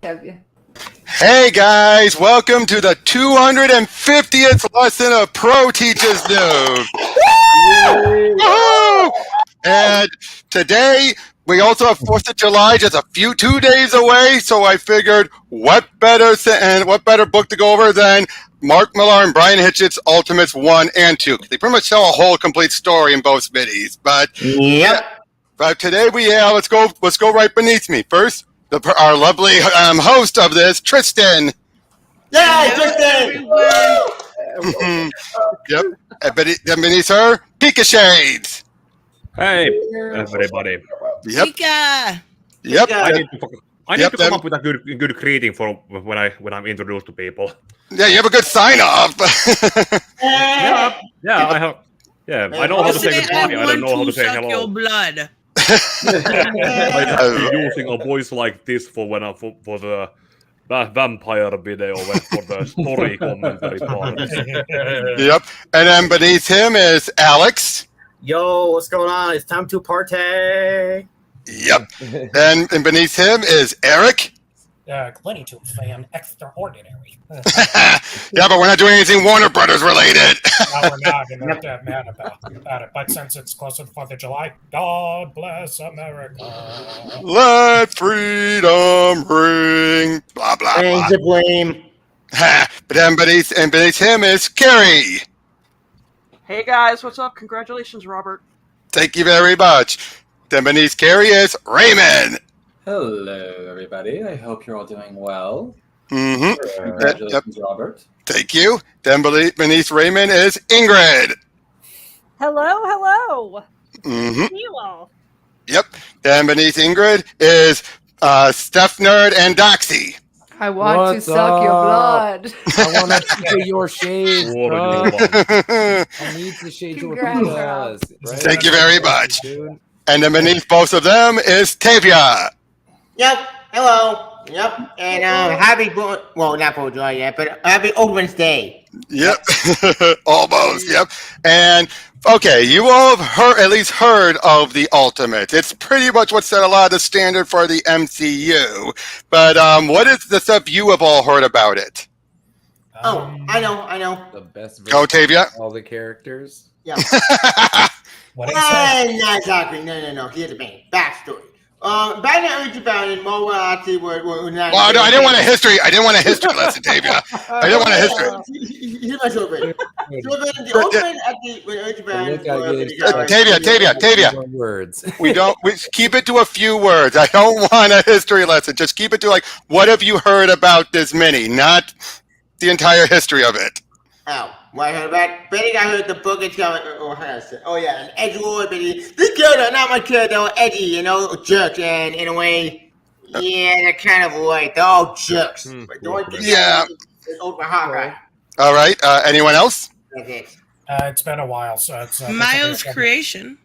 Have you? Hey guys, welcome to the 250th lesson of Pro Teaches Noob. And today we also have 4th of July, just 2 days away. So I figured, what better book to go over than Mark Millar and Bryan Hitch's Ultimates 1 and 2? They pretty much tell a whole complete story in both middies. But today let's go right beneath me. First, our lovely host of this, Tristan. Yeah, Tristan! Yep. Then beneath her, Pika Shades. Hey, everybody. Yep. Pika! Yep. I need to come up with a good greeting for when I'm introduced to people. Yeah, you have a good sign off. I have. Yeah, I know how to say goodbye. I don't know how to say hello. Your blood. I have been using a voice like this for the vampire video for the story commentary part. Yep. And then beneath him is Alex. Yo, what's going on? It's time to party. Yep. And beneath him is Eric. Looney Tunes fan, extraordinary. Yeah, but we're not doing anything Warner Brothers related. No, we're not, and we're not that mad about it. But since it's close to the 4th of July, God bless America. Let freedom ring. Blah, blah, blah. To blame. But then beneath him is Carrie. Hey guys, what's up? Congratulations, Robert. Thank you very much. Then beneath Carrie is Raymond. Hello, everybody. I hope you're all doing well. Mm-hmm. Congratulations, Robert. Thank you. Then beneath Raymond is Ingrid. Hello. Mm-hmm. See you all. Yep. Then beneath Ingrid is Steph Nerd and Doxy. I want to suck your blood. I want to see your shades, bro. I need to shade your blood. Right? Thank you very much. And then beneath both of them is Tavia. Yep. Hello. Yep. And happy not 4th of July yet, but happy Old Day. Yep. Almost. Yep. And okay, you all have at least heard of the Ultimate. It's pretty much what set a lot of the standard for the MCU. But what is the stuff you have all heard about it? I know. The best Go, Tavia. All the characters. Yeah. What do you say? Not exactly. No. Here's the main backstory. Back in Earth Bound and Mobile actually were not. Well, no, I didn't want a history. I didn't want a history lesson, Tavia. I didn't want a history. Here's my short version. So the Ultimate at when Earth Bound. Tavia. Words. We keep it to a few words. I don't want a history lesson. Just keep it to like, what have you heard about this mini? Not the entire history of it. Oh, what I heard about? Betty, I heard the book is coming. Oh yeah, an edgelord, Betty. This character, not my character, edgy, jerk, and in a way, yeah, they're kind of like they're all jerks. But open Hawkeye. All right. Anyone else? That's it. It's been a while, so it's Miles' creation.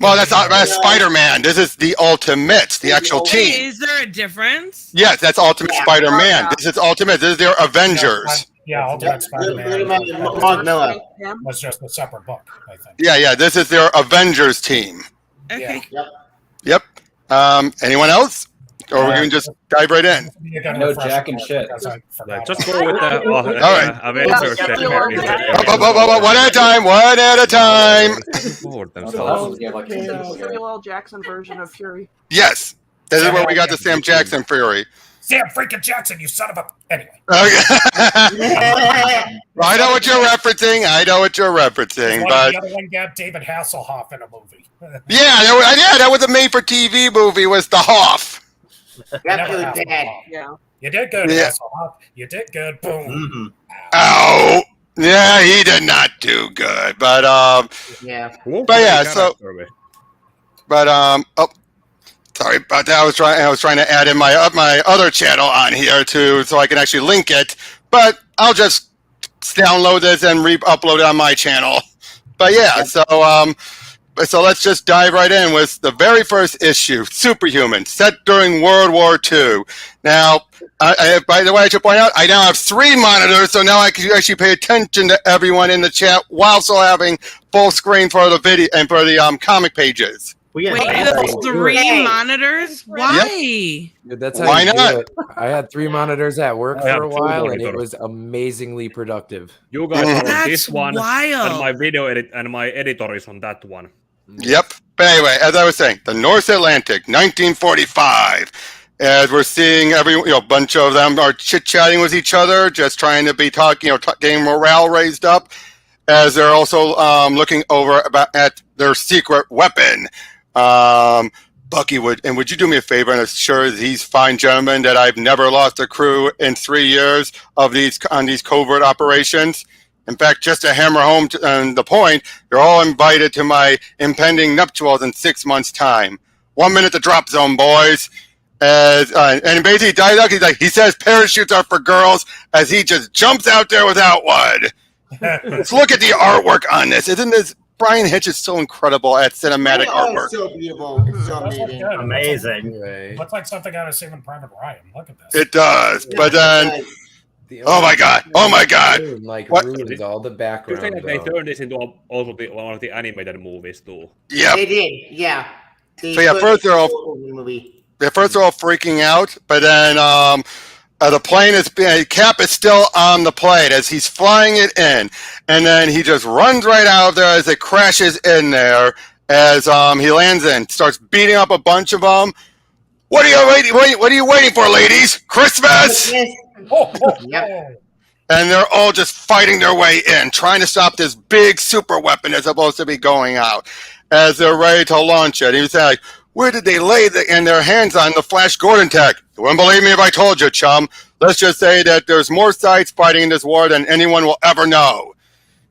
Well, that's Spider-Man. This is the Ultimates, the actual team. Wait, is there a difference? Yes, that's Ultimate Spider-Man. This is Ultimate. This is their Avengers. Yeah, Ultimate Spider-Man. Mark Millar was just a separate book, I think. Yeah. This is their Avengers team. Okay. Yep. Anyone else? Or we can just dive right in. No jack and shit. Just go with that. All right. Avengers. One at a time. Samuel Jackson version of Fury. Yes. This is where we got the Sam Jackson Fury. Sam freaking Jackson, you son of a... Anyway. Okay. I know what you're referencing. But the other one got David Hasselhoff in a movie. that was a made-for-TV movie, was The Hoff. Yeah. You did good, Hasselhoff. You did good. Boom. Mm-hmm. Ow. Yeah, he did not do good. But, sorry about that. I was trying to add in my other channel on here too, so I can actually link it. But I'll just download this and re-upload it on my channel. But yeah, so let's just dive right in with the very first issue, Superhuman, set during World War II. Now, by the way, I should point out, I now have 3 monitors, so now I can actually pay attention to everyone in the chat while still having full screen for the video and for the comic pages. We got Wait, Hey, there's do 3 it. monitors? Why? Dude, that's how Why you do not? it. I had 3 monitors at work I for have a 2 while, and it monitors. was amazingly productive. You guys are on That's this one, wild. and my video edit and my editor is on that one. Yep. But anyway, as I was saying, the North Atlantic, 1945. As we're seeing bunch of them are chit-chatting with each other, just trying to be talking, getting morale raised up, as they're also looking over at their secret weapon. Bucky, would you do me a favor and assure these fine gentlemen that I've never lost a crew in 3 years on these covert operations? In fact, just to hammer home the point, you're all invited to my impending nuptials in 6 months' time. 1 minute to drop zone, boys. And basically, dialogue, he says parachutes are for girls as he just jumps out there without one. Let's look at the artwork on this. Isn't this Bryan Hitch is so incredible at cinematic artwork? It's so beautiful. It's so That's amazing. good. Amazing. Anyway, Looks like something out of Saving Private Ryan. Look at this. It does. But then, the oh my god! Oh my god! Like What? ruins all the You background. think that they though. turned this into also one of the animated movies too? Yep. They did, yeah. They So yeah, put first it they're all in the movie. first they're all freaking out, but then the plane Cap is still on the plane as he's flying it in, and then he just runs right out of there as it crashes in there. As he lands in, starts beating up a bunch of them. What are you waiting for, ladies? Christmas! Yep. And they're all just fighting their way in, trying to stop this big super weapon that's supposed to be going out. As they're ready to launch it, he was like, "Where did they lay their hands on the Flash Gordon tech? You wouldn't believe me if I told you, chum. Let's just say that there's more sides fighting in this war than anyone will ever know."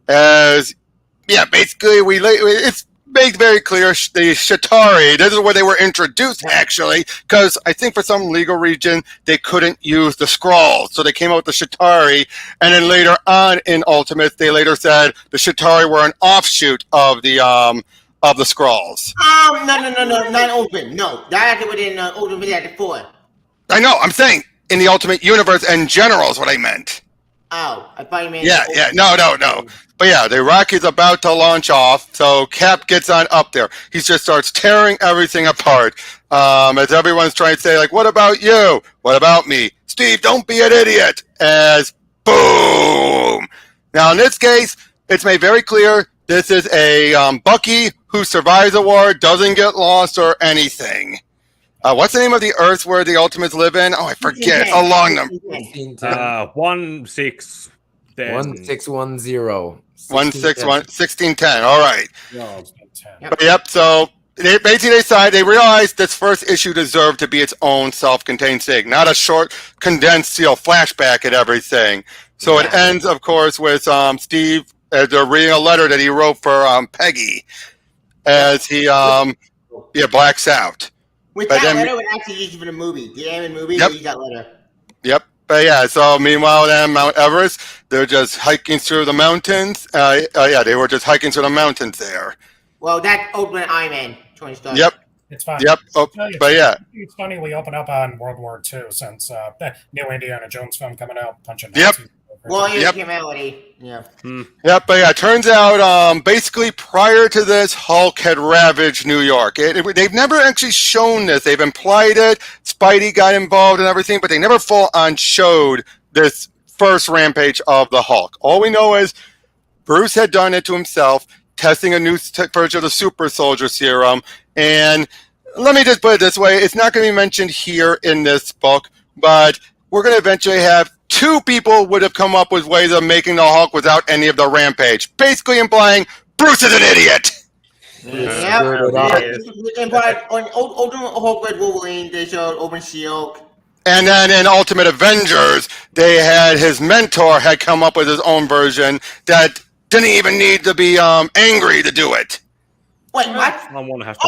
Basically, it's made very clear the Shatari, this is where they were introduced, actually, because I think for some legal region, they couldn't use the Skrulls, so they came out with the Shatari, and then later on in Ultimates, they later said the Shatari were an offshoot of the Skrulls. No, not open. No, that actually within Ultimate at the 4. I know, I'm saying, in the Ultimate Universe in general is what I meant. Oh, I thought you meant. No. But yeah, the Rocky's about to launch off, so Cap gets on up there. He just starts tearing everything apart. As everyone's trying to say, like, what about you? What about me? Steve, don't be an idiot. As boom. Now, in this case, it's made very clear this is a Bucky who survives the war, doesn't get lost or anything. What's the name of the Earth where the Ultimates live in? Oh, I forget. It's a long number. 1610. 1610. 1610. All right. Yeah. But yep. So they realized this first issue deserved to be its own self-contained thing, not a short, condensed, flashback at everything. So it ends, of course, with Steve they're reading a letter that he wrote for Peggy, as he blacks out. Which But that then- letter would actually use for the movie. The animated movie, Yep. they use that letter. Yep. But yeah, so meanwhile, then Mount Everest, they're just hiking through the mountains. They were just hiking through the mountains there. Well, that opened Iron Man, Tony Stark. Yep. It's fine. Yep. Oh, but yeah. It's funny we open up on World War II since the new Indiana Jones film coming out, punching Yep. Nazis. Well, Yep. humanity. Yeah. Yep, but yeah, it turns out basically prior to this, Hulk had ravaged New York. They've never actually shown this. They've implied it. Spidey got involved and everything, but they never full on showed this first rampage of the Hulk. All we know is Bruce had done it to himself, testing a new version of the super soldier serum. And let me just put it this way. It's not going to be mentioned here in this book, but we're going to eventually have 2 people would have come up with ways of making the Hulk without any of the rampage, basically implying Bruce is an idiot. And on Ultimate Hulk with Wolverine, they showed Open Shield. And then in Ultimate Avengers, they had his mentor had come up with his own version that didn't even need to be angry to do it. Wait, what? Someone has to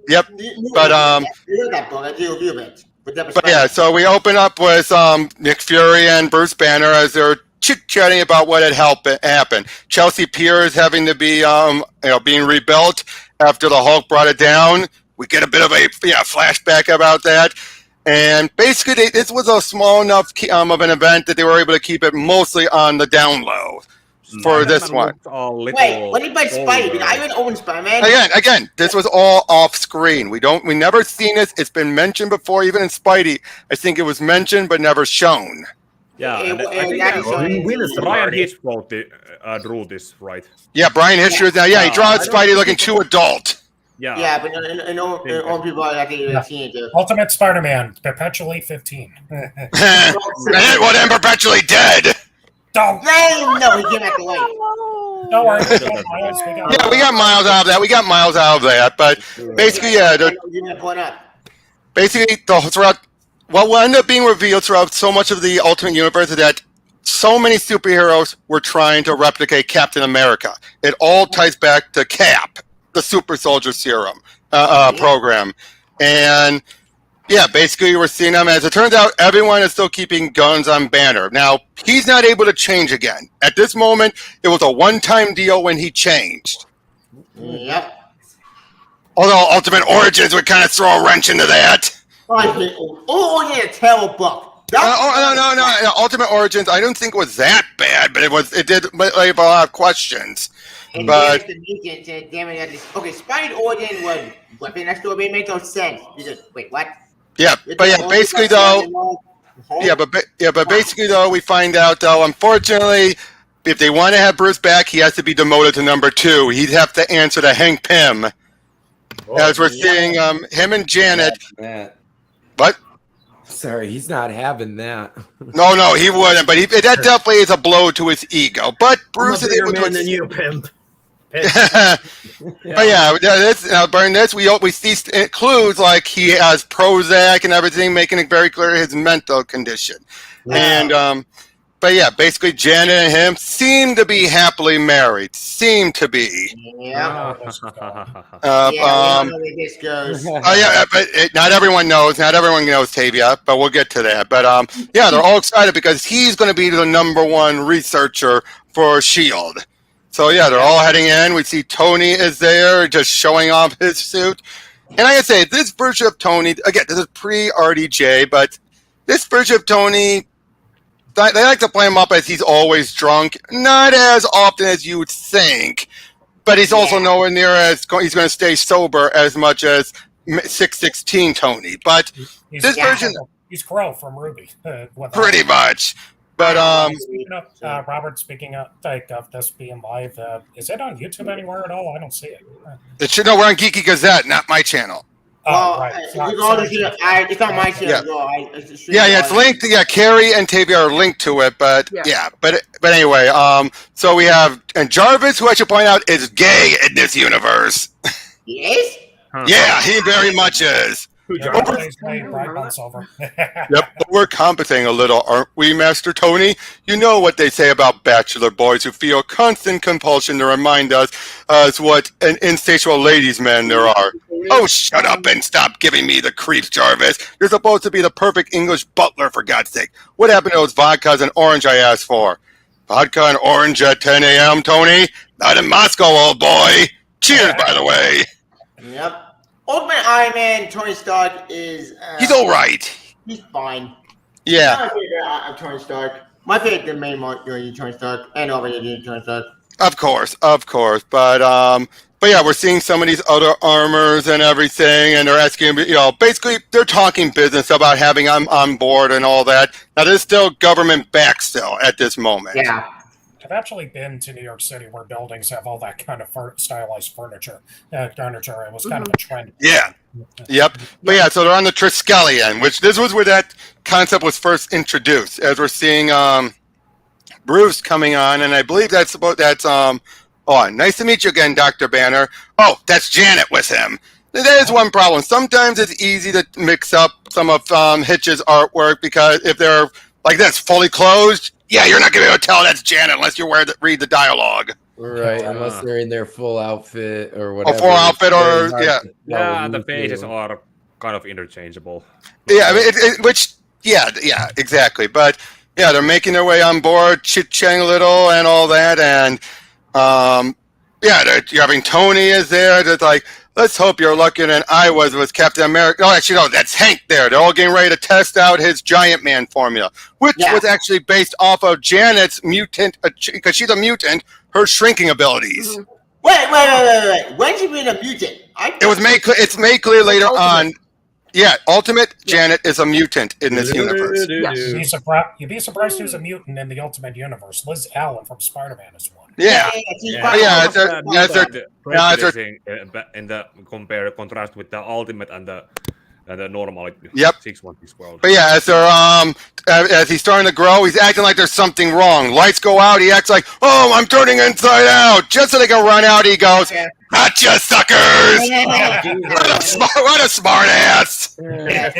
Yep. But that book. I do review it. But yeah, so we open up with Nick Fury and Bruce Banner as they're chit-chatting about what had happened. Chelsea Piers having to be, being rebuilt after the Hulk brought it down. We get a bit of a flashback about that. And basically, this was a small enough of an event that they were able to keep it mostly on the down low. for this one. Wait, what did you buy Spidey? I haven't owned Spider-Man. Again, this was all off screen. We never seen this. It's been mentioned before, even in Spidey. I think it was mentioned but never shown. Yeah, Bryan Hitch drew this, right? Yeah, Bryan Hitch drew that. Yeah, he draws Spidey looking too adult. Yeah, but all people I think have seen it. Ultimate Spider-Man, perpetually 15. And it wasn't perpetually dead. Don't. No, he came out the light. Don't worry. Yeah, we got Miles out of that. But basically, basically, throughout what will end up being revealed throughout so much of the Ultimate Universe is that so many superheroes were trying to replicate Captain America. It all ties back to Cap, the Super Soldier Serum program. And yeah, basically we're seeing them. As it turns out, everyone is still keeping guns on Banner. Now, he's not able to change again. At this moment, it was a one-time deal when he changed. Yep. Although Ultimate Origins would kind of throw a wrench into that. Yeah, terrible book. No. Ultimate Origins, I don't think was that bad, but it did leave a lot of questions. And but okay, Spidey Origin was weapon next door. It makes no sense. Wait, what? Yeah, but yeah, basically though. Yeah, but basically though, we find out though, unfortunately, if they want to have Bruce back, he has to be demoted to number 2. He'd have to answer to Hank Pym. As we're seeing him and Janet. What? Sorry, he's not having that. No, he wouldn't. But that definitely is a blow to his ego. But Bruce is able to. Than you, pimp. But yeah, this we see clues like he has Prozac and everything, making it very clear his mental condition. Wow. And but yeah, basically Janet and him seem to be happily married. Seem to be. Yeah. This goes. But not everyone knows. Not everyone knows Tavia, but we'll get to that. But yeah, they're all excited because he's going to be the number 1 researcher for S.H.I.E.L.D. So yeah, they're all heading in. We see Tony is there, just showing off his suit. And I gotta say, this version of Tony, again, this is pre-RDJ, but this version of Tony, they like to play him up as he's always drunk. Not as often as you would think, but he's also nowhere near as he's going to stay sober as much as 616 Tony. But this version, he's Crow from Ruby. Pretty much. But Robert, speaking of this being live, is it on YouTube anywhere at all? I don't see it. It should know we're on Geeky Gazette, not my channel. Right. It's on my channel. It's linked. Yeah, Carrie and Tavia are linked to it, but but anyway, so we have and Jarvis, who I should point out is gay in this universe. Yes. Yeah, he very much is. Yep, but we're compensating a little, aren't we, Master Tony? You know what they say about bachelor boys who feel constant compulsion to remind us as what an insatiable ladies' man there are. Oh, shut up and stop giving me the creeps, Jarvis. You're supposed to be the perfect English butler, for God's sake. What happened to those vodkas and orange I asked for? Vodka and orange at 10 a.m., Tony? Not in Moscow, old boy. Cheers, by the way. Yep. Ultimate Iron Man, Tony Stark is... he's all right. He's fine. Yeah. My favorite Tony Stark. My favorite, the main one, Tony Stark, and already Tony Stark. Of course. But yeah, we're seeing some of these other armors and everything, and they're asking, basically they're talking business about having him on board and all that. Now, there's still government back still at this moment. Yeah. I've actually been to New York City where buildings have all that kind of stylized furniture. It was kind of a trend. Yeah. Yep. But yeah, so they're on the Triskelion, which this was where that concept was first introduced. As we're seeing Bruce coming on, and I believe that's nice to meet you again, Dr. Banner. Oh, that's Janet with him. That is one problem. Sometimes it's easy to mix up some of Hitch's artwork because if they're like this, fully closed, yeah, you're not going to be able to tell that's Janet unless you read the dialogue. Right, unless they're in their full outfit or whatever. A full outfit or, yeah. Yeah, the faces are kind of interchangeable. Yeah, I mean, exactly. But, yeah, they're making their way on board, chit-chatting a little and all that. And, you're having Tony is there. That's like, let's hope you're luckier than I was with Captain America. Oh, actually, no, that's Hank there. They're all getting ready to test out his Giant Man formula, which was actually based off of Janet's mutant, because she's a mutant, her shrinking abilities. Wait. When's she been a mutant? It's made clear later on. Yeah, Ultimate Janet is a mutant in this universe. You'd be surprised who's a mutant in the Ultimate Universe. Liz Allen from Spider-Man is one. Yeah. In the contrast with the Ultimate and the normal 616 world. But yeah, as he's starting to grow, he's acting like there's something wrong. Lights go out, he acts like, oh, I'm turning inside out. Just so they can run out, he goes, gotcha, suckers! What a smart ass! I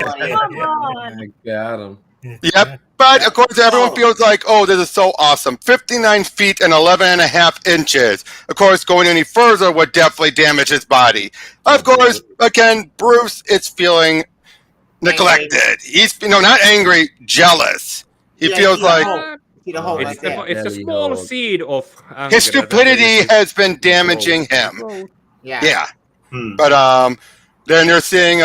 got him. Yep. But of course, everyone feels like, oh, this is so awesome. 59 feet and 11 and a half inches. Of course, going any further would definitely damage his body. Of course, again, Bruce is feeling neglected. He's not angry, jealous. He feels like it's a small seed of anger. His stupidity has been damaging him. Yeah. But then you're seeing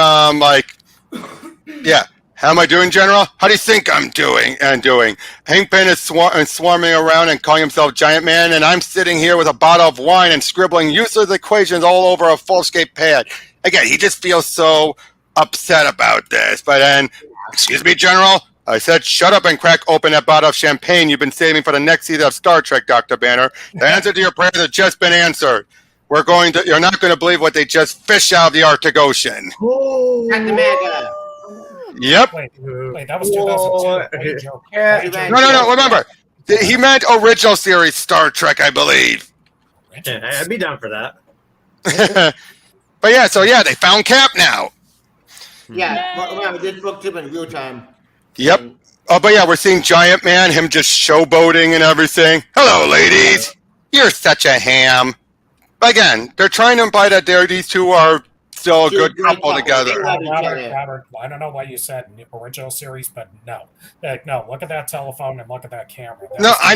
how am I doing, General? How do you think I'm doing? Hank Pym is swarming around and calling himself Giant Man, and I'm sitting here with a bottle of wine and scribbling useless equations all over a full-scape pad. Again, he just feels so upset about this. But then, excuse me, General, I said shut up and crack open that bottle of champagne you've been saving for the next season of Star Trek, Dr. Banner. The answer to your prayers has just been answered. You're not going to believe what they just fished out of the Arctic Ocean. Captain America. Yep. Wait, that was 2002. No, remember. He meant original series Star Trek, I believe. I'd be down for that. But yeah, they found Cap now. Yeah, this book took in real time. Yep. Oh, but yeah, we're seeing Giant Man, him just showboating and everything. Hello, ladies. You're such a ham. Again, they're trying to imply that these two are still a good couple together. Robert, I don't know what you said in the original series, but no. Look at that telephone and look at that camera. I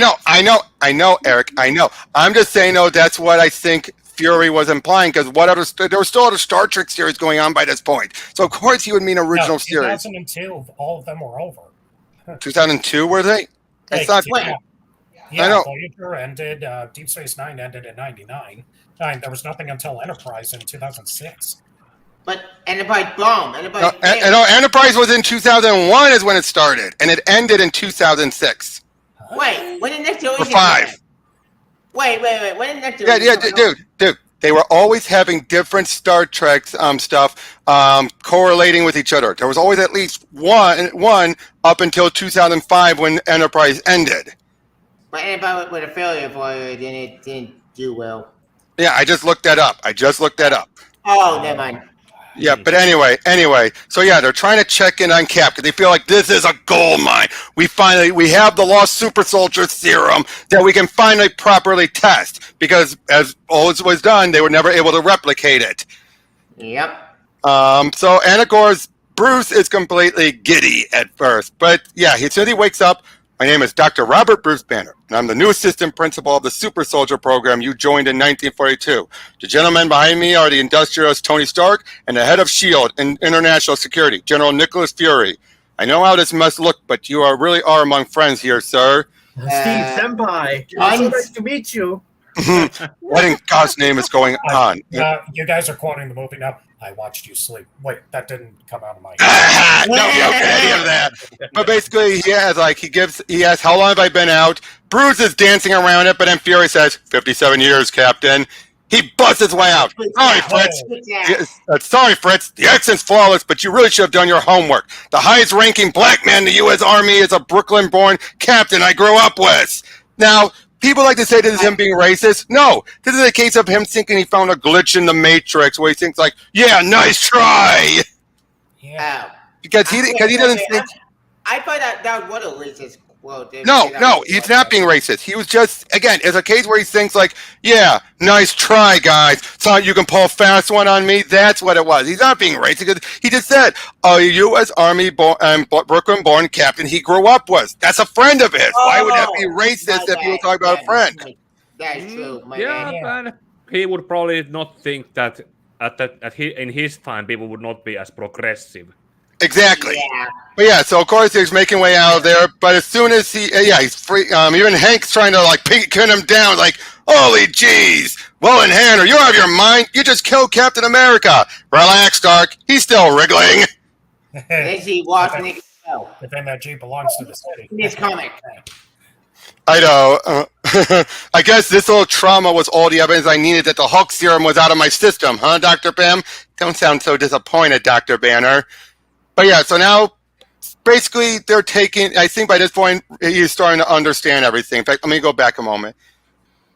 know, Eric, I know. I'm just saying, though, that's what I think Fury was implying, because there was still other Star Trek series going on by this point. So, of course, he would mean original series. 2002, all of them were over. 2002, were they? I know. Voyager ended, Deep Space Nine ended in 99. There was nothing until Enterprise in 2006. But Enterprise bomb. Enterprise was in 2001 is when it started, and it ended in 2006. Wait, when did next For 5. Wait. When did next dude. They were always having different Star Trek stuff correlating with each other. There was always at least one up until 2005 when Enterprise ended. But Enterprise was a failure for you, then it didn't do well. Yeah, I just looked that up. Oh, never mind. Yeah, but anyway. So yeah, they're trying to check in on Cap because they feel like this is a gold mine. We have the lost super soldier serum that we can finally properly test because as always was done, they were never able to replicate it. Yep. So and of course, Bruce is completely giddy at first, but yeah, as soon as he wakes up. My name is Dr. Robert Bruce Banner, and I'm the new assistant principal of the Super Soldier program you joined in 1942. The gentlemen behind me are the industrialist Tony Stark and the head of S.H.I.E.L.D. and International Security, General Nicholas Fury. I know how this must look, but you really are among friends here, sir. Steve Senpai, it's so nice to meet you. What in God's name is going on? You guys are quoting the movie now. I watched you sleep. Wait, that didn't come out of my No, any of that. But basically, he asks, how long have I been out? Bruce is dancing around it, but then Fury says, 57 years, Captain. He busts his way out. Sorry, Fritz. The accent's flawless, but you really should have done your homework. The highest ranking black man in the U.S. Army is a Brooklyn-born captain I grew up with. Now, people like to say this is him being racist. No, this is a case of him thinking he found a glitch in the Matrix where he thinks like, yeah, nice try. Yeah. Because he doesn't think. I thought that was a racist quote. No, he's not being racist. He was just, again, it's a case where he thinks like, yeah, nice try, guys. Thought you can pull a fast one on me? That's what it was. He's not being racist because he just said, a U.S. Army Brooklyn-born captain he grew up with. That's a friend of his. Why would that be racist if you were talking about a friend? That is true. But he would probably not think that in his time, people would not be as progressive. Exactly. Yeah. But yeah, so of course he's making way out of there. But as soon as he's free. Even Hank's trying to like pin him down, like, holy jeez, well, Hanner, you out of your mind? You just killed Captain America. Relax, Stark. He's still wriggling. Is he watching it? But then that Jeep belongs to the city. In this comic. I know. I guess this little trauma was all the evidence I needed that the Hulk serum was out of my system, huh, Dr. Bam? Don't sound so disappointed, Dr. Banner. But yeah, so now basically they're taking, I think by this point he's starting to understand everything. In fact, let me go back a moment.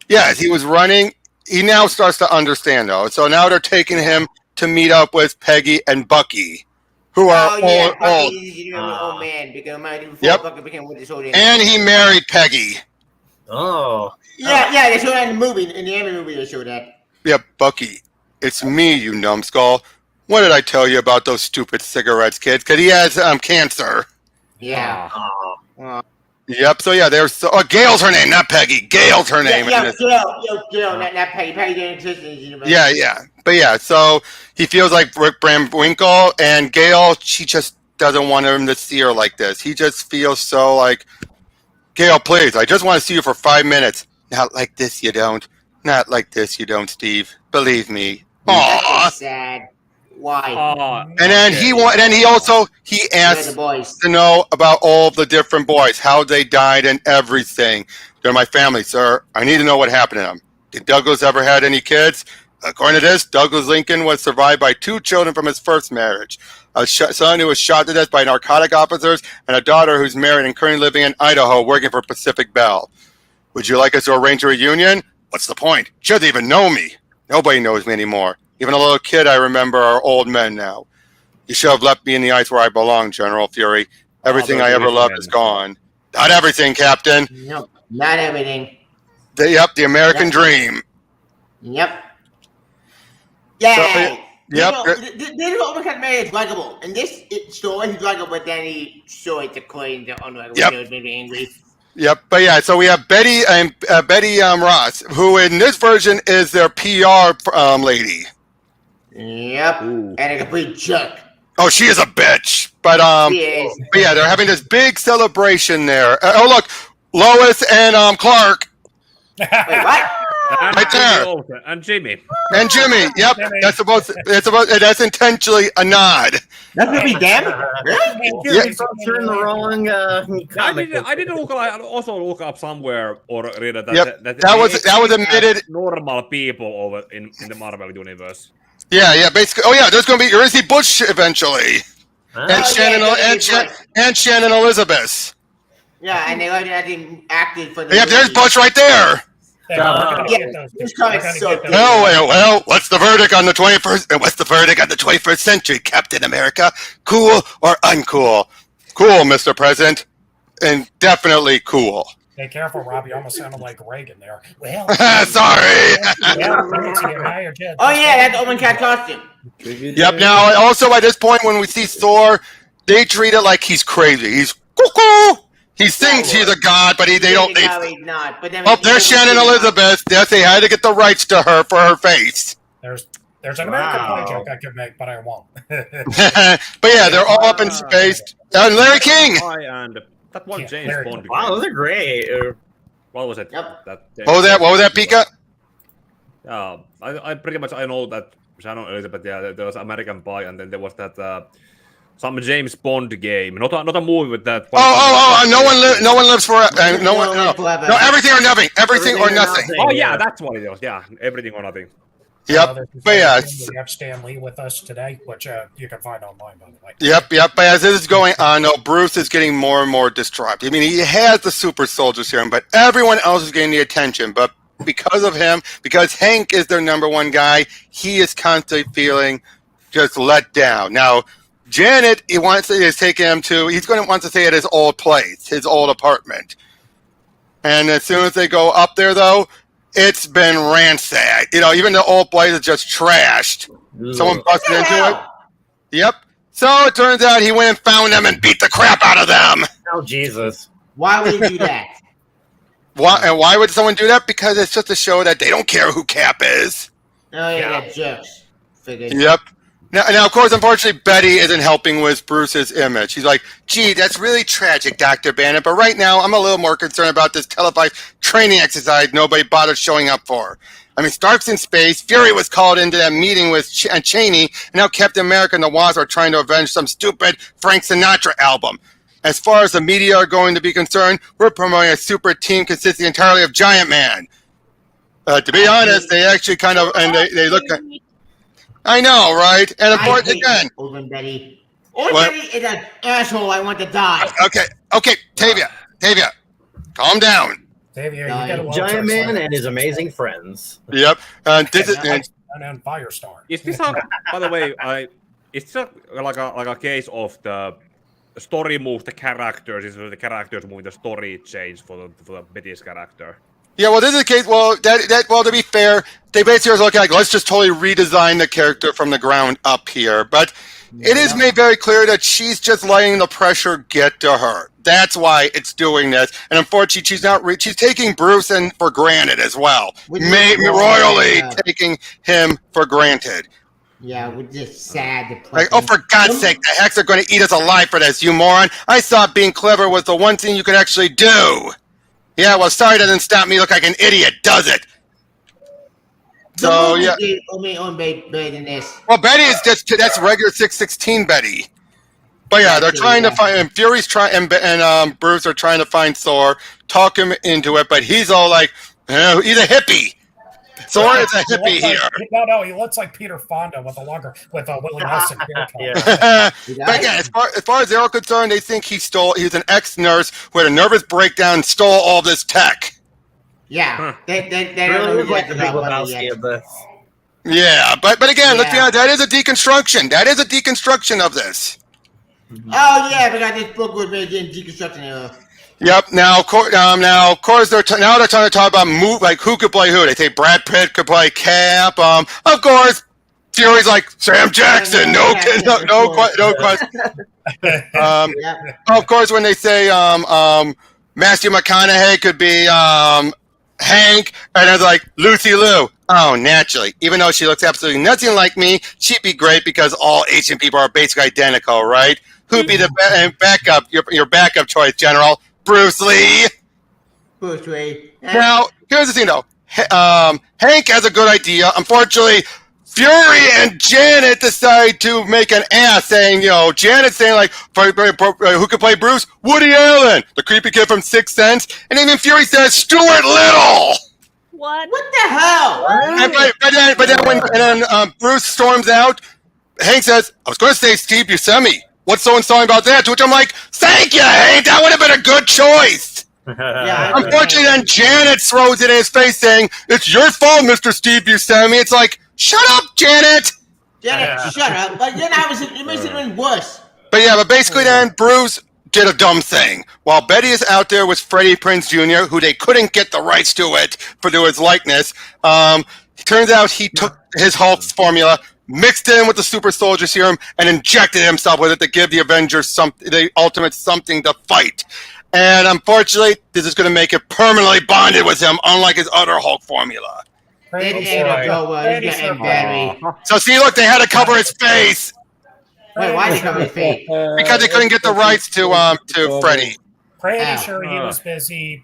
Yes, he was running. He now starts to understand though. So now they're taking him to meet up with Peggy and Bucky, who are old. Oh man, because Bucky became with this whole and he married Peggy. Oh. Yeah, they showed that in the movie. In the anime movie, they showed that. Yeah, Bucky, it's me, you numbskull. What did I tell you about those stupid cigarettes, kids? Because he has cancer. Yeah. Yep. So yeah, Gail's her name, not Peggy. Gail's her name. Gail, not Peggy. Peggy didn't exist. Yeah. But yeah, so he feels like Rick Bramwinkle, and Gail, she just doesn't want him to see her like this. He just feels so like, Gail, please, I just want to see you for 5 minutes. Not like this, you don't. Not like this, you don't, Steve. Believe me. Aww. Sad. Why? And then he asks to know about all the different boys, how they died and everything. They're my family, sir. I need to know what happened to them. Did Douglas ever had any kids? According to this, Douglas Lincoln was survived by 2 children from his first marriage. A son who was shot to death by narcotic officers, and a daughter who's married and currently living in Idaho working for Pacific Bell. Would you like us to arrange a reunion? What's the point? She doesn't even know me. Nobody knows me anymore. Even a little kid I remember are old men now. You should have left me in the ice where I belong, General Fury. Everything I ever loved is gone. Not everything, Captain. Nope, not everything. The American dream. Yep. Yeah. Yep. This Overcut Man is likable. In this story, he's likable, but then he showed it to Clay and unlikable. Yep. He was maybe angry. Yep, but yeah, so we have Betty and Betty Ross, who in this version is their PR lady. Yep, and a complete jerk. Oh, she is a bitch. But yeah, they're having this big celebration there. Oh, look, Lois and Clark. Wait, what? Right there. And Jimmy. And Jimmy. Yep, that's intentionally a nod. That's gonna be damn. Really? You're in the wrong I didn't look. I also look up somewhere or read that. Yep. That was admitted. Normal people over in the Marvel universe. Yeah, basically. Oh yeah, there's gonna be Izzy Bush eventually, and Shannon Elizabeth. Yeah, and they already acted for the. Yeah, there's Bush right there. Well, what's the verdict on the 21st? And what's the verdict on the 21st century, Captain America? Cool or uncool? Cool, Mr. President, and definitely cool. Hey, careful, Rob. You almost sounded like Reagan there. Well, sorry. Oh yeah, that's Owen Cat costume. Yep. Now, also at this point, when we see Thor, they treat it like he's crazy. He's cuckoo. He thinks he's a god, but they don't. He's not. But then there's Shannon Elizabeth. Yes, they had to get the rights to her for her face. There's an American Pie joke I could make, but I won't. But yeah, they're all up in space. And Larry King. And that one James Bond. Wow, those are great. What was it? Yep. What was that, Pika? I pretty much I know that Shannon Elizabeth. Yeah, there was American Pie, and then there was that. Some James Bond game, not a movie with that. No one lives forever. No, everything or nothing. Everything or nothing. Oh yeah, that's what it was. Yeah, everything or nothing. Yep. But yeah, we have Stan Lee with us today, which you can find online, by the way. Yep. But as this is going on, Bruce is getting more and more distraught. I mean, he has the super soldier serum, but everyone else is getting the attention. But because of him, because Hank is their number one guy, he is constantly feeling just let down. Now, Janet, is taking him to. He's going to want to stay at his old place, his old apartment. And as soon as they go up there, though, it's been ransacked. Even the old place is just trashed. Someone busted into it. Yep. So it turns out he went and found them and beat the crap out of them. Oh Jesus! Why would he do that? Why would someone do that? Because it's just to show that they don't care who Cap is. Oh yeah, that jerks. figured. Yep. Now, of course, unfortunately, Betty isn't helping with Bruce's image. She's like, gee, that's really tragic, Dr. Bannon, but right now I'm a little more concerned about this televised training exercise nobody bothered showing up for. I mean, Stark's in space, Fury was called into that meeting with Cheney, and now Captain America and the Wasp are trying to avenge some stupid Frank Sinatra album. As far as the media are going to be concerned, we're promoting a super team consisting entirely of Giant Man. To be honest, they actually kind of, and they look... I know, right? And of course, again... Old Betty. Old Betty is an asshole. I want to die. Okay, Tavia, calm down. Tavia, you got a Giant Man and his amazing friends. Yep. This is... And then Firestorm. Is this by the way, it's just like a case of the story moves the characters, is the characters moving the story change for the Betty's character? Yeah, well, this is the case. Well, well, to be fair, they basically are looking like, let's just totally redesign the character from the ground up here. But it is made very clear that she's just letting the pressure get to her. That's why it's doing this. And unfortunately, she's taking Bruce for granted as well. Royally taking him for granted. Yeah, we're just sad. Like, oh, for God's sake, the Hex are going to eat us alive for this, you moron. I thought being clever was the one thing you could actually do. Yeah, well, sorry doesn't stop me look like an idiot, does it? So, yeah. Well, Betty is that's regular 616 Betty. But yeah, they're trying to find, and Fury's trying, and Bruce are trying to find Thor, talk him into it, but he's all like, he's a hippie. Thor is a hippie here. No, he looks like Peter Fonda with a Willie Nelson haircut. But again, as far as they're concerned, they think he's an ex-nurse who had a nervous breakdown and stole all this tech. Yeah, they Really look like the Big Lebowski of this. Yeah, but again, let's be honest, that is a deconstruction. That is a deconstruction of this. Oh yeah, because this book was made in deconstruction. Yep. Now, of course, they're trying to talk about who could play who. They say Brad Pitt could play Cap. Of course, Fury's like Sam Jackson. No question. Of course, when they say Matthew McConaughey could be Hank, and it's like Lucy Liu. Oh, naturally. Even though she looks absolutely nothing like me, she'd be great because all Asian people are basically identical, right? Who'd be the backup? Your backup choice, General? Bruce Lee. Bruce Lee. Now, here's the thing, though. Hank has a good idea. Unfortunately, Fury and Janet decide to make an ass, saying, Janet's saying, like, who could play Bruce? Woody Allen, the creepy kid from Sixth Sense. And even Fury says, Stuart Little. What? What the hell? But then Bruce storms out, Hank says, I was going to say Steve Buscemi. What's so insulting about that? To which I'm like, thank you, Hank. That would have been a good choice. Unfortunately, then Janet throws it in his face saying, it's your fault, Mr. Steve Buscemi. It's like, shut up, Janet. Janet, shut up. But then it makes it even worse. But basically then Bruce did a dumb thing. While Betty is out there with Freddie Prinze Jr., who they couldn't get the rights to his likeness, it turns out he took his Hulk formula, mixed it in with the super soldier serum, and injected himself with it to give the Avengers the ultimate something to fight. And unfortunately, this is going to make it permanently bonded with him, unlike his other Hulk formula. So see, look, they had to cover his face. Wait, why did they cover his face? Because they couldn't get the rights to Freddie. Pretty sure he was busy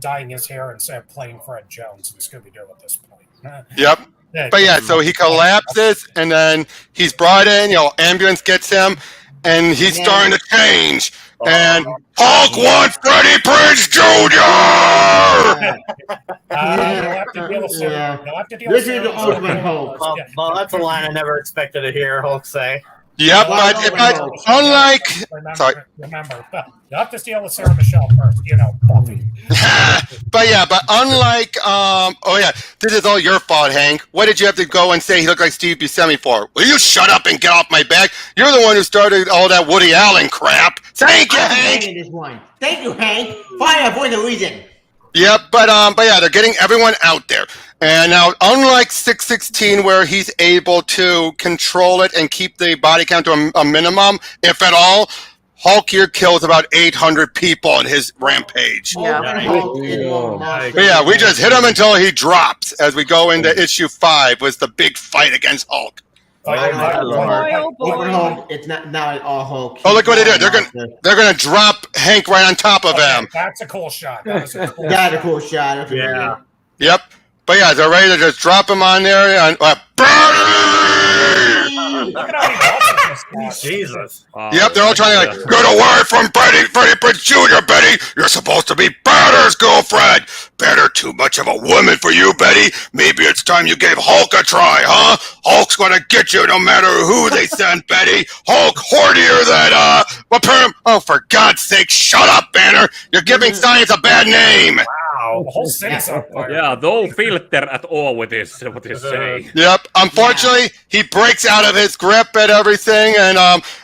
dyeing his hair instead of playing Fred Jones in Scooby-Doo at this point. Yep. But yeah, so he collapses, and then he's brought in, ambulance gets him, and he's starting to change. And Hulk wants Freddie Prinze Jr. They'll have to deal with This is the ultimate Hulk. Well, that's a line I never expected to hear Hulk say. Yep, but unlike... Remember, you have to deal with Sarah Michelle first, Buffy. but unlike... this is all your fault, Hank. What did you have to go and say he looked like Steve Buscemi for? Will you shut up and get off my back? You're the one who started all that Woody Allen crap. Thank you, Hank! Thank you, Hank. Fire for the reason. Yep, but they're getting everyone out there. And now, unlike 616, where he's able to control it and keep the body count to a minimum, if at all, Hulk here kills about 800 people in his rampage. Yeah, we just hit him until he drops as we go into issue 5, was the big fight against Hulk. my Lord. Open Hulk. It's not now. All Hulk. Oh, look what they did. They're gonna drop Hank right on top of him. That's a cool shot. That's a cool shot. Yeah. Yep. But yeah, they're ready to just drop him on there and Look at how he buffs this. Jesus. Yep, they're all trying to get away from Freddie Prinze Jr., Betty. You're supposed to be Banner's girlfriend. Banner too much of a woman for you, Betty. Maybe it's time you gave Hulk a try, huh? Hulk's gonna get you no matter who they send, Betty. Hulk hornier than, oh, for God's sake, shut up, Banner. You're giving science a bad name. Wow, the whole city's on fire. Yeah, no filter at all with this, what he's saying. Yep. Unfortunately, he breaks out of his grip and everything, and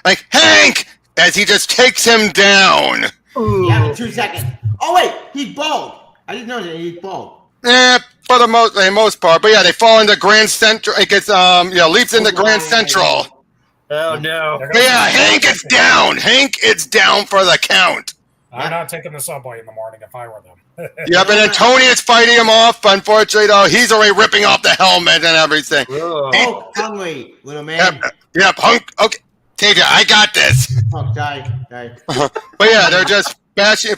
like Hank, as he just takes him down. Yeah, in 2 seconds. Oh wait, he's bald. I didn't know that he's bald. For the most part, but yeah, they fall into Grand Central. It gets leaps into Grand Central. Oh no. But yeah, Hank is down. Hank is down for the count. I'm not taking the subway in the morning if I were them. Yep, and then Tony is fighting him off. Unfortunately, though, he's already ripping off the helmet and everything. Oh, hungry, little man. Yep, Hunk. Okay, Tavia, I got this. Oh, die. But yeah, they're just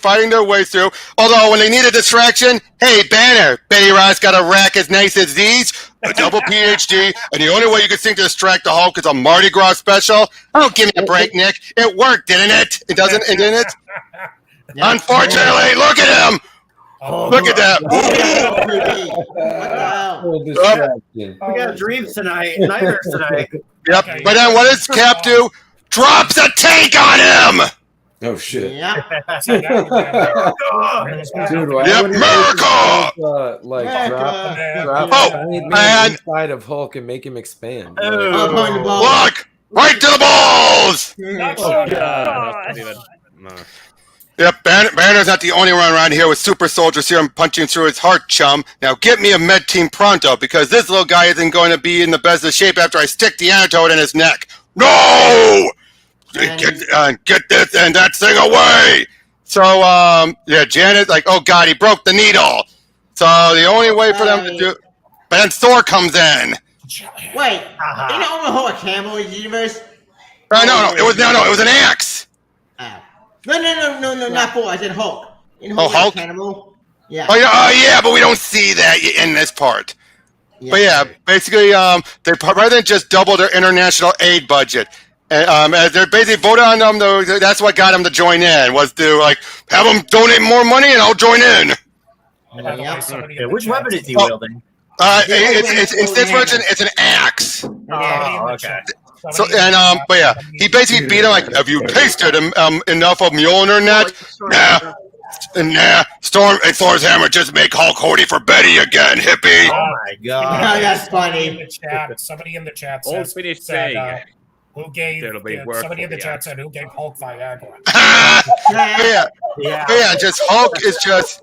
fighting their way through. Although, when they need a distraction, hey, Banner, Betty Ross got a rack as nice as these, a double PhD, and the only way you can think to distract the Hulk is a Mardi Gras special. Oh, give me a break, Nick. It worked, didn't it? It doesn't, didn't it? Yeah. Unfortunately, look at him. Oh, look at that. We got dreams tonight, nightmares tonight. Yep. But then what does Cap do? Drops a tank on him. Oh shit! Yeah. Dude, yep, America! Drop inside of Hulk and make him expand. Look! Right to the balls! Yep, Banner's not the only one around here with super soldier serum punching through his heart, chum. Now get me a med team pronto, because this little guy isn't going to be in the best of shape after I stick the antidote in his neck. No! Get this and that thing away! So, yeah, Janet's like, oh god, he broke the needle. So the only way for them to do... But then Thor comes in. Wait, you know the whole Camel universe? No, it was an axe. No, not Thor. I said Hulk. Hulk? Cannibal? Yeah. Oh yeah, but we don't see that in this part. Yeah. But yeah, basically, they rather than just double their international aid budget, and as they're basically voted on them, that's what got them to join in, was to like have them donate more money, and I'll join in. Yeah, which weapon is he wielding? It's this version. It's an axe. Oh, okay. So but yeah, he basically beat him like, have you tasted enough of Mjolnir net? Nah. Storm and Thor's hammer just make Hulk horny for Betty again, hippie. Oh my god, that's funny. Somebody in the chat said who gave somebody in the chat said who gave Hulk Viagra. yeah, just Hulk is just.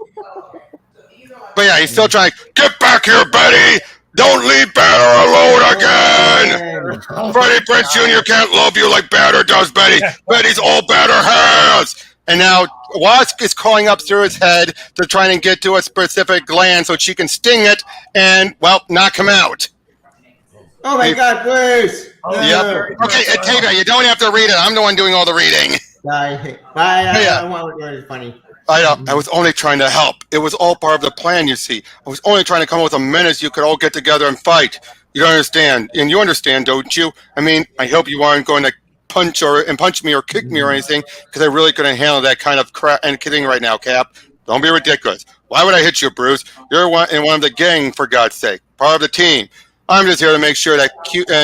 But yeah, he's still trying. Get back here, Betty. Don't leave Banner alone again! Freddie Prinze Jr. can't love you like Banner does, Betty. Betty's all Banner has! And now Wasp is calling up through his head to try and get to a specific gland so she can sting it and, well, knock him out. Oh my god, Bruce! Yep. Okay, Tavia, you don't have to read it. I'm the one doing all the reading. It's funny. I was only trying to help. It was all part of the plan, you see. I was only trying to come up with a menace you could all get together and fight. You don't understand. And you understand, don't you? I mean, I hope you aren't going to punch me or kick me or anything, because I really couldn't handle that kind of crap and kidding right now, Cap. Don't be ridiculous. Why would I hit you, Bruce? You're in one of the gang, for God's sake. Part of the team. I'm just here to make sure that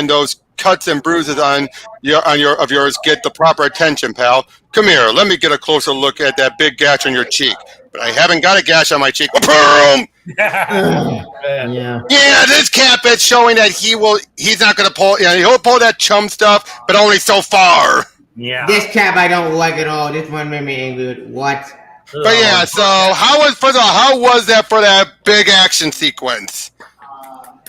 those cuts and bruises on yours get the proper attention, pal. Come here, let me get a closer look at that big gash on your cheek. But I haven't got a gash on my cheek. Boom! Yeah, this Cap is showing that he's not going to pull, he'll pull that chum stuff, but only so far. Yeah. This Cap I don't like at all. This one made me angry. What? But yeah, so how was that for that big action sequence?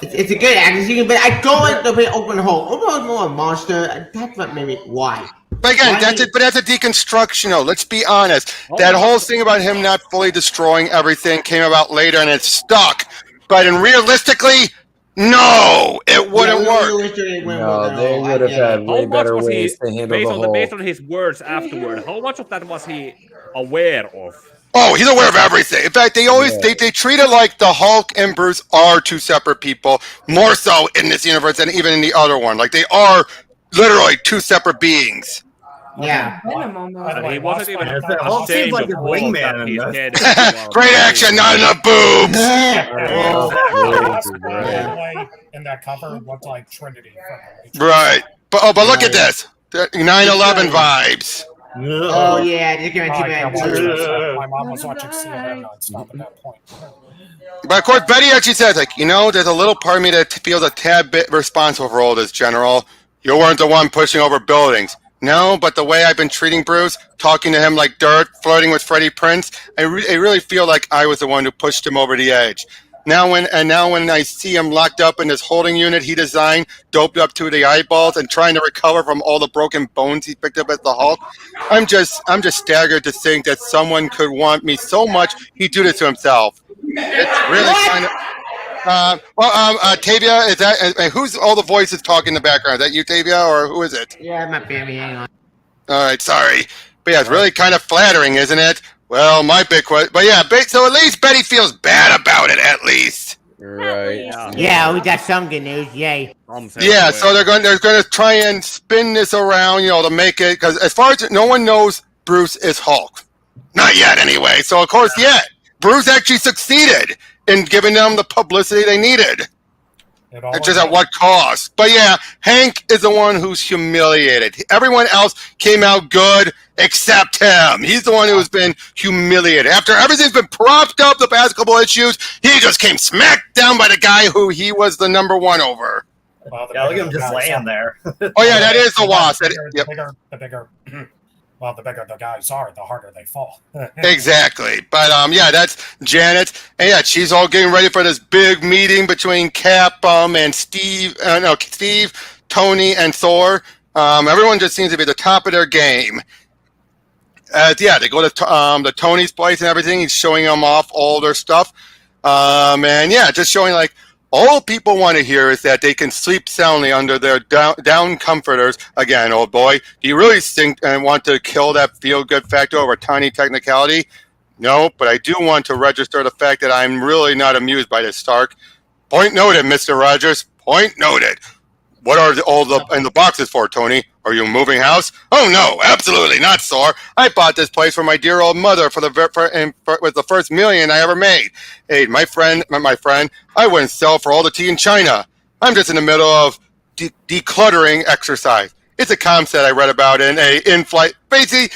It's a good action sequence, but I don't like the way Open Hulk. Open Hulk's more a monster. That's what made me. Why? But again, that's a deconstruction, though. Let's be honest. That whole thing about him not fully destroying everything came about later, and it's stuck. But realistically, No, it wouldn't work. No, they would have had way better ways to handle the whole. Based on his words afterward, how much of that was he aware of? Oh, he's aware of everything. In fact, they always they treat it like the Hulk and Bruce are two separate people, more so in this universe than even in the other one. Like they are literally two separate beings. Yeah. He wasn't even The Hulk seems like a wingman in this. Great action, not enough boobs. In that cover looked like Trinity. Right, but look at this, 9/11 vibes. Oh yeah, they're going My mom was watching CNN nonstop at that point. But of course, Betty actually says, like, there's a little part of me that feels a tad bit responsible for all this, General. You weren't the one pushing over buildings. No, but the way I've been treating Bruce, talking to him like dirt, flirting with Freddie Prinze, I really feel like I was the one who pushed him over the edge. Now when I see him locked up in this holding unit he designed, doped up to the eyeballs, and trying to recover from all the broken bones he picked up as the Hulk, I'm just staggered to think that someone could want me so much he'd do this to himself. It's really kind of. Tavia, is that who's all the voices talking in the background? Is that you, Tavia, or who is it? Yeah, my family. Hang on. All right, sorry, but yeah, it's really kind of flattering, isn't it? Well, my big question, but yeah, so at least Betty feels bad about it, at least. Right. Yeah, we got some good news. Yay. Yeah, so they're going to try and spin this around, to make it, because as far as no one knows, Bruce is Hulk, not yet anyway. So of course, Bruce actually succeeded in giving them the publicity they needed. It's just at what cost? But yeah, Hank is the one who's humiliated. Everyone else came out good except him. He's the one who's been humiliated. After everything's been propped up the past couple issues, he just came smacked down by the guy who he was the number one over. Well, look at him just laying there. Oh yeah, that is the Wasp. The bigger the bigger the guys are, the harder they fall. Exactly. But that's Janet. And she's all getting ready for this big meeting between Cap and Steve, Tony, and Thor. Everyone just seems to be at the top of their game. They go to Tony's place and everything. He's showing them off all their stuff. Just showing like all people want to hear is that they can sleep soundly under their down comforters. Again, old boy, do you really think and want to kill that feel-good factor over a tiny technicality? No, but I do want to register the fact that I'm really not amused by this, Stark. Point noted, Mr. Rogers. Point noted. What are all in the boxes for, Tony? Are you moving house? Oh, no, absolutely not, Thor. I bought this place for my dear old mother with the first million I ever made. Hey, my friend, I wouldn't sell for all the tea in China. I'm just in the middle of decluttering exercise. It's a concept I read about in a in-flight. Basically,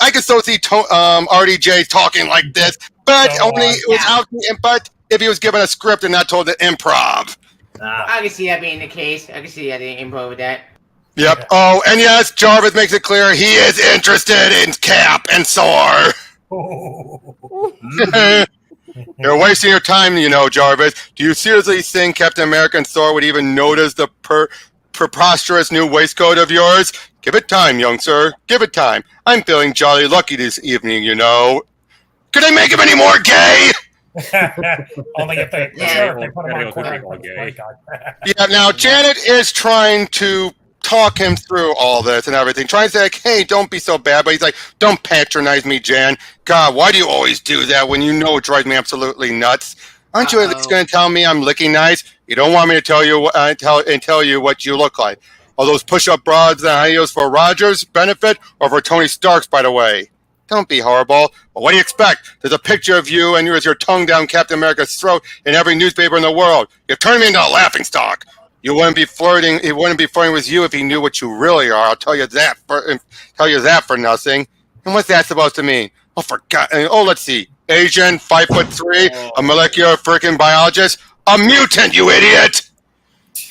I can still see RDJ talking like this, but only without the input if he was given a script and not told to improv. I can see that being the case. I can see that they improv with that. Yep. Oh, and yes, Jarvis makes it clear he is interested in Cap and Thor. You're wasting your time, Jarvis. Do you seriously think Captain America and Thor would even notice the preposterous new waistcoat of yours? Give it time, young sir. Give it time. I'm feeling jolly lucky this evening, Could I make him any more gay? Only if they put him on quarterback. Yeah, now Janet is trying to talk him through all this and everything, trying to say, like, hey, don't be so bad. But he's like, don't patronize me, Jan. God, why do you always do that when you know it drives me absolutely nuts? Aren't you at least going to tell me I'm looking nice? You don't want me to tell you tell you what you look like. Are those push-up bras and ideas for Rogers' benefit or for Tony Stark's, by the way? Don't be horrible. Well, what do you expect? There's a picture of you and with your tongue down Captain America's throat in every newspaper in the world. You've turned me into a laughingstock. He wouldn't be flirting with you if he knew what you really are. I'll tell you that for nothing. And what's that supposed to mean? Oh, let's see. Asian, 5'3", a molecular freaking biologist, a mutant, you idiot.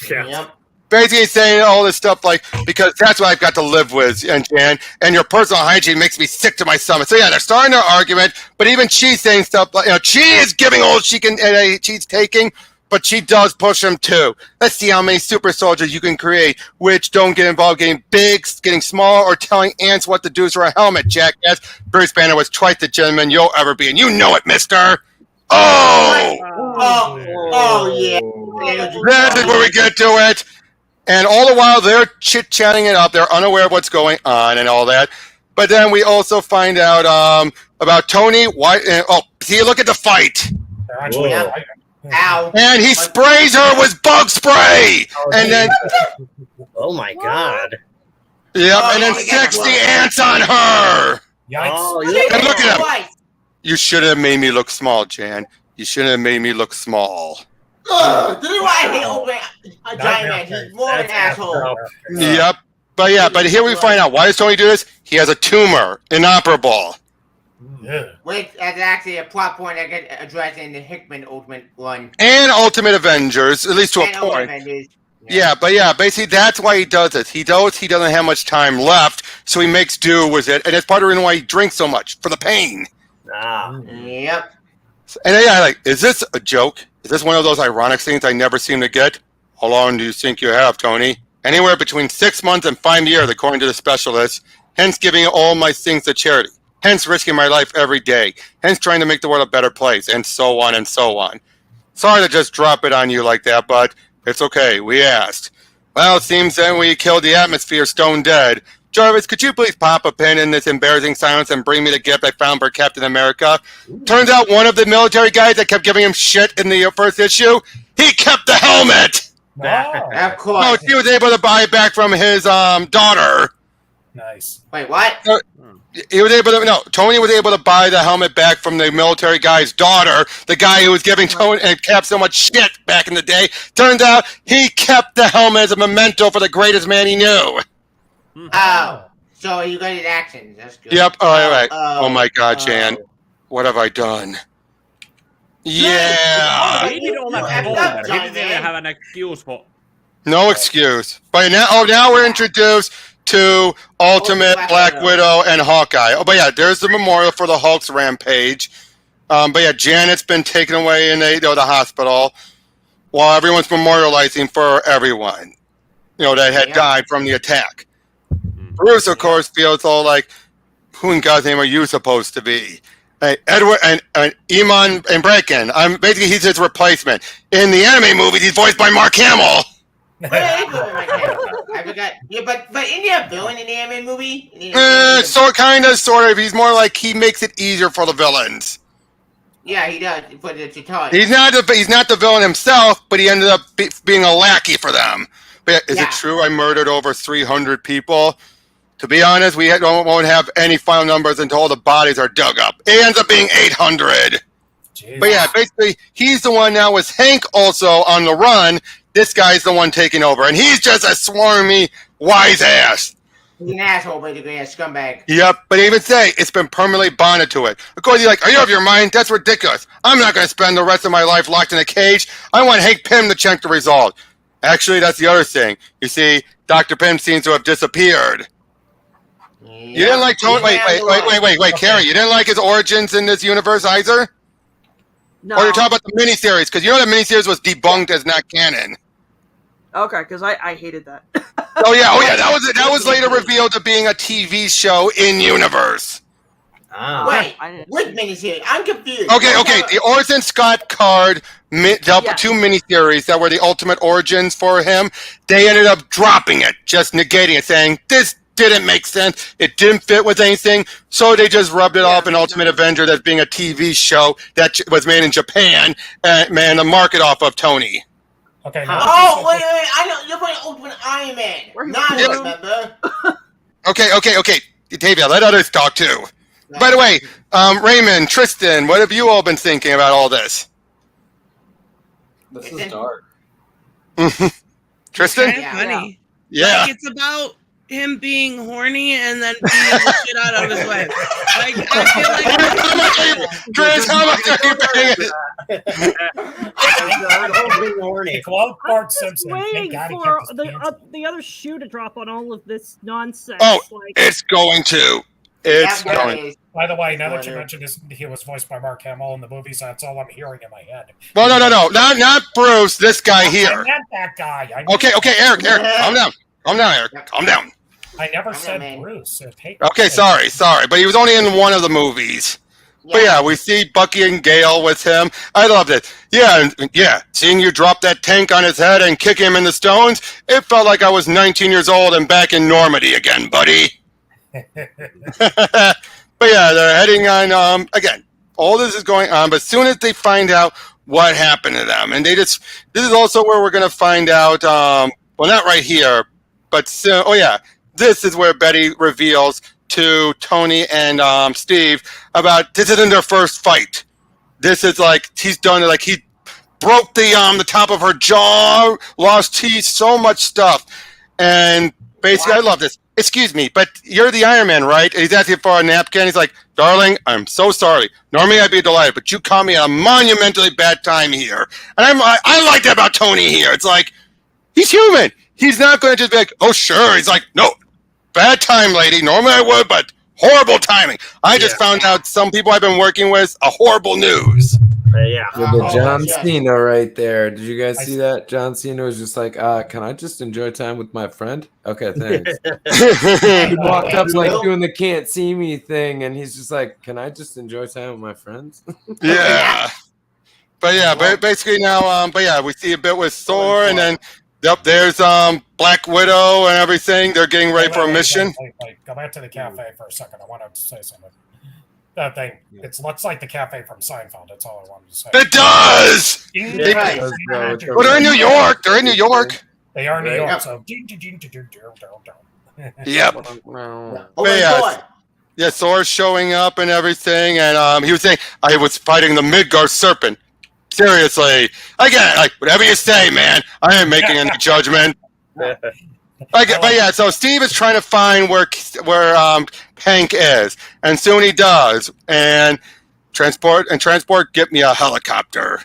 Yep. Basically saying all this stuff like, because that's what I've got to live with, and Jan, and your personal hygiene makes me sick to my stomach. So yeah, they're starting their argument, but even she's saying stuff like, she is giving all she can, she's taking, but she does push him too. Let's see how many super soldiers you can create, which don't get involved getting big, getting small, or telling ants what to do for a helmet, jackass. Bruce Banner was twice the gentleman you'll ever be, and you know it, mister. Oh yeah. This is where we get to it. And all the while they're chit-chatting it up. They're unaware of what's going on and all that. But then we also find out about Tony. See, look at the fight. Ow. And he sprays her with bug spray. And then... Oh, my God. Yep, and then 60 ants on her. Yikes. And look at him. You should have made me look small, Jan. You shouldn't have made me look small. This is why I hate open a giant man. He's more of an asshole. Yep. But here we find out. Why does Tony do this? He has a tumor, inoperable. Which is actually a plot point that gets addressed in the Hickman Ultimate one. And Ultimate Avengers, at least to a point. Yeah, basically that's why he does it. He knows he doesn't have much time left, so he makes do with it, and that's part of the reason why he drinks so much, for the pain. Yep. And is this a joke? Is this one of those ironic things I never seem to get? How long do you think you have, Tony? Anywhere between 6 months and 5 years, according to the specialist. Hence giving all my things to charity. Hence risking my life every day. Hence trying to make the world a better place, and so on and so on. Sorry to just drop it on you like that, but it's okay. We asked. Well, it seems that we killed the atmosphere stone dead. Jarvis, could you please pop a pin in this embarrassing silence and bring me the gift I found for Captain America? Turns out one of the military guys that kept giving him shit in the first issue, he kept the helmet! Of course. Oh, he was able to buy it back from his daughter. Nice. Wait, what? Tony was able to buy the helmet back from the military guy's daughter, the guy who was giving Tony and Cap so much shit back in the day. Turns out he kept the helmet as a memento for the greatest man he knew. Oh, so you got his actions. That's good. Yep. All right. Oh my God, Jan, what have I done? Yeah. He did all that before. He didn't even have an excuse for. No excuse. But now we're introduced to Ultimate, Black Widow, and Hawkeye. Oh, but yeah, there's the memorial for the Hulk's rampage. But yeah, Janet's been taken away in the hospital while everyone's memorializing for everyone, that had died from the attack. Bruce, of course, feels all like, who in God's name are you supposed to be? Hey, Edward and Iman and Brecken. Basically, he's his replacement. In the anime movies, he's voiced by Mark Hamill. I forgot. Yeah, but in the villain in the anime movie? Sort of. He's more like he makes it easier for the villains. Yeah, he does. But it's a toy. He's not the villain himself, but he ended up being a lackey for them. But is it true I murdered over 300 people? To be honest, we won't have any final numbers until all the bodies are dug up. It ends up being 800. Jeez. But yeah, basically, he's the one now with Hank also on the run. This guy's the one taking over, and he's just a swarmy, wise ass. He's an asshole, basically, a scumbag. Yep, but even say it's been permanently bonded to it. Of course, you're like, are you out of your mind? That's ridiculous. I'm not going to spend the rest of my life locked in a cage. I want Hank Pym to check the result. Actually, that's the other thing. You see, Dr. Pym seems to have disappeared. You didn't like Tony? Wait, Carrie, you didn't like his origins in this universe either? No. Or you're talking about the miniseries, because you know the miniseries was debunked as not canon. Okay, because I hated that. Oh yeah, that was later revealed to being a TV show in universe. Wait, which miniseries? I'm confused. Okay, the Orson Scott Card dealt with 2 miniseries that were the ultimate origins for him. They ended up dropping it, just negating it, saying this didn't make sense. It didn't fit with anything, so they just rubbed it off in Ultimate Avenger as being a TV show that was made in Japan and man the market off of Tony. Okay. Wait! I know you're playing Ultimate Iron Man. Not remember. Okay. Davey, let others talk too. By the way, Raymond, Tristan, what have you all been thinking about all this? This is dark. Tristan? It's kind of funny. Yeah. Like, it's about him being horny and then beating the shit out of his wife. Like, I feel like Chris, how much are you paying it? Bart Simpson. Waiting for the other shoe to drop on all of this nonsense. Oh, it's going to. It's going. By the way, now that you mentioned this, he was voiced by Mark Hamill in the movie, so that's all I'm hearing in my head. Well, no, not Bruce. This guy here. I meant that guy. Okay, Eric, calm down, Eric, calm down. I never said Bruce. Okay, sorry, but he was only in one of the movies. But yeah, we see Bucky and Gale with him. I loved it. Yeah. Seeing you drop that tank on his head and kick him in the stones, it felt like I was 19 years old and back in Normandy again, buddy. But yeah, they're heading on. Again, all this is going on, but as soon as they find out what happened to them, and this is also where we're going to find out. Well, not right here, but soon. Oh yeah, this is where Betty reveals to Tony and Steve about this isn't their first fight. This is like he's done it. Like he broke the top of her jaw, lost teeth, so much stuff, and basically, I love this. Excuse me, but you're the Iron Man, right? And he's asking for a napkin. He's like, darling, I'm so sorry. Normally I'd be delighted, but you caught me at a monumentally bad time here. And I like that about Tony here. It's like, he's human. He's not going to just be like, oh, sure. He's like, no, bad time, lady. Normally I would, but horrible timing. I just found out some people I've been working with a horrible news. The John Cena right there. Did you guys see that? John Cena was just like, can I just enjoy time with my friend? Okay, thanks. He walked up like doing the can't see me thing, and he's just like, can I just enjoy time with my friends? Yeah. But basically now, we see a bit with Thor, and then there's Black Widow and everything. They're getting ready for a mission. Wait, go back to the cafe for a second. I want to say something. That thing, it looks like the cafe from Seinfeld. That's all I wanted to say. It does! Well, they're in New York. They are in New York, so... Yep. Yeah, Thor's showing up and everything, and he was saying, I was fighting the Midgard serpent. Seriously. Again, like, whatever you say, man. I ain't making any judgment. So Steve is trying to find where Hank is, and soon he does. And transport, get me a helicopter.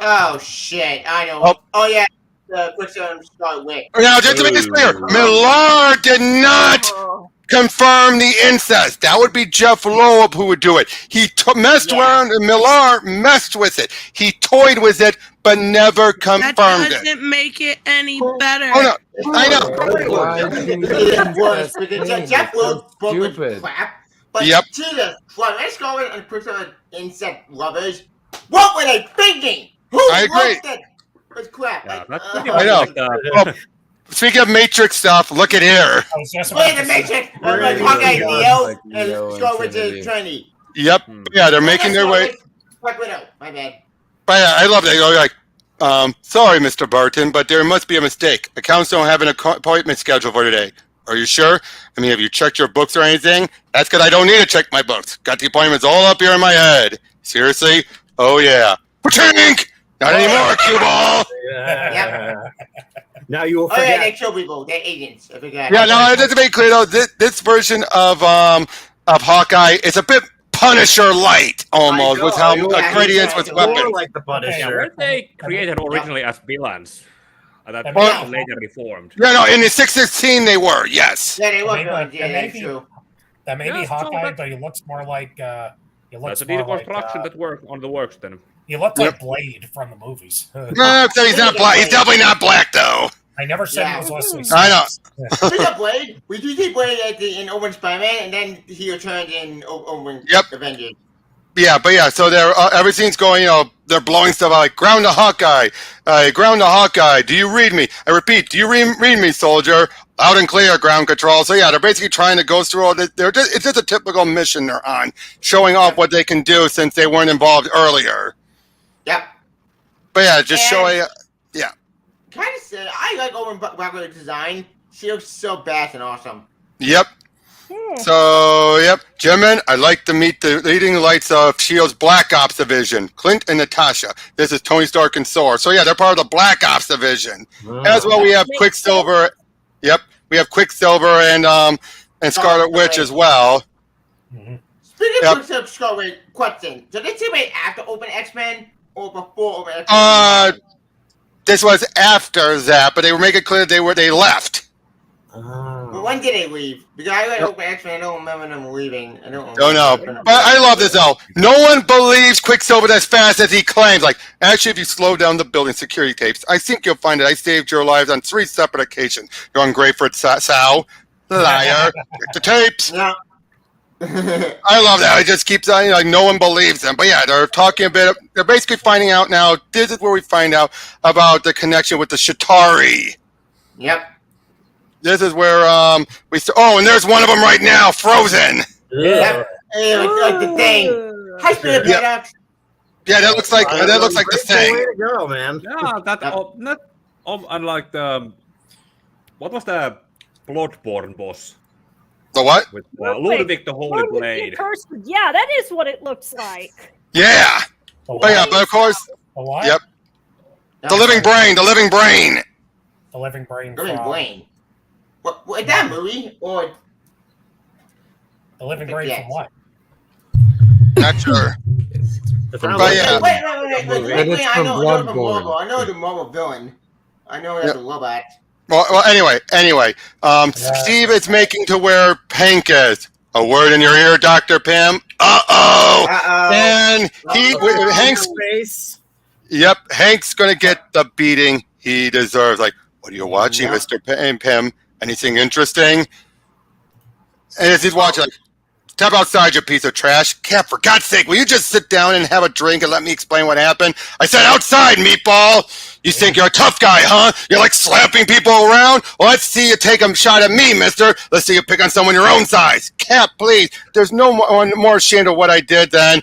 Oh shit! I know. Oh yeah, the Quicksilver start with. Now, just to make this clear, Millar did not confirm the incest. That would be Jeff Loeb who would do it. He messed around, and Millar messed with it. He toyed with it, but never confirmed it. That doesn't make it any better. Oh no, I know. Jeff Loeb spoke with crap, but Jesus, let's go and put some insect lovers. What were they thinking? I agree. With crap. I know. Speaking of Matrix stuff, look at here. Look at the Matrix. Hawkeye, Leo, and go with the Trinity. Yep. Yeah, they're making their way. Black Widow. My bad. But yeah, I love that. You're like, sorry, Mr. Barton, but there must be a mistake. Accounts don't have an appointment scheduled for today. Are you sure? I mean, have you checked your books or anything? That's because I don't need to check my books. Got the appointments all up here in my head. Seriously? Oh, yeah. Pachink! Not anymore, cue ball! Yep. Now you will forget. Oh, yeah, they kill people. They're agents. I forgot. Yeah, no, just to be clear, though, this version of Hawkeye is a bit Punisher light, almost, with how great he is with weapons. Like the Punisher. Yeah, weren't they created originally as villains? That later reformed. Yeah, no, in the 616 they were, yes. Yeah, they were. That's true. That may be Hawkeye, but he looks more like... That's a deconstruction that worked on the works then. He looked like Blade from the movies. No, he's not black. He's definitely not black, though. I never said he was Wesley Snipes. I know. Speaking of Blade, we do see Blade in Owen Spider-Man, and then he returned in Owen Avengers. Yeah, but yeah, so everything's going, they're blowing stuff out like, ground to Hawkeye. Ground to Hawkeye. Do you read me? I repeat, do you read me, soldier? Loud and clear, ground control. So yeah, they're basically trying to go through all this. It's just a typical mission they're on, showing off what they can do since they weren't involved earlier. Yep. But yeah, just showing, yeah. Kind of say, I like Owen Butler's design. She looks so bad and awesome. Yep. So, Gentlemen, I'd like to meet the leading lights of S.H.I.E.L.D.'s Black Ops Division, Clint and Natasha. This is Tony Stark and Thor. So, yeah, they're part of the Black Ops Division. As well, we have Quicksilver. Yep, we have Quicksilver and Scarlet Witch as well. Speaking of Quicksilver, Scarlet Witch, question. So, this came after Open X-Men or before Open X-Men? This was after that, but they were making clear they left. But when did they leave? Because I read Open X-Men, I don't remember them leaving. I don't know. But I love this, though. No one believes Quicksilver as fast as he claims. Like, actually, if you slow down the building security tapes, I think you'll find that I saved your lives on 3 separate occasions. You're ungrateful, Sal. Liar. Check the tapes. Yeah. I love that. It just keeps on, like, no one believes them. But yeah, they're talking a bit. They're basically finding out now. This is where we find out about the connection with the Shatari. Yep. This is where oh, and there's one of them right now, frozen. Yep. Like the thing. High speed paradox. Yeah, that looks like the thing. Way to go, man. Yeah, that not unlike the what was the Bloodborne boss? The what? With Ludwig the Holy Blade. Yeah, that is what it looks like. Yeah. But yeah, but of course. The what? Yep. The living brain. The living brain. The living brain. The living brain. What that movie or the living brain from what? Not sure. But yeah. Wait. I know the Marvel villain. I know that's a robot. Well, anyway. Steve is making to where Hank is. A word in your ear, Dr. Pym. And Hank's face. Yep, Hank's gonna get the beating he deserves. Like, what are you watching, Mr. Pym? Anything interesting? And as he's watching, like, step outside, you piece of trash. Cap, for God's sake, will you just sit down and have a drink and let me explain what happened? I said outside, meatball. You think you're a tough guy, huh? You're like slapping people around? Well, let's see you take a shot at me, mister. Let's see you pick on someone your own size. Cap, please. There's no more ashamed of what I did than...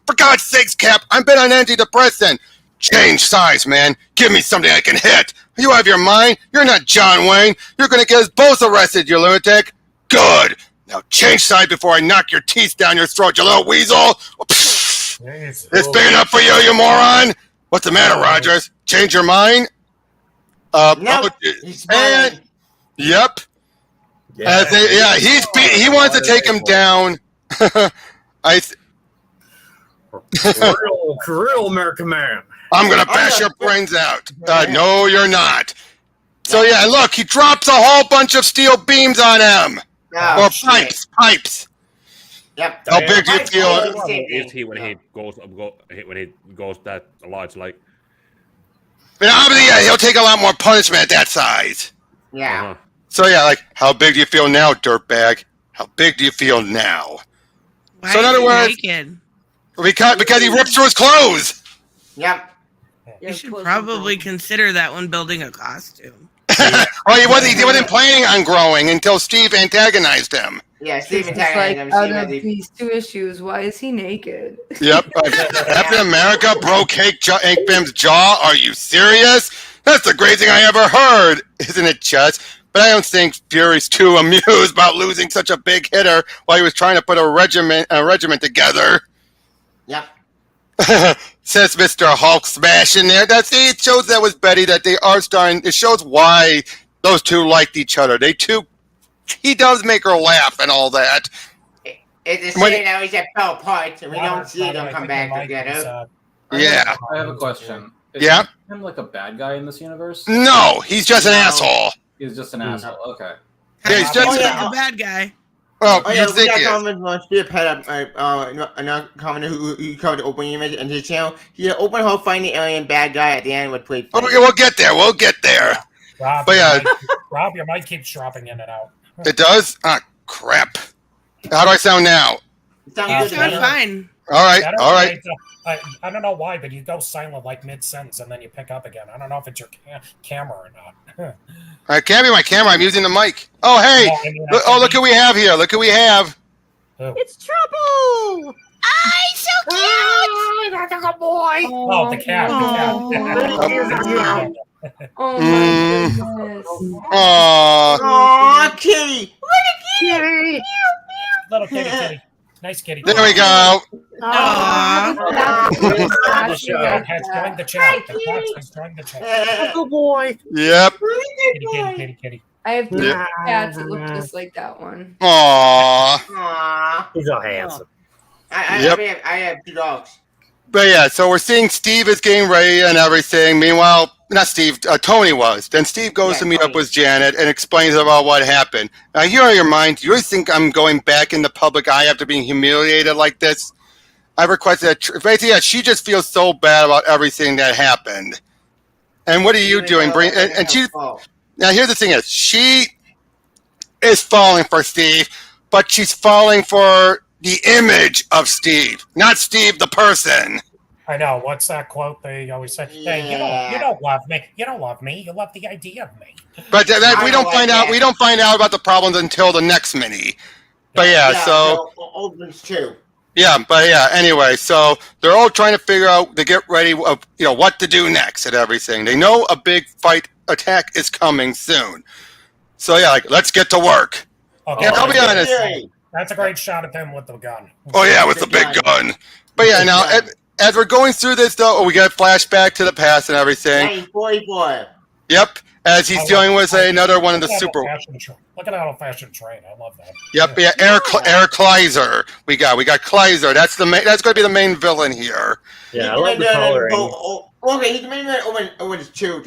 For God's sakes, Cap, I've been on antidepressant. Change size, man. Give me something I can hit. You have your mind. You're not John Wayne. You're going to get us both arrested, you lunatic. Good. Now change side before I knock your teeth down your throat, you little weasel. It's big enough for you, you moron. What's the matter, Rogers? Change your mind? No, he's and, yep. He wants to take him down. Real American man. I'm gonna bash your brains out. No, you're not. So yeah, look, he drops a whole bunch of steel beams on him. Or pipes. Yep. How big do you feel? Is he when he goes that large? Like, but obviously, yeah, he'll take a lot more punishment at that size. Yeah. So yeah, like, how big do you feel now, dirtbag? How big do you feel now? Why so in other words, naked? because he rips through his clothes. Yep. You should probably consider that when building a costume. Well, he wasn't planning on growing until Steve antagonized him. Yeah, Steve Like, antagonized out him. of these two issues, why is he naked? Yep. Captain America broke Hank Pym's jaw. Are you serious? That's the greatest thing I ever heard, isn't it, Chess? But I don't think Fury's too amused about losing such a big hitter while he was trying to put a regiment together. Yep. Says Mr. Hulk Smash in there. It shows that was Betty that they are starting. It shows why those two liked each other. He does make her laugh and all that. It's a shame that we just fell apart and we don't see them come back together. Yeah. I have a question. Is him like a bad guy in this universe? No, he's just an asshole. He's just an asshole. Okay. Yeah, he's just a bad guy. Well, we got comments on Steve had another comment who covered the opening image in his channel. He had open hole find the alien bad guy at the end would play. We'll get there. Rob, but yeah, Rob, your mic keeps dropping in and out. It does? Ah, crap. How do I sound now? You sound fine. All right. I don't know why, but you go silent like mid-sentence and then you pick up again. I don't know if it's your camera or not. It can't be my camera. I'm using the mic. Oh, hey. Look who we have here. Look who we have. It's Trouble! He's so cute! That's a good boy! Oh, the cat. Oh my goodness. Aww, kitty! What a kitty! Little kitty. Nice kitty. There we go. The cat has joined the chat. The cat has joined the chat. Good boy. Yep. Kitty. I have two cats that look just like that one. Aww. He's so handsome. I have two dogs. But yeah, so we're seeing Steve is getting ready and everything. Meanwhile, not Steve, Tony was. Then Steve goes to meet up with Janet and explains about what happened. Now, here on your mind, do you really think I'm going back in the public eye after being humiliated like this? I requested that. Basically, yeah, she just feels so bad about everything that happened. And what are you doing? And she. Now, here's the thing: she is falling for Steve, but she's falling for the image of Steve, not Steve the person. I know. What's that quote they always say? Hey, you don't love me. You don't love me. You love the idea of me. But we don't find out. We don't find out about the problems until the next mini. But so opens too. Yeah, but anyway, so they're all trying to figure out to get ready, what to do next and everything. They know a big fight attack is coming soon. So let's get to work. Okay, I'll be honest. That's a great shot of them with the gun. Oh yeah, with the big gun. But now as we're going through this though, we got a flashback to the past and everything. 1944. Yep, as he's dealing with another one of the super. Look at that old-fashioned train. I love that. Yep, Eric Kleiser. We got Kleiser. That's going to be the main villain here. Yeah, I love the coloring. Okay, he's the main villain. Owen's two.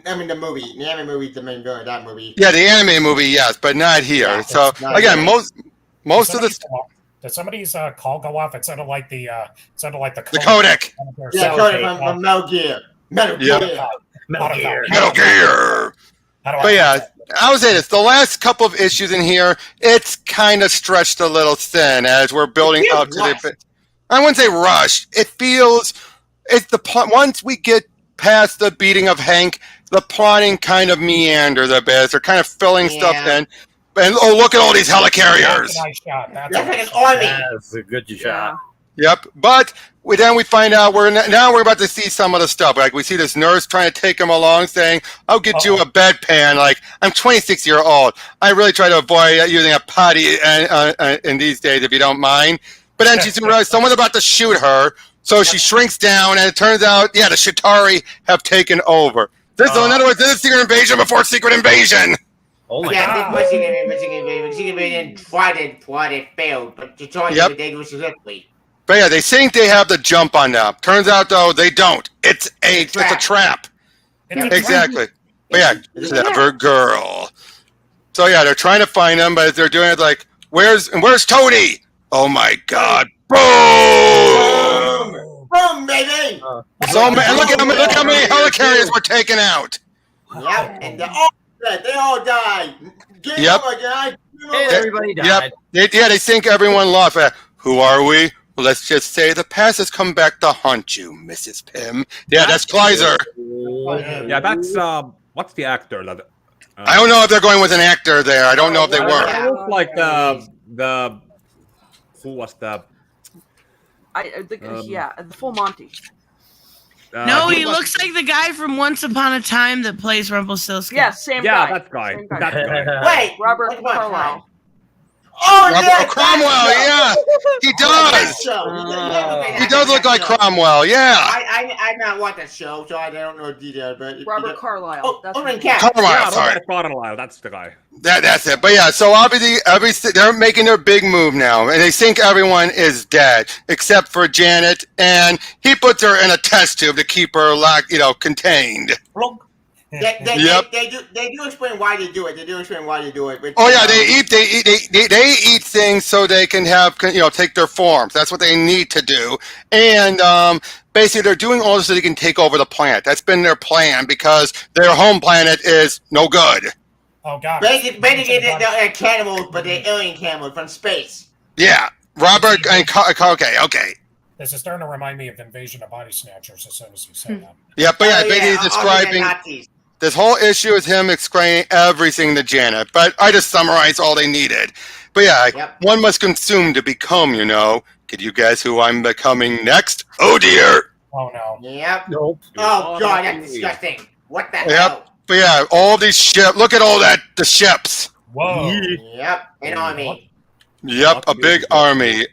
I mean, the movie. The anime movie is the main villain. That movie. Yeah, the anime movie, yes, but not here. Yeah, so again, most of the. Did somebody's call go off? It sounded like the codec. Yeah, codec from Metal Gear. Metal Gear. But I would say this: the last couple of issues in here, it's kind of stretched a little thin as we're building up to the. I wouldn't say rushed. It feels once we get past the beating of Hank, the plotting kind of meanders a bit. They're kind of filling stuff in. And look at all these helicarriers. That's a nice shot. That's a good shot. Yep, but then we find out we're about to see some of the stuff. Like we see this nurse trying to take him along, saying, "I'll get you a bedpan." Like I'm 26 years old. I really try to avoid using a potty in these days, if you don't mind. But then she realizes someone's about to shoot her, so she shrinks down, and it turns out, the Chitauri have taken over. In other words, this is Secret Invasion before Secret Invasion. Oh my God! Secret Invasion plotted, failed, but Chitauri did was correctly. But they think they have the jump on them. Turns out though they don't. It's a trap. Exactly. But clever girl. So they're trying to find them, but they're doing it like, where's Tony? Oh my God! Boom! Boom, baby! So look how many helicarriers were taken out. Yep, and they all died. Yep. Everybody died. Yep. They think everyone lost. Who are we? Well, let's just say the past has come back to haunt you, Mrs. Pym. Yeah, that's Kleiser. Yeah, that's what's the actor that? I don't know if they're going with an actor there. I don't know if they were. It looks like the who was the? The full Monty. No, he looks like the guy from Once Upon a Time that plays Rumpelstiltskin. Yeah, same guy. That guy. Same guy. That guy. Wait, Robert Carlyle. Cromwell, yeah, he does. He does look like Cromwell, yeah. I not watched that show, so I don't know the details. But Robert Carlyle. Carlyle, sorry. Carlyle, that's the guy. That's it. But so obviously, they're making their big move now, and they think everyone is dead except for Janet, and he puts her in a test tube to keep her contained. They do explain why they do it. They do explain why they do it. But, they eat things so they can have take their forms. That's what they need to do, and basically they're doing all this so they can take over the planet. That's been their plan because their home planet is no good. Oh God! Basically, they're cannibals, but they're alien cannibals from space. Yeah, Robert and okay. This is starting to remind me of Invasion of Body Snatchers as soon as you say that. Yeah, but basically describing. This whole issue is him explaining everything to Janet, but I just summarized all they needed. But one must consume to become, Could you guess who I'm becoming next? Oh dear! Oh no. Yep. Nope. Oh God, that's disgusting. What the hell? But all these ships, look at all the ships. Whoa. Yep, an army. Yep, a big army.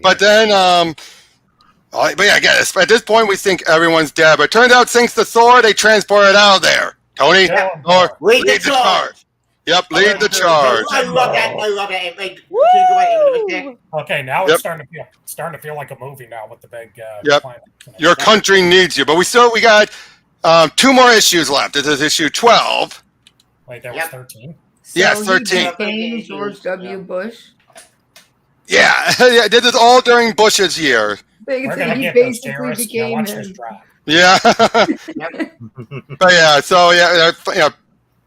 But then, but again, at this point we think everyone's dead, but it turns out since the Thor, they transport it out of there. Tony, Thor, lead the charge. Yep, lead the charge. I love that. Okay, now it's starting to feel like a movie now with the big. Planet. Your country needs you, but we got 2 more issues left. This is issue 12. Wait, that was 13. Yes, 13. George W. Bush. Yeah, this is all during Bush's year. We're gonna get those terrorists. Now watch this drop. Yeah. But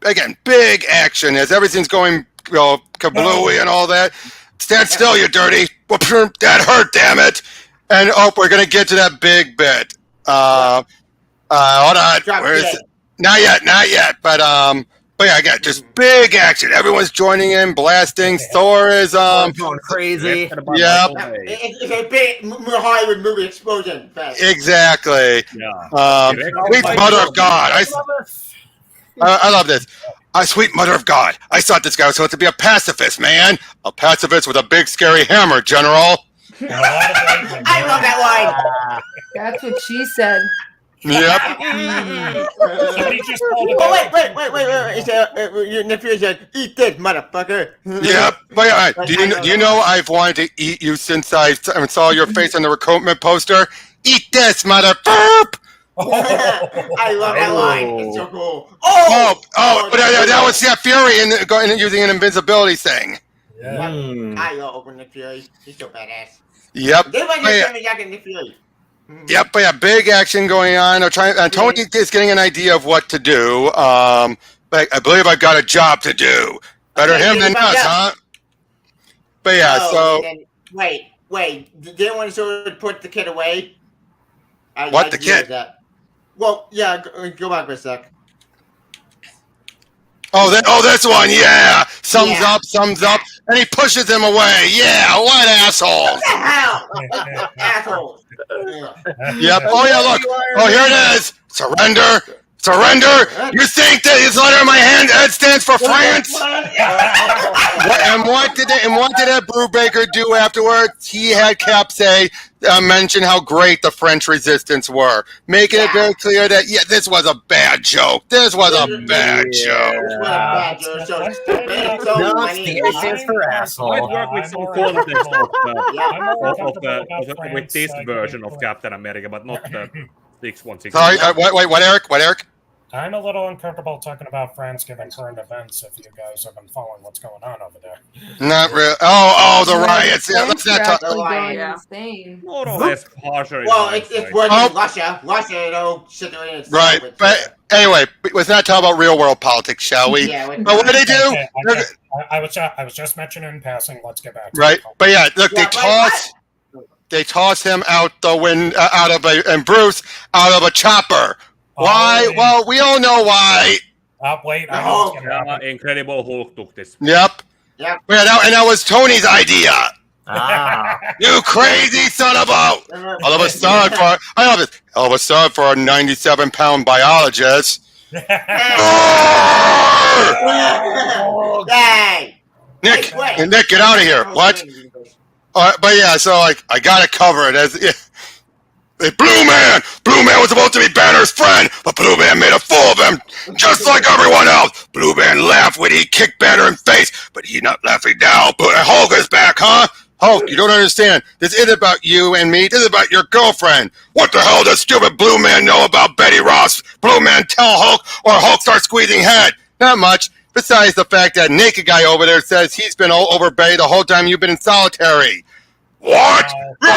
again, big action as everything's going kablooey and all that. stand still, you dirty. That hurt, damn it. And we're gonna get to that big bit. Hold on. Where is it? Not yet. But yeah, I got just big action. Everyone's joining in, blasting. Thor is going crazy. Yep. It's a big Hollywood movie explosion. Exactly. Yeah. Sweet mother of God. I love this. Sweet mother of God. I thought this guy was supposed to be a pacifist, man. A pacifist with a big scary hammer, General. I love that line. That's what she said. Yep. Somebody just called it. Wait. Your nephew said, "Eat this, motherfucker." Yep. But yeah, do you know I've wanted to eat you since I saw your face on the recruitment poster? Eat this, mother. Burp. I love that line. It's so cool. But that was Fury and using an invincibility thing. Yeah. I love Nick Fury. He's so badass. Yep. They might just Nick Fury. Yep, but yeah, big action going on. Tony is getting an idea of what to do. But I believe I've got a job to do. Better him than us, huh? But yeah, wait. Didn't want to sort of put the kid away. The kid? Well, yeah. Go back for a sec. This one, yeah. Thumbs up, and he pushes him away. Yeah, what asshole? What the hell? Assholes. Yep. Oh yeah, look. Oh, here it is. Surrender. You think that this letter in my hand, Ed, stands for France? And what did that Brubaker do afterwards? He had Cap say, mention how great the French resistance were, making it very clear that this was a bad joke. This was a bad joke. No, it stands for asshole. I'd work with some context with this version of Captain America, but not the 616. Sorry, what, Eric? I'm a little uncomfortable talking about France given current events if you guys have been following what's going on over there. Not really. Oh, the riots. Yeah, let's not talk. Going insane. More or less harsher. Well, it's worse than Russia. Russia, Right, but anyway, let's not talk about real world politics, shall we? Yeah, but what do they do? I was just mentioning in passing. Let's get back to right, but yeah, look, they toss him out the and Bruce out of a chopper. Why? Well, we all know why. Wait. Incredible Hulk took this. Yep. Yeah, and that was Tony's idea. You crazy son of a! All of a sudden, I love it. All of a sudden, for a 97-pound biologist. Nick, get out of here! What? But yeah, so I got to cover it as. Blue Man was supposed to be Banner's friend, but Blue Man made a fool of him, just like everyone else. Blue Man laughed when he kicked Banner in face, but he's not laughing now. But Hulk is back, huh? Hulk, you don't understand. This isn't about you and me. This is about your girlfriend. What the hell does stupid Blue Man know about Betty Ross? Blue Man tell Hulk, or Hulk starts squeezing head. Not much. Besides the fact that naked guy over there says he's been all over Betty the whole time you've been in solitary. What? In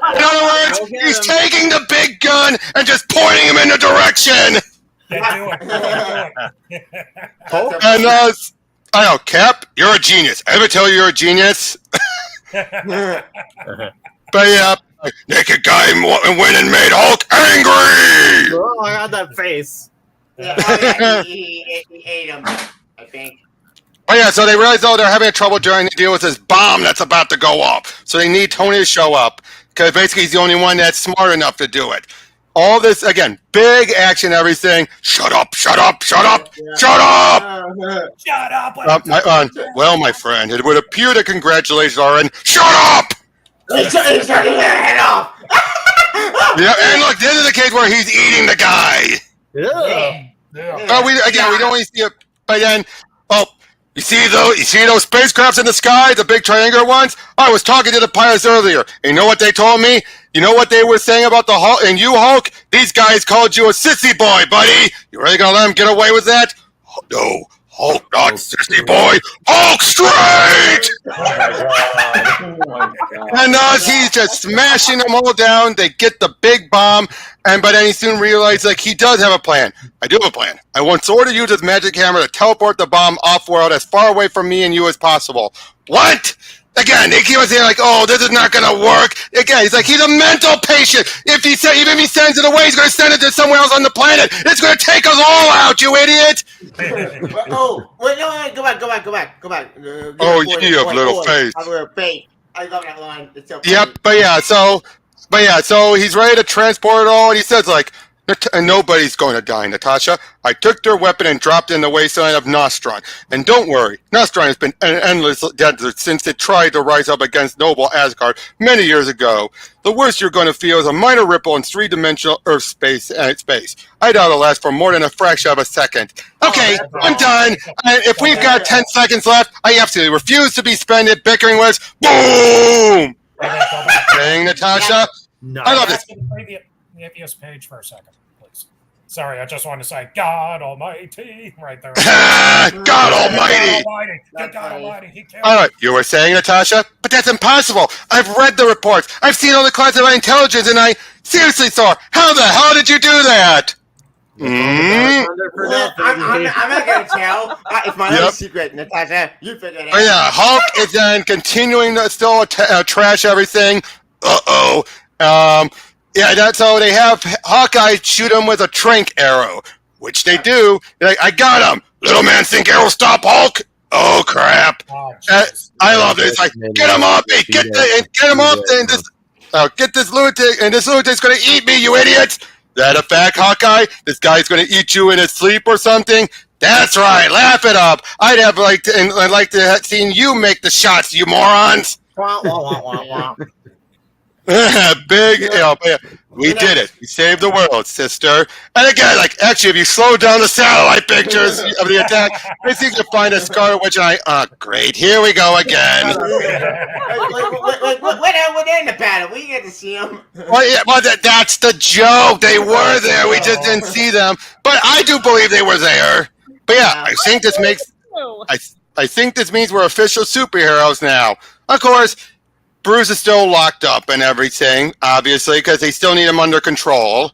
other words, he's taking the big gun and just pointing him in the direction. And I know, Cap, you're a genius. Ever tell you you're a genius? But yeah, naked guy went and made Hulk angry. Oh, I got that face. He ate him, I think. Oh yeah, so they realize they're having trouble during the deal with this bomb that's about to go off. So they need Tony to show up because basically he's the only one that's smart enough to do it. All this again, big action, everything. Shut up! My friend, it would appear that congratulations are in. Shut up! He's turning your head off. Yeah, and look, this is the case where he's eating the guy. We don't really see it, but then, you see those spacecrafts in the sky, the big triangular ones? I was talking to the pilots earlier. And you know what they told me? You know what they were saying about the Hulk and you, Hulk? These guys called you a sissy boy, buddy. You really gonna let them get away with that? No, Hulk, not sissy boy. Hulk straight! my God. And he's just smashing them all down. They get the big bomb, but then he soon realizes like he does have a plan. I do have a plan. I want Sword to use his magic hammer to teleport the bomb off-world as far away from me and you as possible. What? Again, they keep on saying like, "Oh, this is not gonna work." Again, he's like, he's a mental patient. If he even if he sends it away, he's gonna send it to somewhere else on the planet. It's gonna take us all out, you idiot! Wait, no, go back. Oh, you have little face. I have a little face. I love that line. It's so funny. Yep, so he's ready to transport it all, and he says like, "Nobody's going to die, Natasha. I took their weapon and dropped it in the wasteland of Nostron. And don't worry, Nostron has been an endless desert since it tried to rise up against noble Asgard many years ago. The worst you're going to feel is a minor ripple in three-dimensional Earth space. I doubt it'll last for more than a fraction of a second." Okay, I'm done. If we've got 10 seconds left, I absolutely refuse to be spending bickering with. Boom! Dang, Natasha. I love this. Previous page for a second, please. Sorry, I just want to say God Almighty right there. God Almighty! God Almighty! He killed. All right, you were saying, Natasha, but that's impossible. I've read the reports. I've seen all the classified intelligence, and I seriously, Thor, how the hell did you do that? Well, I'm not gonna tell. It's my own secret, Natasha. You figure it out. Oh yeah, Hulk is then continuing to still trash everything. Yeah, that's how they have Hawkeye shoot him with a trank arrow, which they do. They're like, "I got him. Little man think arrow stop Hulk." Oh crap! I love this. Like, get him up, get him up, and get this lunatic, and this lunatic's gonna eat me, you idiots! That a fact, Hawkeye? This guy's gonna eat you in his sleep or something? That's right. Laugh it up. I'd like to have seen you make the shots, you morons. Big, we did it. We saved the world, sister. And again, like, actually, if you slow down the satellite pictures of the attack, I think you'll find a Scarlet Witch, and great, here we go again. What in the battle? We get to see them. Well, that's the joke. They were there. We just didn't see them. But I do believe they were there. But yeah, I think this makes. I think this means we're official superheroes now. Of course, Bruce is still locked up and everything, obviously, because they still need him under control.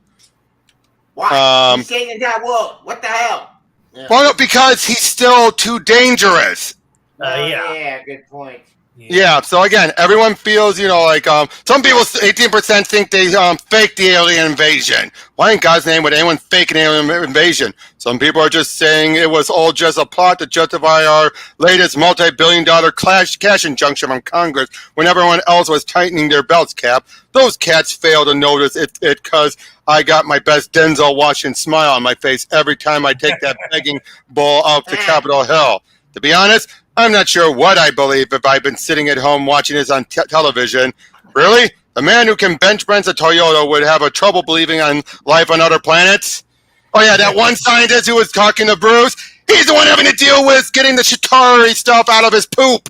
Why? He's saving that world. What the hell? Yeah. Well, no, because he's still too dangerous. Yeah, good point. Yeah, so again, everyone feels, like, some people, 18% think they faked the alien invasion. Why in God's name would anyone fake an alien invasion? Some people are just saying it was all just a plot to justify our latest multi-billion-dollar cash injunction from Congress when everyone else was tightening their belts, Cap. Those cats fail to notice it because I got my best Denzel Washington smile on my face every time I take that begging bowl up to Capitol Hill. To be honest, I'm not sure what I believe if I've been sitting at home watching this on television. Really? The man who can bench press a Toyota would have a trouble believing on life on other planets? Oh yeah, that one scientist who was talking to Bruce, he's the one having to deal with getting the Chitauri stuff out of his poop.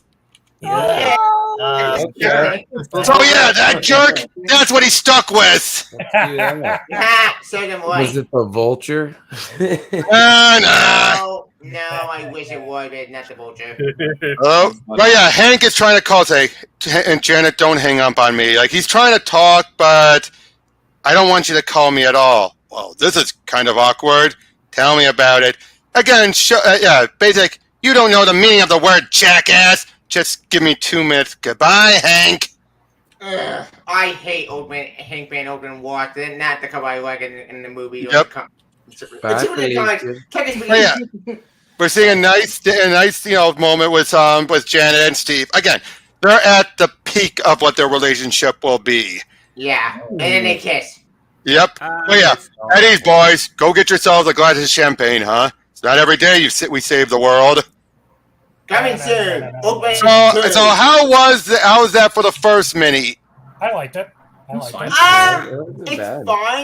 Yeah. So yeah, that jerk, that's what he's stuck with. Second wife. Was it the vulture? No, I wish it would, but not the vulture. Oh, but yeah, Hank is trying to call, and Janet, don't hang up on me. Like, he's trying to talk, but I don't want you to call me at all. Well, this is kind of awkward. Tell me about it. Again, basic, you don't know the meaning of the word jackass. Just give me 2 minutes. Goodbye, Hank. I hate Hank Van Open Walk. They're not the cover I like in the movie. Yep. We're seeing a nice, moment with Janet and Steve. Again, they're at the peak of what their relationship will be. Yeah, and then they kiss. Yep. Eddie's boys, go get yourselves a glass of champagne, huh? It's not every day we save the world. Coming soon. So how was that for the first mini? I liked it. It's fine,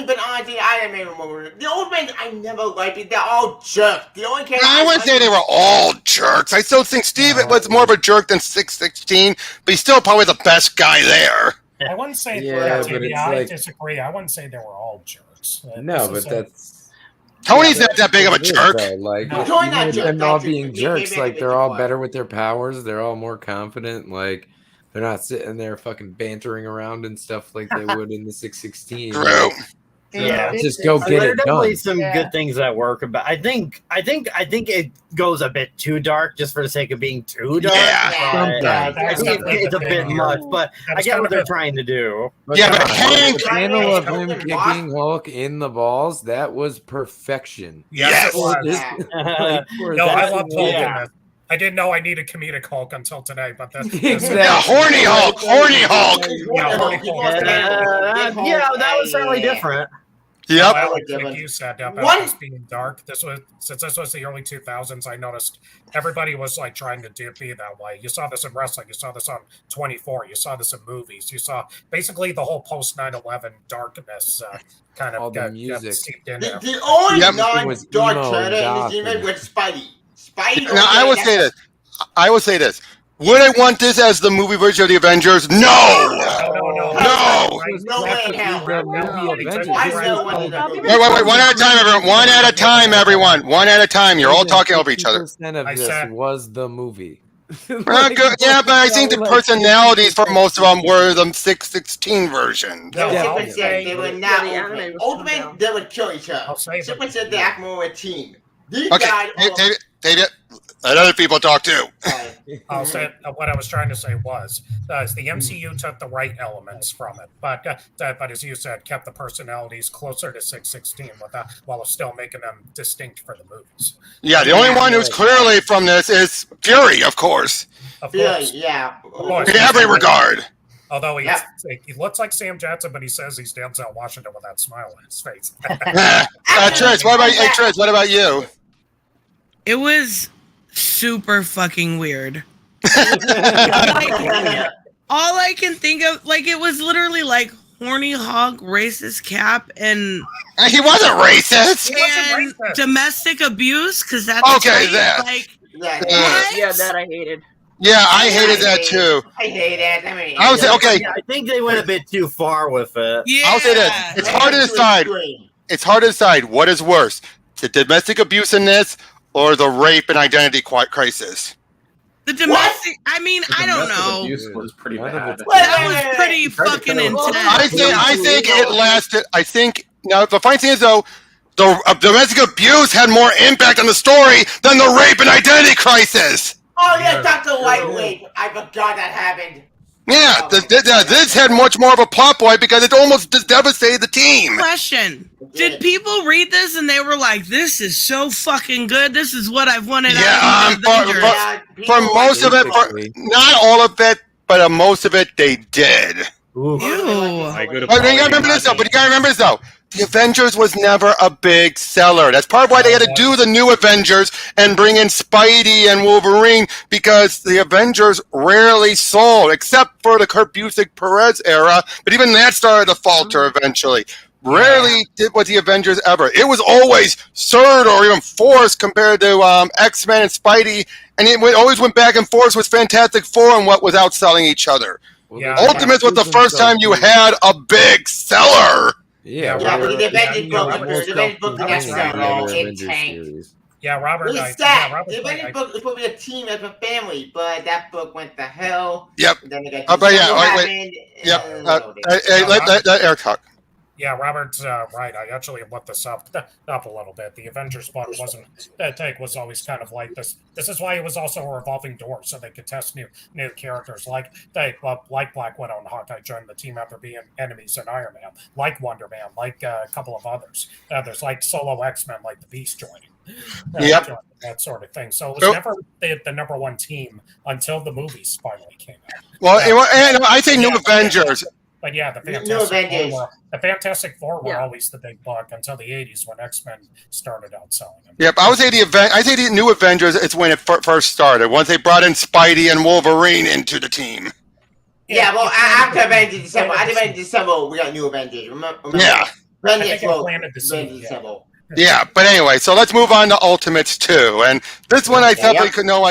but honestly, I didn't even remember. The old men, I never liked it. They're all jerks. The only character I wouldn't say they were all jerks. I still think Steve was more of a jerk than 616, but he's still probably the best guy there. I wouldn't say I disagree. I wouldn't say they were all jerks. That's Tony's not that big of a jerk. Them all being jerks, like they're all better with their powers. They're all more confident. Like They're not sitting there fucking bantering around and stuff like they would in the 616. True. Yeah, Just go get there are it definitely done. some good things that work, but I think it goes a bit too dark just for the sake of being too dark. Yeah. I think it's a bit much, but I get what they're trying to do. Yeah, but Hank, the panel of him kicking Hulk in the balls, that was perfection. Yes, it was. No, I love Hulk in Yeah. this. I didn't know I needed comedic Hulk until today, but that's Exactly. yeah, horny Hulk, horny Hulk. Yeah, horny Hulk. Yeah, that was certainly different. Yep. I like what you said about One- this being dark. Since this was the early 2000s, I noticed everybody was like trying to be that way. You saw this in wrestling. You saw this on 24. You saw this in movies. You saw basically the whole post 9/11 darkness kind of All the got music. seeped in there. The only Yep. non-dark Emo turner in this goth universe and- was Spidey. Spidey. Now I will say this. Would I want this as the movie version of the Avengers? No. No. No way in hell. The movie Avengers. I know what it is. Wait. One at a time, everyone. One at a time, everyone. One at a time. You're all talking over each other. 50% of I this said- was the movie. Good. Yeah, but I think the personalities for most of them were the 616 version. No, Yeah, Super I'll said they were not the anime Ultimate. was Ultimate, coming out. they would kill each other. I'll say Super that. said they act more a team. These Okay, guys. David, let other people talk too. I'll say what I was trying to say was the MCU took the right elements from it, but as you said, kept the personalities closer to 616 while still making them distinct for the movies. Yeah, the only one who's clearly from this is Fury, of course, Of Yeah, course. yeah. Of course. in every regard. Although he looks like Sam Jackson, but he says he's Denzel Washington with that smile on his face. Trish, what about you? It was super fucking weird. All I can think of, like, it was literally like horny hog, racist cap, and He wasn't racist. and racist. domestic abuse, because that's Okay, right, that. like Yeah, Yeah, that I hated. Yeah, I hated that too. I hate it. I mean, I would say, okay, Yeah, I think they went a bit too far with it. yeah. I'll say this. It's hard to decide. It's hard to decide what is worse, the domestic abuse in this or the rape and identity crisis. The domestic. I mean, I don't know. Abuse was pretty bad. That was pretty fucking intense. I think it lasted. I think now the funny thing is though, the domestic abuse had more impact on the story than the rape and identity crisis. Oh yeah, Dr. Lightweight. I forgot that happened. Yeah, this had much more of a plot point because it almost devastated the team. Question: did people read this and they were like, "This is so fucking good. This is what I've wanted out of the Avengers." For most of it, not all of it, but most of it, they did. Ew. But you gotta remember this though. The Avengers was never a big seller. That's part of why they had to do the new Avengers and bring in Spidey and Wolverine, because the Avengers rarely sold, except for the Kurt Busiek-Perez era. But even that started to falter eventually. Rarely did what the Avengers ever. It was always third or even fourth compared to X-Men and Spidey, and it always went back and forth with Fantastic Four and what was outselling each other. Yeah. Ultimate was the first time you had a big seller. Yeah, Yeah, Robert, but the Avengers you book, know, the most Avengers book self-contained next in the all Avengers it tanked. series. Yeah, Robert. Really I, sad. yeah, Robert, The Avengers book was supposed to be a team as a family, but that book went to hell. Yep. And then they got But yeah, December wait. happened, Yep. and Let Eric talk. Yeah, Robert's right. I actually looked this up a little bit. The Avengers book wasn't that take was always kind of like this. This is why it was also a revolving door, so they could test new characters like Black Widow and Hawkeye joined the team after being enemies in Iron Man, like Wonder Man, like a couple of others. There's like solo X-Men, like the Beast joining. Yep. That sort of thing. So it was never the number one team until the movies finally came out. Well, and I say New Avengers. But yeah, the Fantastic Four were always the big book until the 80s when X-Men started outselling them. Yep, I say the New Avengers is when it first started. Once they brought in Spidey and Wolverine into the team. Yeah, well, after Avengers December, we got New Avengers. Remember? Yeah. Avengers, Yeah, but anyway, so let's move on to Ultimates 2. And this one I definitely could know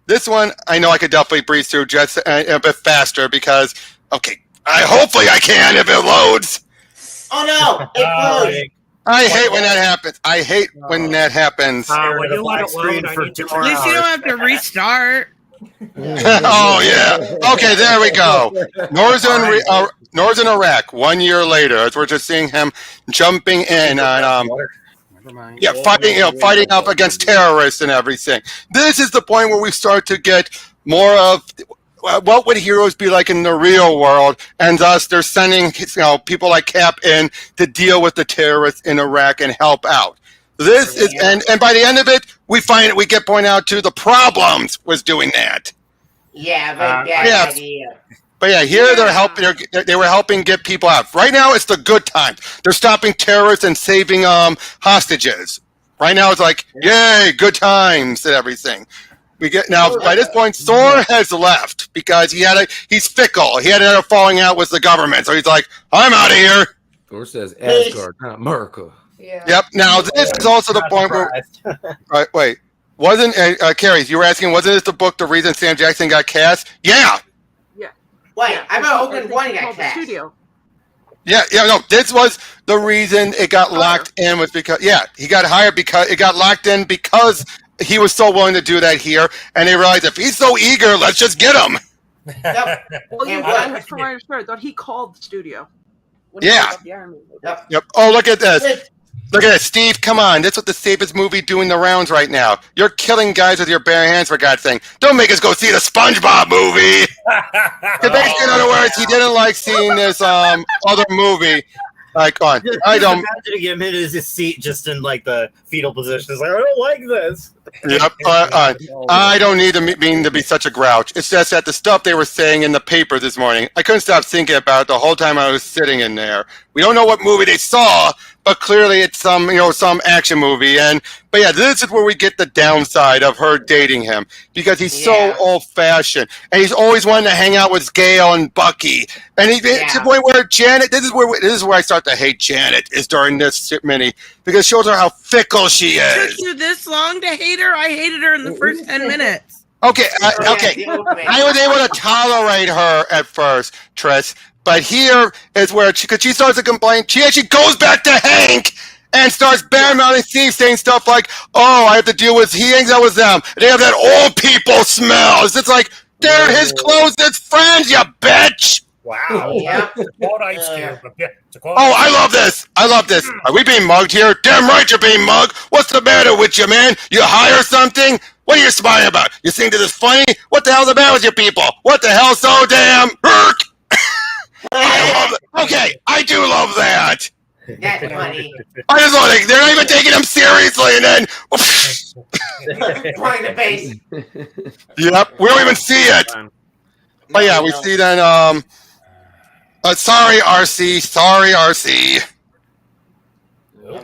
this one I know I could definitely breeze through just a bit faster because hopefully I can if it loads. Oh no, it loads. I hate when that happens. At At least you don't have to restart. Oh yeah. Okay, there we go. Northern Iraq. 1 year later, as we're just seeing him jumping in on fighting up against terrorists and everything. This is the point where we start to get more of what would heroes be like in the real world, and thus they're sending people like Cap in to deal with the terrorists in Iraq and help out. This is and by the end of it, we get pointed out to the problems was doing that. Yeah, very bad idea. But yeah, here they're helping. They were helping get people out. Right now, it's the good times. They're stopping terrorists and saving hostages. Right now, it's like yay, good times and everything. We get now. By this point, Thor has left because he's fickle. He had another falling out with the government, so he's like, I'm out of here. Thor says Asgard, not America. Yeah. Yep. Now this is also the point where. Right. Wait. Wasn't Carrie? You were asking, wasn't this the book? The reason Sam Jackson got cast? Yeah. Wait, I thought Oakland One got cast. Yeah, no. This was the reason it got locked in was because he got hired because it got locked in because he was so willing to do that here, and they realized if he's so eager, let's just get him. Yep. Well, from what I understood, I thought he called the studio. When he Yeah. got the Iron Man. Yep. Oh, look at this. Look at this, Steve. Come on, this is what the safest movie doing the rounds right now. You're killing guys with your bare hands, for God's sake. Don't make us go see the SpongeBob movie. In other words, he didn't like seeing this other movie. Like, on. I don't. Imagine him in his seat, just in like the fetal position. It's like, I don't like this. Yep. I don't need to be such a grouch. It's just that the stuff they were saying in the paper this morning, I couldn't stop thinking about it the whole time I was sitting in there. We don't know what movie they saw, but clearly it's some action movie. But yeah, this is where we get the downside of her dating him because he's so old-fashioned and he's always wanting to hang out with Gale and Bucky. And to the point where Janet, this is where I start to hate Janet is during this mini because it shows her how fickle she is. It took you this long to hate her? I hated her in the first 10 minutes. Okay, I was able to tolerate her at first, Triss. But here is where she starts to complain. She actually goes back to Hank and starts badmouthing Steve, saying stuff like, "Oh, I have to deal with. He hangs out with them. They have that old people smell." It's like they're his closest friends, you bitch. Wow. Yeah. Oh, I love this. Are we being mugged here? Damn right you're being mugged. What's the matter with you, man? You hire something? What are you smiling about? You think this is funny? What the hell's the matter with you people? What the hell so damn hurt? I love it. Okay, I do love that. That's funny. I just love it. They're not even taking him seriously, and then Right in the face. yep, we don't even see it. But yeah, we see then. Sorry, RC.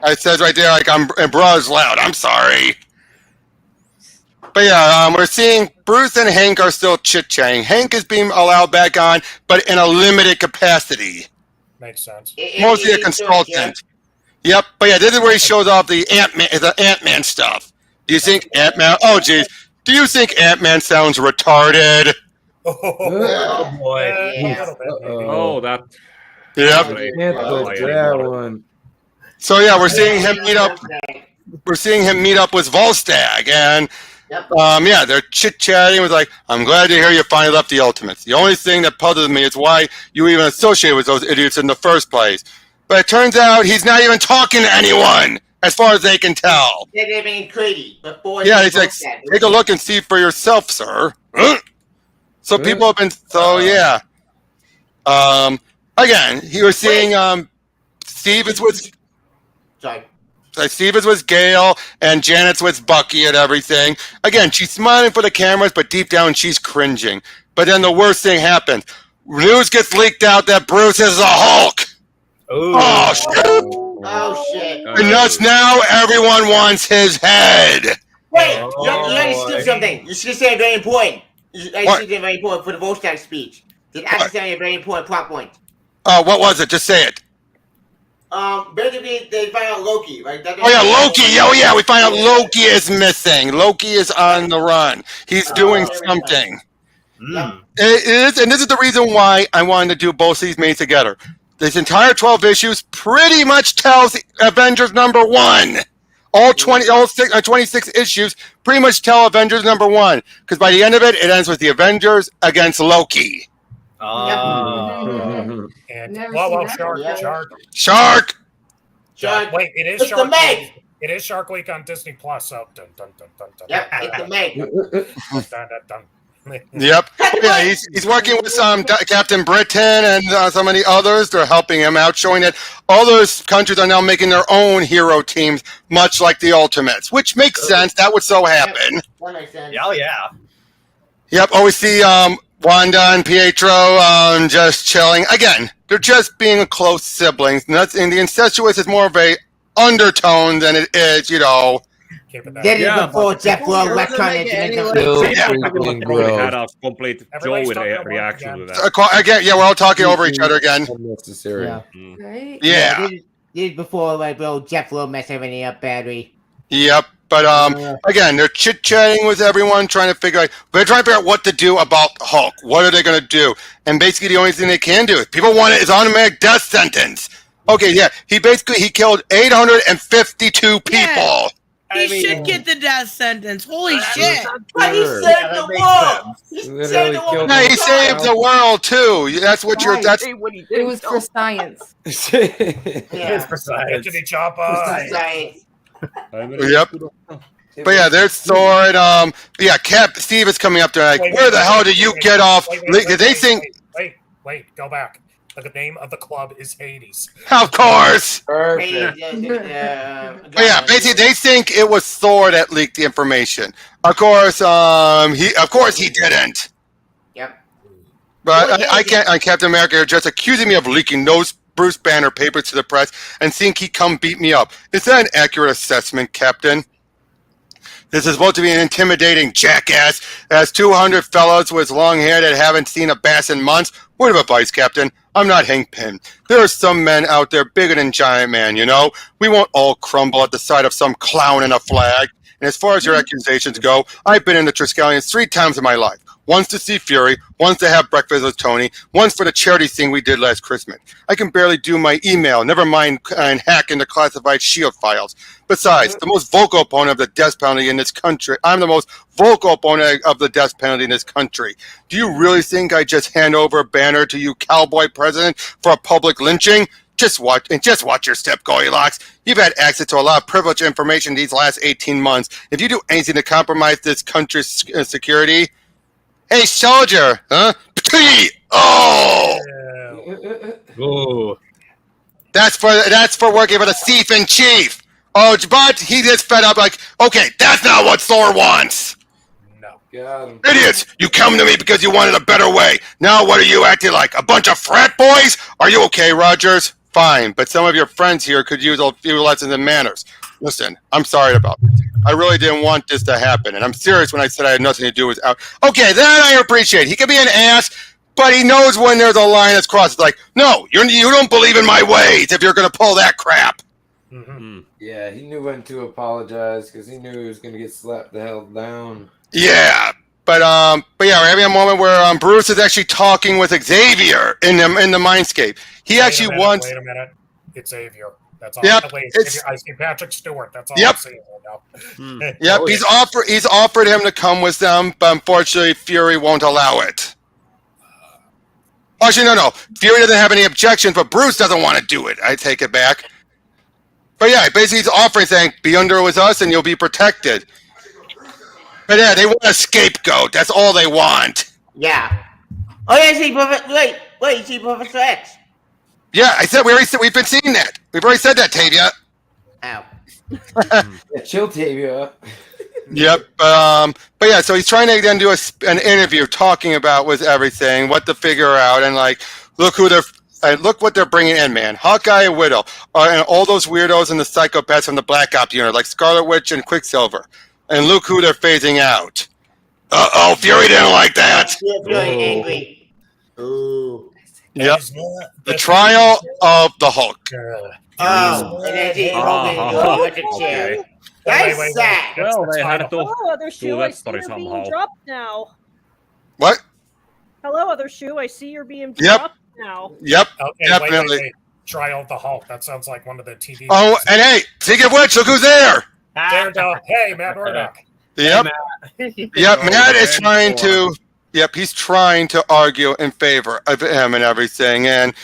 It says right there, like and bruh's loud. I'm sorry. But yeah, we're seeing Bruce and Hank are still chit-chatting. Hank is being allowed back on, but in a limited capacity. Makes sense. Mostly a consultant. Yep, but yeah, this is where he shows off the Ant-Man stuff. Do you think Ant-Man? Oh, geez. Do you think Ant-Man sounds retarded? Oh boy. Oh, that. Yep. That one. So yeah, we're seeing him meet up. We're seeing him meet up with Volstagg, and they're chit-chatting. With like, I'm glad to hear you finally left the Ultimates. The only thing that puzzles me is why you even associate with those idiots in the first place. But it turns out he's not even talking to anyone, as far as they can tell. They're being greedy before. Yeah, he's like, take a look and see for yourself, sir. So people have been, again, he was seeing Steve is with. Sorry. Steve is with Gale and Janet's with Bucky and everything. Again, she's smiling for the cameras, but deep down she's cringing. But then the worst thing happens. News gets leaked out that Bruce is a Hulk. Ooh. Oh, shit. Oh, shit. And thus now everyone wants his head. Wait, you already skipped something. You should say very important. I should say very important for the Volstagg speech. Did actually say a very important plot point. What was it? Just say it. Basically, they find out Loki, right? Oh yeah, Loki. Oh yeah, we find out Loki is missing. Loki is on the run. He's doing something. It is, and this is the reason why I wanted to do both of these made together. This entire 12 issues pretty much tells Avengers #1. All 26 issues pretty much tell Avengers #1 because by the end of it, it ends with the Avengers against Loki. And whoa, Shark. Wait, it is Shark Week. It is Shark Week on Disney Plus. So dun dun dun dun dun. Yep, it's the Meg. Dun, dun, dun. Yep. Yeah, he's working with Captain Britain and so many others. They're helping him out, showing that all those countries are now making their own hero teams, much like the Ultimates, which makes sense. That would so happen. That makes sense. Oh yeah. Yep. Always see Wanda and Pietro just chilling. Again, they're just being close siblings. And the incestuous is more of a undertone than it is, Did it before Jeff Lowe retconned it. Probably had a complete Joey reaction to that. Again, yeah, we're all talking over each other again. Unnecessary. Right? Yeah. Did it before Jeff Lowe messed everything up badly. Yep. But again, they're chit-chatting with everyone, trying to figure out what to do about Hulk. What are they going to do? And basically, the only thing they can do, if people want it, is automatic death sentence. Okay, yeah, he killed 852 people. Yeah. He should get the death sentence. Holy shit! But he saved the world. Yeah, he saved the world too. That's what you're. That's. It was for science. It's for science. Science. Yep. But yeah, there's Thor and Cap Steve is coming up there like, where the hell did you get off? Did they think? Wait, go back. The name of the club is Hades. Of course. Perfect. But yeah, basically they think it was Thor that leaked the information. Of course, he didn't. Yep. But I can't. Captain America are just accusing me of leaking those Bruce Banner papers to the press and think he come beat me up. Is that an accurate assessment, Captain? This is supposed to be an intimidating jackass. As 200 fellows with long hair that haven't seen a bass in months. Word of advice, Captain. I'm not Hank Pym. There are some men out there bigger than Giant Man, We won't all crumble at the sight of some clown in a flag. And as far as your accusations go, I've been in the Triskelions 3 times in my life. Once to see Fury, once to have breakfast with Tony, once for the charity thing we did last Christmas. I can barely do my email, never mind and hack into classified SHIELD files. Besides, the most vocal opponent of the death penalty in this country. I'm the most vocal opponent of the death penalty in this country. Do you really think I just hand over a banner to you, cowboy president, for a public lynching? Just watch your step, Goldilocks. You've had access to a lot of privileged information these last 18 months. If you do anything to compromise this country's security, hey, soldier, huh? Oh! Ooh. That's for working for the thief in chief. Oh, but he just fed up like, okay, that's not what Thor wants. No. Idiots, you come to me because you wanted a better way. Now what are you acting like? A bunch of frat boys? Are you okay, Rogers? Fine, but some of your friends here could use a few lessons in manners. Listen, I'm sorry about this. I really didn't want this to happen, and I'm serious when I said I had nothing to do with out. Okay, that I appreciate. He can be an ass, but he knows when there's a line that's crossed. It's like, no, you don't believe in my ways if you're going to pull that crap. Mm-hmm. Yeah, he knew when to apologize because he knew he was going to get slapped the hell down. Yeah, but yeah, we're having a moment where Bruce is actually talking with Xavier in the Mindscape. He actually wants. Wait a minute, it's Xavier. That's all. Yep, I see Patrick Stewart. That's all yep. I'm seeing right now. Yep, he's offered him to come with them, but unfortunately, Fury won't allow it. Actually, no. Fury doesn't have any objections, but Bruce doesn't want to do it. I take it back. But yeah, basically he's offering, saying, be under with us and you'll be protected. But yeah, they want a scapegoat. That's all they want. Yeah. Oh, yeah, see, wait, see Professor X. Yeah, I said we've been seeing that. We've already said that, Tavia. Ow. Yeah, chill, Tavia. Yep. But yeah, so he's trying to then do an interview talking about with everything, what to figure out, and like, look what they're bringing in, man. Hawkeye and Widow, and all those weirdos and the psychopaths from the Black Ops unit, like Scarlet Witch and Quicksilver. And look who they're phasing out. Uh-oh, Fury didn't like that. Fury angry. Ooh. Yep. The trial of the Hulk. Oh, and then he's holding the chair. That's sad. Well, they had to Hello, other shoe. do I that see story you're somehow. being dropped now. What? Hello, other shoe. I see you're being Yep. dropped now. Yep, Okay, definitely. Wait. Trial of the Hulk. That sounds like one of the TV. Oh, and hey, speaking of which, look who's there. Hey, Matt Murdock. Yep. Yep. Matt is trying to. Yep, he's trying to argue in favor of him and everything. And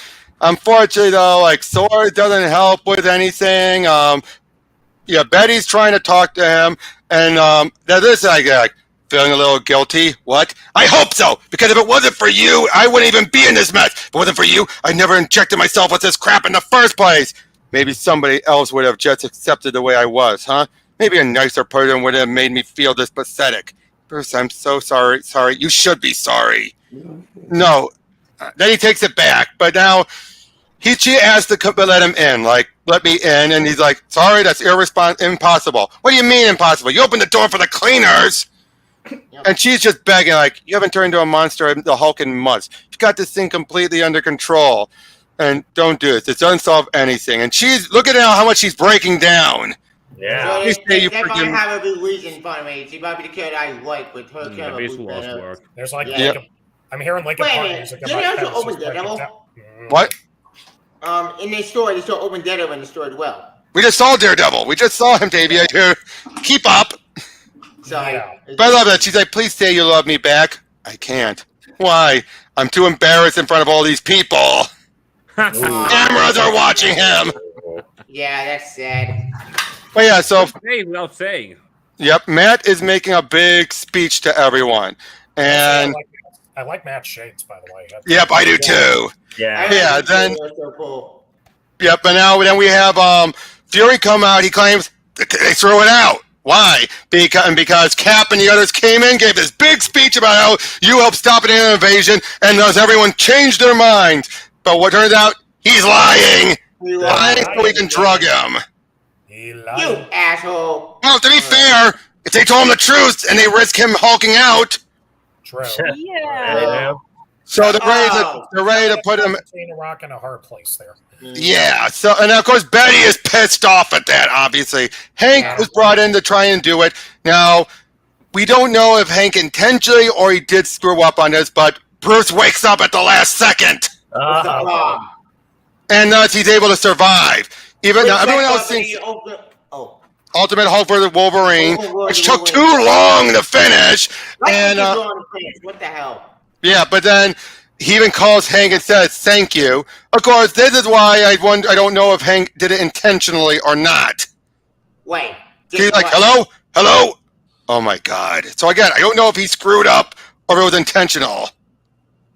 unfortunately, though, like Sword doesn't help with anything. Yeah, Betty's trying to talk to him, and now this I like feeling a little guilty. What? I hope so, because if it wasn't for you, I wouldn't even be in this mess. If it wasn't for you, I never injected myself with this crap in the first place. Maybe somebody else would have just accepted the way I was, huh? Maybe a nicer person would have made me feel this pathetic. Bruce, I'm so sorry. Sorry. You should be sorry. No. Then he takes it back, but now she asked to let him in, like, let me in, and he's like, sorry, that's impossible. What do you mean impossible? You opened the door for the cleaners! And she's just begging, like, you haven't turned into a monster, the Hulk in months. You've got this thing completely under control. And don't do this. It doesn't solve anything. And she's, look at how much she's breaking down. Yeah. So they might have a big reason for me. She might be the kid I like with her camera. There's like, I'm hearing Lincoln Park music. Did they also open Daredevil? What? In their story, they still open Daredevil in the story as well. We just saw Daredevil. We just saw him debut here. Keep up. Sorry. But I love that. She's like, please say you love me back. I can't. Why? I'm too embarrassed in front of all these people. Cameras are watching him. Yeah, that's sad. But yeah, so without saying. Yep, Matt is making a big speech to everyone, and I like Matt's shades, by the way. Yep, I do too. Yeah. Then. Yep, and then we have Fury come out. He claims they threw it out. Why? Because Cap and the others came in, gave this big speech about how you helped stop an alien invasion, and thus everyone changed their minds. But what turns out, he's lying. Lying so we can drug him. You asshole. Well, to be fair, if they told him the truth and they risk him hulking out. True. Yeah. So they're ready to put him between a rock and a hard place there. Yeah. So, and of course, Betty is pissed off at that. Obviously, Hank was brought in to try and do it. Now, we don't know if Hank intentionally or he did screw up on this, but Bruce wakes up at the last second, and thus he's able to survive. Even now, everyone else thinks Ultimate Hulk vs. Wolverine, which took too long to finish. And what the hell? Yeah, but then he even calls Hank and says thank you. Of course, this is why I don't know if Hank did it intentionally or not. Wait. He's like, hello? Oh my God. So again, I don't know if he screwed up or if it was intentional.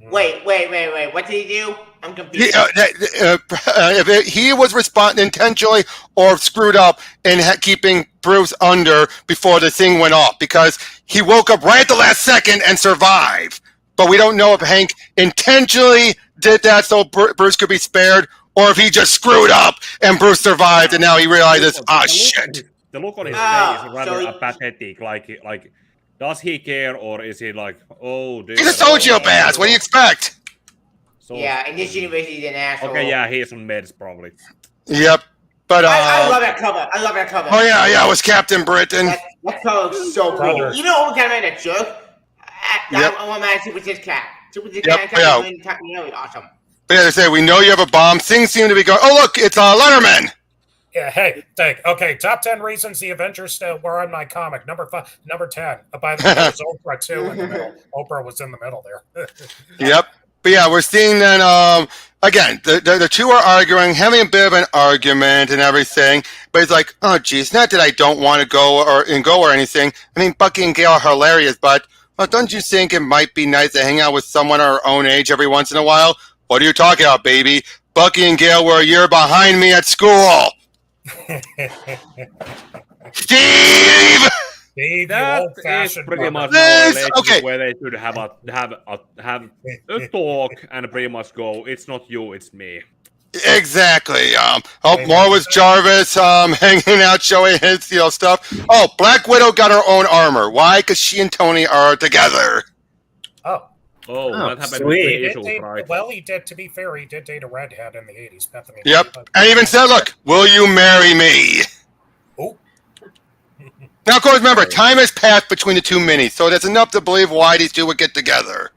Wait. What did he do? I'm confused. If he was responding intentionally or screwed up in keeping Bruce under before the thing went off, because he woke up right at the last second and survived. But we don't know if Hank intentionally did that so Bruce could be spared, or if he just screwed up and Bruce survived and now he realizes, shit. The look on his face is rather apathetic. Like, does he care, or is he like, oh, dude? He's a sociopath. What do you expect? Yeah, in this universe, he's an asshole. Okay, yeah, he's on meds probably. Yep, but I love that cover. Oh yeah, it was Captain Britain. That cover is so cool. You know what kind of made a jerk? I want my Super Jet Cat. Super Jet Cat is really awesome. But yeah, they say we know you have a bomb. Things seem to be going. Oh look, it's Letterman. Yeah, hey, okay, top 10 reasons the Avengers were on my comic. Number 10. By the way, there was Oprah too in the middle. Oprah was in the middle there. Yep. But yeah, we're seeing then, again, the two are arguing, having a bit of an argument and everything. But it's like, oh, geez, not that I don't want to go or anything. I mean, Bucky and Gail are hilarious, but don't you think it might be nice to hang out with someone our own age every once in a while? What are you talking about, baby? Bucky and Gail were a year behind me at school. Steve! That is pretty much where they should have a talk and pretty much go, it's not you, it's me. Exactly. More was Jarvis hanging out, showing his stuff. Oh, Black Widow got her own armor. Why? Because she and Tony are together. Oh, that happened with right? Well, he did. To be fair, he did date a redhead in the 80s. Bethany. Yep. And even said, look, will you marry me? Oh. Now, of course, remember, time has passed between the two minis, so that's enough to believe why these two would get together.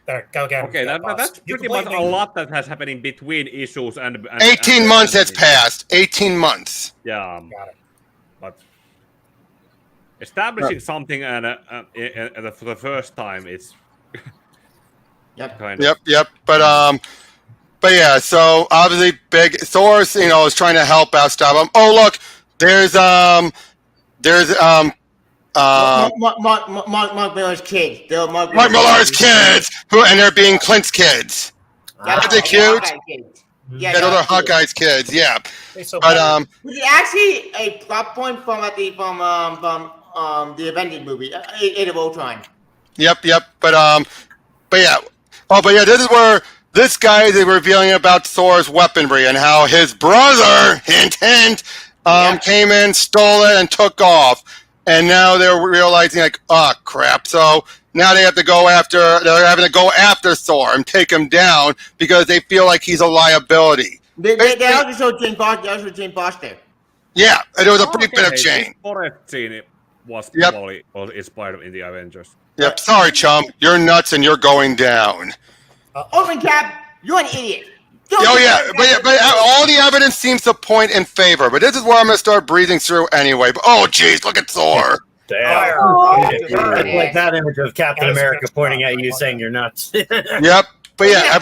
There, go again. Okay, that's pretty much a lot that has happened in between issues and 18 months has passed. 18 months. Yeah. Got it. But establishing something and for the first time, it's Yep. kind of. Yep. But yeah, so obviously big Thor's, is trying to help out, stop him. Oh look, there's Mark Millar's kids. Mark Millar's kids, and they're being Clint's kids. Aren't they cute? Yeah, those are Hawkeye's kids. Yeah, So but which is actually a plot point from the Avengers movie, Age of Ultron. Yep. But yeah. Oh, but yeah, this is where this guy is revealing about Thor's weaponry and how his brother, hint, came in, stole it, and took off. And now they're realizing, like, oh, crap. So now they're having to go after Thor and take him down because they feel like he's a liability. They also showed Jane Foster. Yeah, there was a brief bit of Jane. Forest scene was probably inspired in the Avengers. Yep, sorry, chum. You're nuts and you're going down. Open cap, you're an idiot. But all the evidence seems to point in favor. But this is where I'm going to start breathing through anyway. But, oh, geez, look at Thor. Damn. I like that image of Captain America pointing at you saying you're nuts. Yep. But yeah,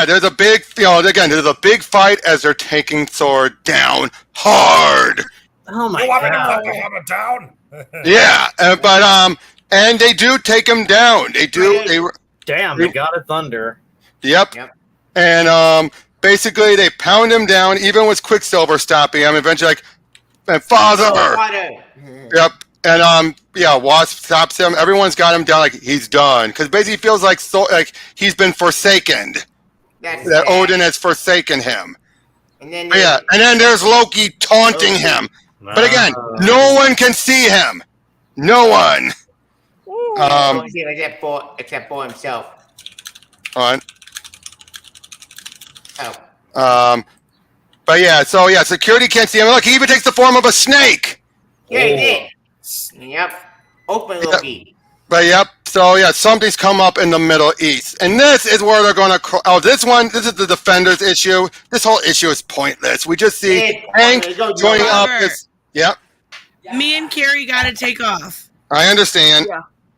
there's a big, there's a big fight as they're taking Thor down hard. Oh my want me to god. fucking have it down? Yeah, and they do take him down. They do. Damn, they got a thunder. Yep. And basically they pound him down, even with Quicksilver stopping him. Eventually, and father. Yep. And Wasp stops him. Everyone's got him down like he's done because basically he feels like he's been forsaken. That Odin has forsaken him. And then there's Loki taunting him. But again, no one can see him. No one. Except for himself. On. But yeah, security can't see him. Look, he even takes the form of a snake. Yeah, he did. Yep. Open Loki. But something's come up in the Middle East. And this is where they're going to... this is the Defenders issue. This whole issue is pointless. We just see Hank joining up this... Yep. Me and Carrie got to take off. I understand.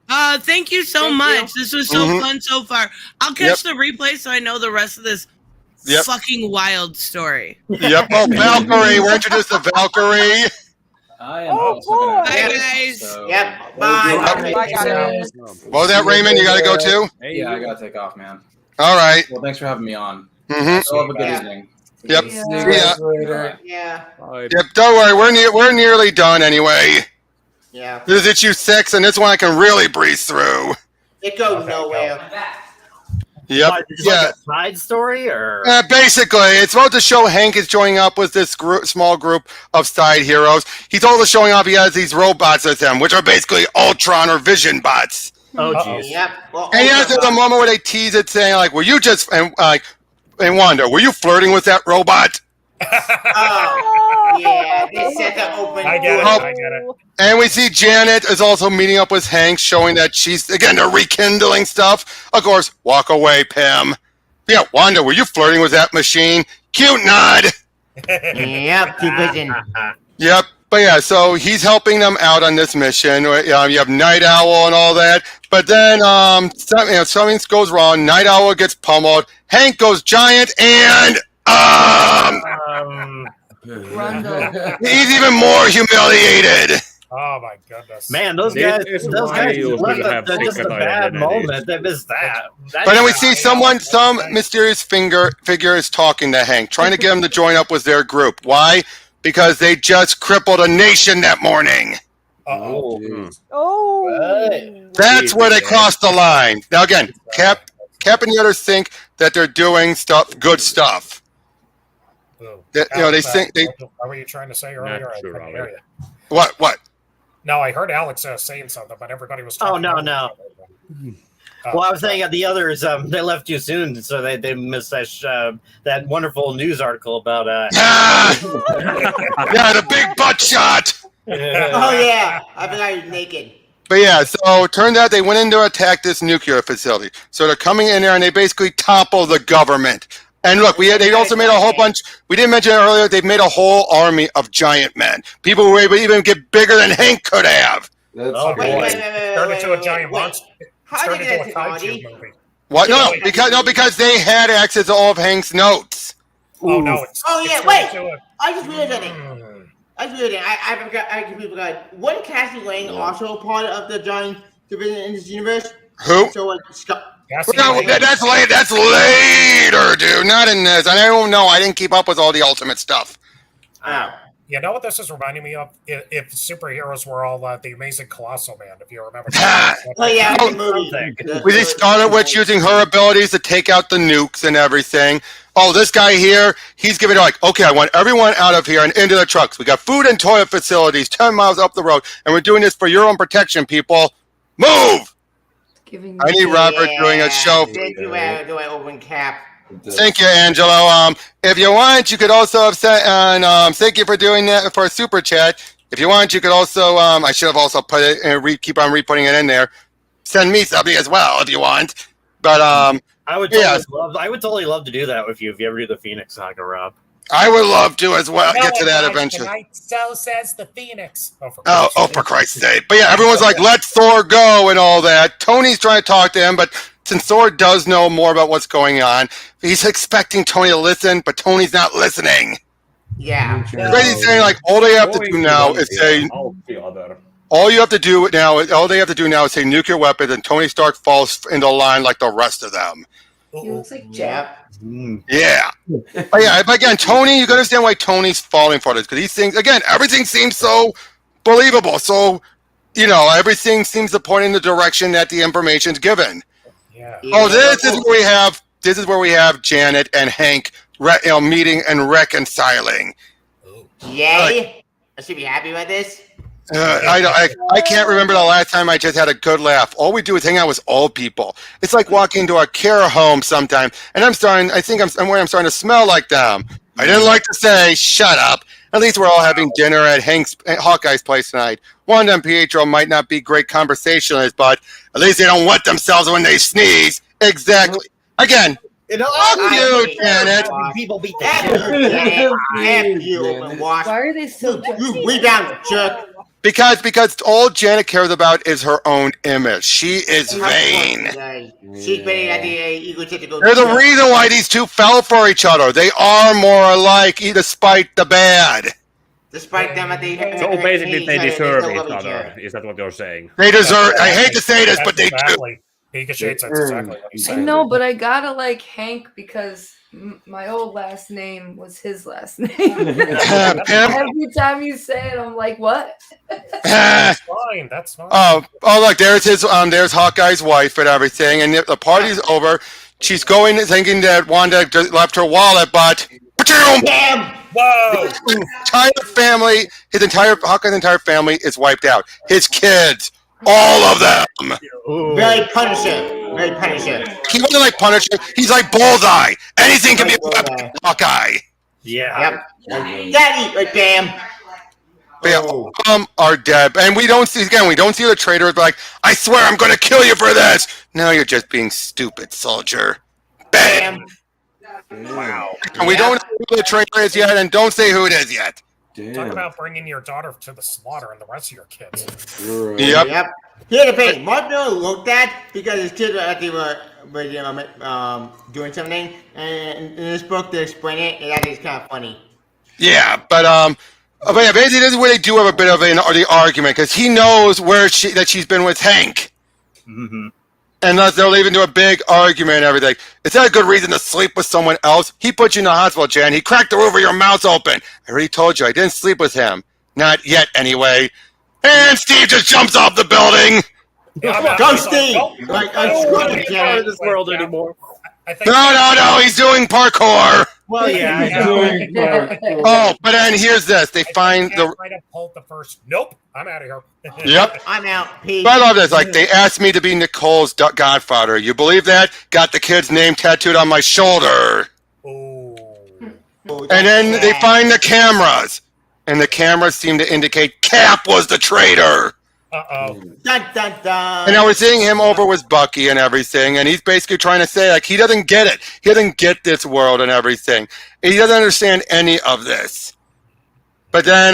Thank you so much. This was so fun so far. I'll catch the replay so I know the rest of this fucking wild story. Yep. Oh, Valkyrie. We're introduced to Valkyrie. I am also gonna Bye, guys. So, Yep. Bye. Bye, guys. What was that, Raymond? You got to go too? Yeah, I gotta take off, man. All right. Well, thanks for having me on. Mm-hmm. So have a good evening. Yep. See you guys later. Yeah. Yep. Don't worry. We're nearly done anyway. Yeah. This is issue 6, and this one I can really breeze through. It goes nowhere. Yep. Is it like a side story or? Basically, it's supposed to show Hank is joining up with this small group of side heroes. He's also showing up. He has these robots with him, which are basically Ultron or Vision bots. Oh, jeez. Yep. Well, And he has the moment where they tease it, saying like, "Were you just and Wanda? Were you flirting with that robot?" Oh, yeah. They set the open. I get it. And we see Janet is also meeting up with Hank, showing that she's, again, they're rekindling stuff. Of course, walk away, Pym. Yeah, Wanda, were you flirting with that machine? Cute nod. Yep, Vision. Yep. But yeah, so he's helping them out on this mission. You have Night Owl and all that. But then something goes wrong. Night Owl gets pummeled. Hank goes giant and... he's even more humiliated. Oh my goodness, man! Those guys left just a bad moment. They missed that. But then we see some mysterious figure is talking to Hank, trying to get him to join up with their group. Why? Because they just crippled a nation that morning. That's where they crossed the line. Now again, Cap and the others think that they're doing good stuff. That, they think they. What were you trying to say earlier? I couldn't hear you. What? No, I heard Alex saying something, but everybody was talking. Oh, no. Well, I was saying the others, they left too soon, so they missed that wonderful news article about... yeah, the big butt shot! Oh, yeah. I forgot he was naked. But yeah, so it turned out they went in to attack this nuclear facility. So they're coming in there and they basically topple the government And look, they also made a whole bunch. We didn't mention it earlier. They've made a whole army of giant men. People who were able to even get bigger than Hank could have. Wait, turned into a giant monster. How Turned did they into get a to kaiju technology? movie. What? No, because they had access to all of Hank's notes. Oh no! Oh yeah, wait! I just realized something. I completely forgot. Wasn't Cassie Lang also part of the giant division in this universe? Who? So No, that's later, dude. Not in this. I don't know. I didn't keep up with all the Ultimate stuff. Oh. You know what this is reminding me of? If superheroes were all the Amazing Colossal Man, if you remember. Oh yeah, the movie. We just started with using her abilities to take out the nukes and everything. Oh, this guy here, he's giving her like, okay, I want everyone out of here and into the trucks. We got food and toilet facilities 10 miles up the road, and we're doing this for your own protection, people. Move! I need Robert doing a show. Thank you, open cap. Thank you, Angelo. If you want, you could also have sent, and thank you for doing that for a super chat. If you want, you could also, I should have also put it and keep on re-putting it in there. Send me something as well if you want. But I would totally love to do that with you if you ever do the Phoenix Saga, Rob. I would love to as well. Get to that eventually. Tonight, so says the Phoenix. For Christ's sake. But yeah, everyone's like, let Thor go and all that. Tony's trying to talk to him, but since Thor does know more about what's going on, he's expecting Tony to listen, but Tony's not listening. Yeah. He's saying like, all they have to do now is say, all they have to do now is say nuclear weapons, and Tony Stark falls into line like the rest of them. He looks like Jack. Yeah. But yeah, but again, Tony, you can understand why Tony's falling for this, because he thinks, again, everything seems so believable. So, everything seems to point in the direction that the information's given. Yeah. Oh, this is where we have Janet and Hank meeting and reconciling. Yay! I should be happy with this. I can't remember the last time I just had a good laugh. All we do is hang out with old people. It's like walking into a care home sometime, and I'm starting to smell like them. I didn't like to say, shut up. At least we're all having dinner at Hawkeye's place tonight. Wanda and Pietro might not be great conversationalists, but at least they don't wet themselves when they sneeze. Exactly. Again, fuck you, Janet. People beat the Why are they so You rebound, jerk. Because all Janet cares about is her own image. She is vain. She's vain at the egotistical. There's a reason why these two fell for each other. They are more alike, despite the bad. Despite them, so basically, they deserve each other. Is that what you're saying? They deserve. I hate to say this, but they do. That's exactly what he's I saying. know, but I gotta like Hank because my old last name was his last name. Every time you say it, I'm like, what? That's fine. That's fine. Oh, look, there's there's Hawkeye's wife and everything, and the party's over. She's going, thinking that Wanda left her wallet, but damn! Whoa! Hawkeye's entire family is wiped out. His kids, all of them. Very Punisher. Very Punisher. He wasn't like Punisher. He's like Bullseye. Anything can be a weapon. Hawkeye. Yeah. Yep. Daddy, like bam. Are dead, and we don't see the traitor. Like, I swear, I'm going to kill you for this. No, you're just being stupid, soldier. Bam. Wow. And we don't know who the traitor is yet, and don't say who it is yet. Damn. Talk about bringing your daughter to the slaughter and the rest of your kids. Yep. Here's the thing. Mark Millar looked at because his kids were doing something, and in this book they explain it, and that is kind of funny. Yeah, but yeah, basically this is where they do have a bit of the argument, because he knows that she's been with Hank. Mm-hmm. And thus they'll leave into a big argument and everything. Is that a good reason to sleep with someone else? He put you in the hospital, Jan. He cracked the roof of your mouth open. I already told you I didn't sleep with him. Not yet, anyway. And Steve just jumps off the building. Go, Steve! I'm screwed with Part of this world anymore. No, he's doing parkour. Well, yeah. Oh, but then here's this. They find the... might have pulled the first. Nope, I'm out of here. Yep. I'm out. But I love this. Like, they asked me to be Nicole's godfather. You believe that? Got the kid's name tattooed on my shoulder. Ooh. And then they find the cameras. And the cameras seem to indicate Cap was the traitor. Dun dun dun. And now we're seeing him over with Bucky and everything, and he's basically trying to say, like, he doesn't get it. He doesn't get this world and everything. He doesn't understand any of this. But then,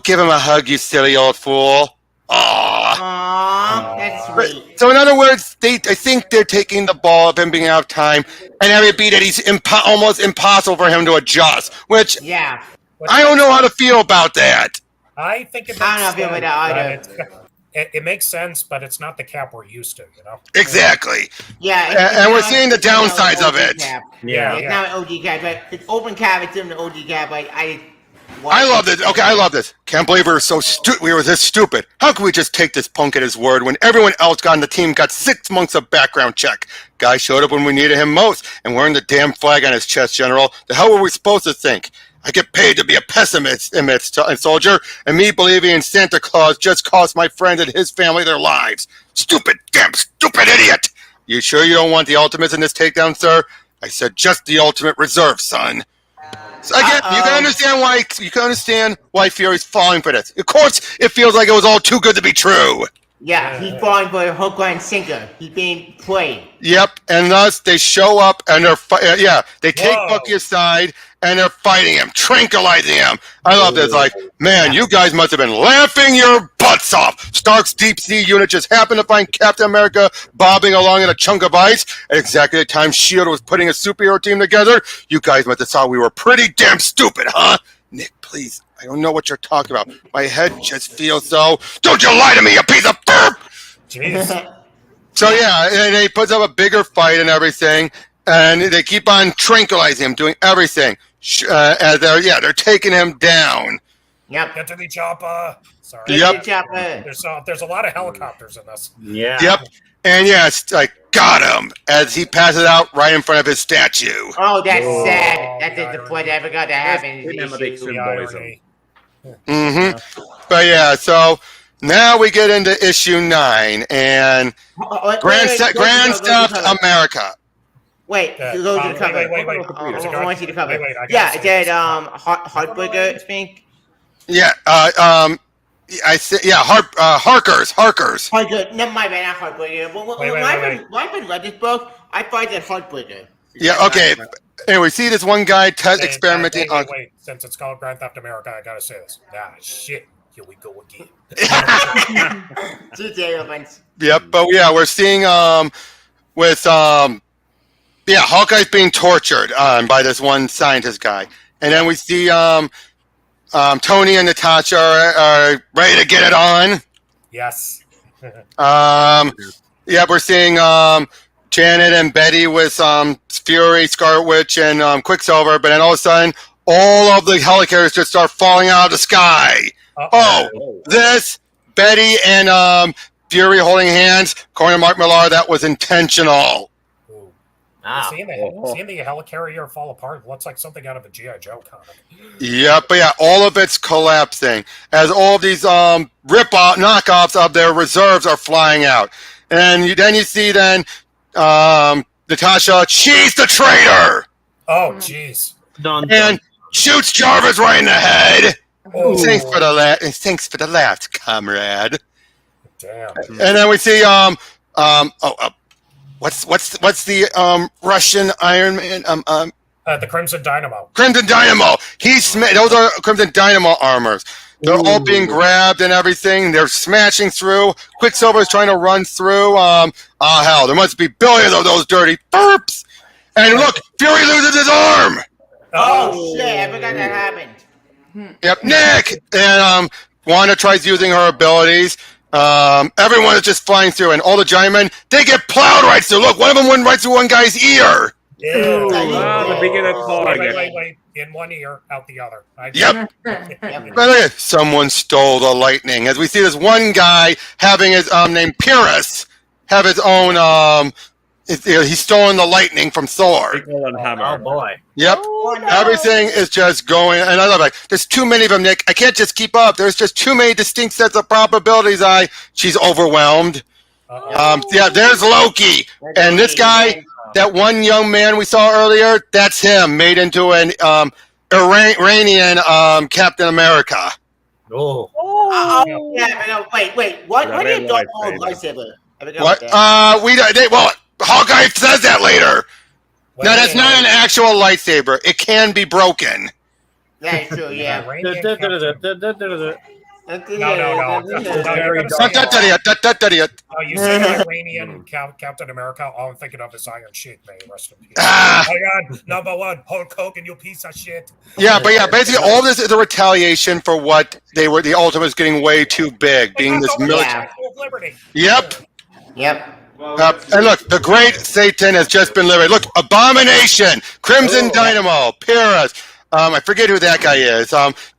give him a hug, you silly old fool. Aww, that's sweet. So in other words, I think they're taking the ball of him being out of time, and having it be that he's almost impossible for him to adjust, which I don't know how to feel about that. I think it makes sense, but it's not the Cap we're used to, you know? Exactly. Yeah. And we're seeing the downsides of it. Cap. It's not an OG Cap, but it's open Cap, it's in the OG Cap. I love this. Okay, I love this. Can't believe we were so stupid. We were this stupid. How could we just take this punk at his word when everyone else on the team got 6 months of background check? Guy showed up when we needed him most and wearing the damn flag on his chest, General. The hell were we supposed to think? I get paid to be a pessimist, soldier, and me believing in Santa Claus just cost my friend and his family their lives. Stupid, damn stupid idiot! You sure you don't want the ultimates in this takedown, sir? I said just the ultimate reserve, son. So again, you can understand why Fury's falling for this. Of course, it feels like it was all too good to be true. Yeah, he's falling for a hook, line, sinker. He's being played. Yep, and thus they show up and they take Bucky aside and they're fighting him, tranquilizing him. I love this. Like, man, you guys must have been laughing your butts off. Stark's deep sea unit just happened to find Captain America bobbing along in a chunk of ice at exactly the time S.H.I.E.L.D. was putting a superhero team together. You guys must have thought we were pretty damn stupid, huh? Nick, please. I don't know what you're talking about. My head just feels so. Don't you lie to me, you piece of burp! Jeez. So and he puts up a bigger fight and everything, and they keep on tranquilizing him, doing everything. As they're taking him down. Yep. Get to the chopper. Sorry. Yep. There's a lot of helicopters in this. Yeah. Yep. And it's like, got him, as he passes out right in front of his statue. Oh, that's sad. That is the point that ever got to happen. But so now we get into issue 9 and Grand Theft America. Wait, go to the cover. Wait. I want you to cover. It said Heartbreaker, I think. Yeah, I said, Harkers. Heartbreaker. Never mind, man, not Heartbreaker. When I read this book, I thought it Heartbreaker. Yeah, okay. Anyway, see this one guy experimenting on. Wait, since it's called Grand Theft America, I gotta say this. Shit. Here we go again. GTA events. Yep, but we're seeing Hawkeye's being tortured by this one scientist guy, and then we see Tony and Natasha are ready to get it on. Yes. We're seeing Janet and Betty with Fury, Scarlet Witch, and Quicksilver, but then all of a sudden, all of the helicarriers just start falling out of the sky. This Betty and Fury holding hands. According to Mark Millar, that was intentional. Seeing the helicarrier fall apart looks like something out of a G.I. Joe comic. Yep, but all of it's collapsing as all of these rip-off knockoffs of their reserves are flying out. And then you see Natasha, she's the traitor! Oh, jeez. And shoots Jarvis right in the head. Thanks for the laugh, comrade. Damn. And then we see what's the Russian Iron Man? The Crimson Dynamo. Crimson Dynamo. Those are Crimson Dynamo armors. They're all being grabbed and everything. They're smashing through. Quicksilver is trying to run through. Hell, there must be billions of those dirty burps. And look, Fury loses his arm. Oh shit! I forgot that happened. Yep, Nick! And Wanda tries using her abilities. Everyone is just flying through, and all the giant men, they get plowed right through. Look, one of them went right through one guy's ear. Wait. In one ear, out the other. Yep. But someone stole the lightning. As we see this one guy having his named Pyrrhus have his own he's stolen the lightning from Thor. Oh boy. Yep. Oh, no. Everything is just going, and I love it. There's too many of them, Nick. I can't just keep up. There's just too many distinct sets of probabilities. She's overwhelmed. There's Loki. And this guy, that one young man we saw earlier, that's him, made into an Iranian Captain America. Yeah, no, wait. What The do red you don't lightsaber. lightsaber? I forgot What? that. Well, Hawkeye says that later. No, that's not an actual lightsaber. It can be broken. That's true, yeah. No. Oh, you say Iranian Captain America? All I'm thinking of is Iron Sheik, man. Rest in peace. Oh my God, #1, Hulk Hogan, you piece of shit. Yeah, but basically all this is a retaliation for what they were. The Ultimates getting way too big, being this military. Yep. And look, the great Satan has just been liberated. Look, Abomination, Crimson Dynamo, Pyrrhus. I forget who that guy is.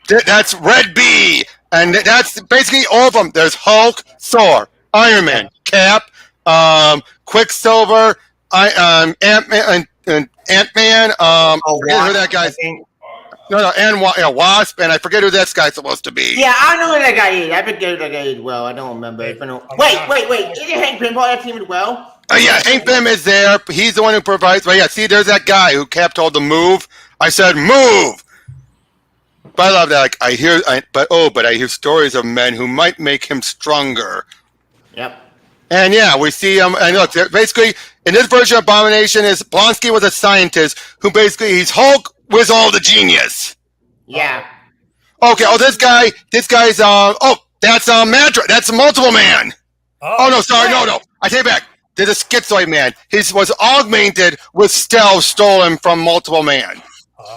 That's Red Bee, and that's basically all of them. There's Hulk, Thor, Iron Man, Cap, Quicksilver, Ant-Man, and Ant-Man. I forget who that guy's. And Wasp, and I forget who that guy's supposed to be. Yeah, I know who that guy is. I forget who that guy is well. I don't remember. Wait. Isn't Hank Pym part of that team as well? Yeah, Hank Pym is there. He's the one who provides. But yeah, see, there's that guy who Cap told to move. I said, move! But I love that. But I hear stories of men who might make him stronger. Yep. And yeah, we see him. And look, basically, in this version of Abomination, Blonsky was a scientist who basically, he's Hulk with all the genius. Yeah. Okay, this guy's, that's Madra, that's Multiple Man. No, I take it back. There's a schizoid man. He was augmented with stealth stolen from Multiple Man.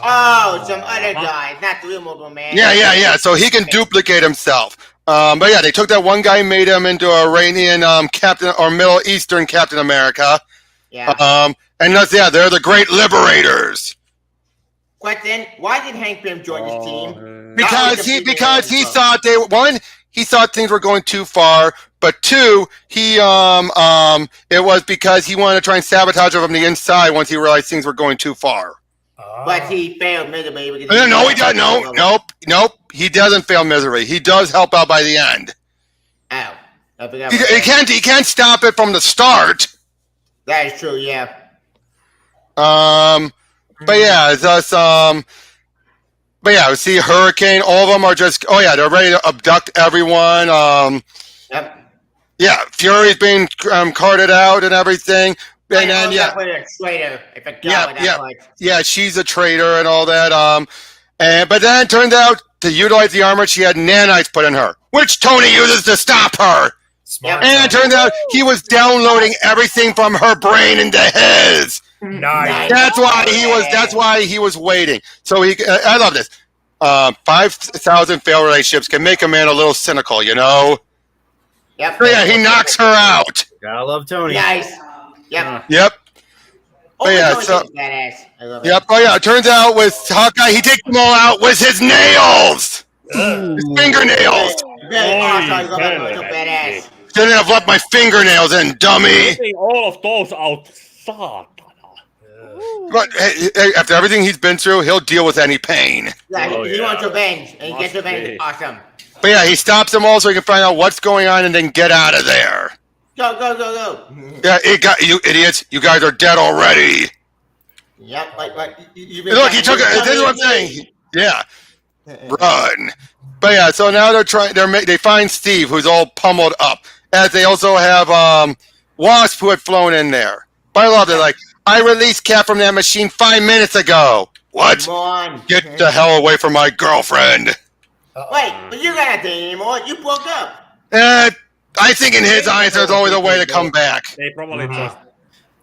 Oh, some other guy, not the real Multiple Man. Yeah. So he can duplicate himself. But yeah, they took that one guy, made him into an Iranian Captain or Middle Eastern Captain America. Yeah. And they're the great liberators. Question: why did Hank Pym join this team? Because he thought he thought things were going too far, but two, it was because he wanted to try and sabotage it from the inside once he realized things were going too far. But he failed miserably. No, he doesn't. Nope. He doesn't fail miserably. He does help out by the end. Oh, I forgot. He can't stop it from the start. That is true. Yeah. But yeah, it's us. But yeah, we see Hurricane. All of them are just. Oh yeah, they're ready to abduct everyone. Yep. Yeah, Fury's being carted out and everything. And then she's a traitor and all that. But then it turned out to utilize the armor, she had nanites put in her, which Tony uses to stop her. And it turned out he was downloading everything from her brain into his. Nice. That's why he was waiting. So I love this. 5,000 failed relationships can make a man a little cynical, you know. Yep. So yeah, he knocks her out. Gotta love Tony. Nice. Yep. Oh yeah, badass. I love it. Yep. Oh yeah, it turns out with Hawkeye, he takes them all out with his nails, his fingernails. Badass. Shouldn't have left my fingernails in, dummy. Taking all of those out, But hey, after everything he's been through, he'll deal with any pain. Yeah, he wants revenge, and he gets revenge. Awesome. But yeah, he stops them all so he can find out what's going on and then get out of there. Go. Yeah, you idiots. You guys are dead already. Yep. Look, he took it. This is what I'm saying. Yeah. Run. But yeah, so now they find Steve, who's all pummeled up. As they also have Wasp, who had flown in there. But I love it. Like, I released Cap from that machine 5 minutes ago. What? Come on. Get the hell away from my girlfriend. Wait, but you're not dating anymore. You broke up. I think in his eyes, there's always a way to come back. They probably just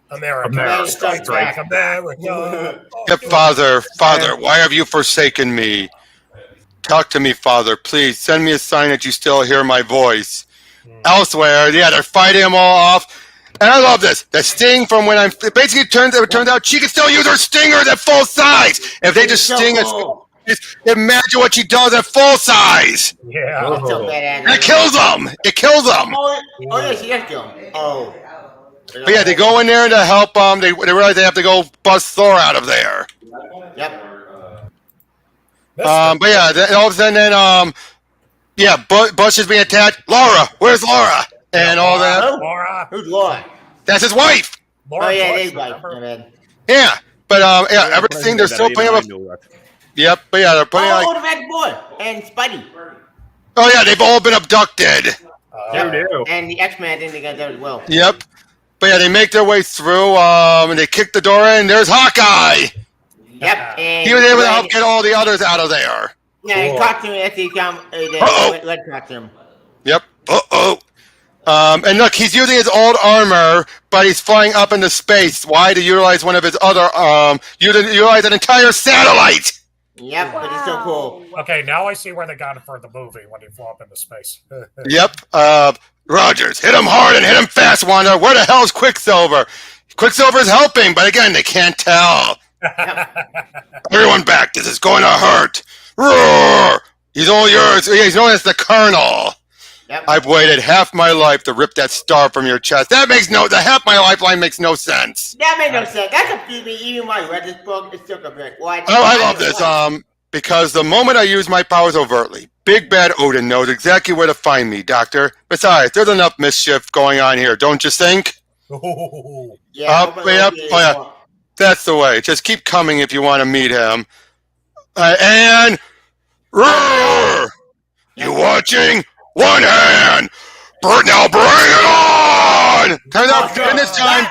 America strikes back. America. Yep, Father, why have you forsaken me? Talk to me, Father, please. Send me a sign that you still hear my voice. Elsewhere, yeah, they're fighting them all off. And I love this. The sting from when it turns out she can still use her stingers at full size. If they just sting us, imagine what she does at full size. Yeah. And it kills them. Oh yeah, she does kill him. Oh. But yeah, they go in there to help them. They realize they have to go bust Thor out of there. Yep. But yeah, all of a sudden, Bush is being attacked. Laura, where's Laura? And all that. Laura. Who's Laura? That's his wife. Oh yeah, his wife. Yeah, but everything they're still playing with. Yep, but yeah, they're playing the red boy and Spidey. Oh yeah, they've all been abducted. And the X-Men, I think they got there as well. Yep. But yeah, they make their way through, and they kick the door in. There's Hawkeye. Yep. And He was able to help get all the others out of there. Yeah, he talked to him as he come. Let's talk to him. Yep. And look, he's using his old armor, but he's flying up into space. Why? To utilize one of his other utilize an entire satellite. Yep, but it's so cool. Okay, now I see where they got it for the movie when he flew up into space. Yep. Rogers, hit him hard and hit him fast, Wanda. Where the hell's Quicksilver? Quicksilver's helping, but again, they can't tell. Everyone back. This is going to hurt. Roar! He's all yours. He's known as the Colonel. Yep. I've waited half my life to rip that star from your chest. The half my lifeline makes no sense. That made no sense. That confused me even when I read this book. It took a bit. What? Oh, I love this. Because the moment I use my powers overtly, Big Bad Odin knows exactly where to find me, Doctor. Besides, there's enough mischief going on here, don't you think? Yeah. That's the way. Just keep coming if you want to meet him. And roar! You watching? One hand. Now bring it on! Turns out, in this time,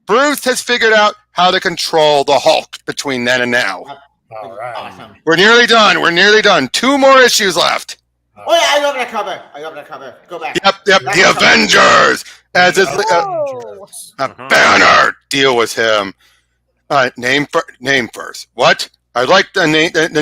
Bruce has figured out how to control the Hulk between then and now. All right. Awesome. We're nearly done. 2 more issues left. Oh yeah, I love that cover. Go back. Yep. The Avengers. As is Banner. Deal with him. Name first. What? I'd like to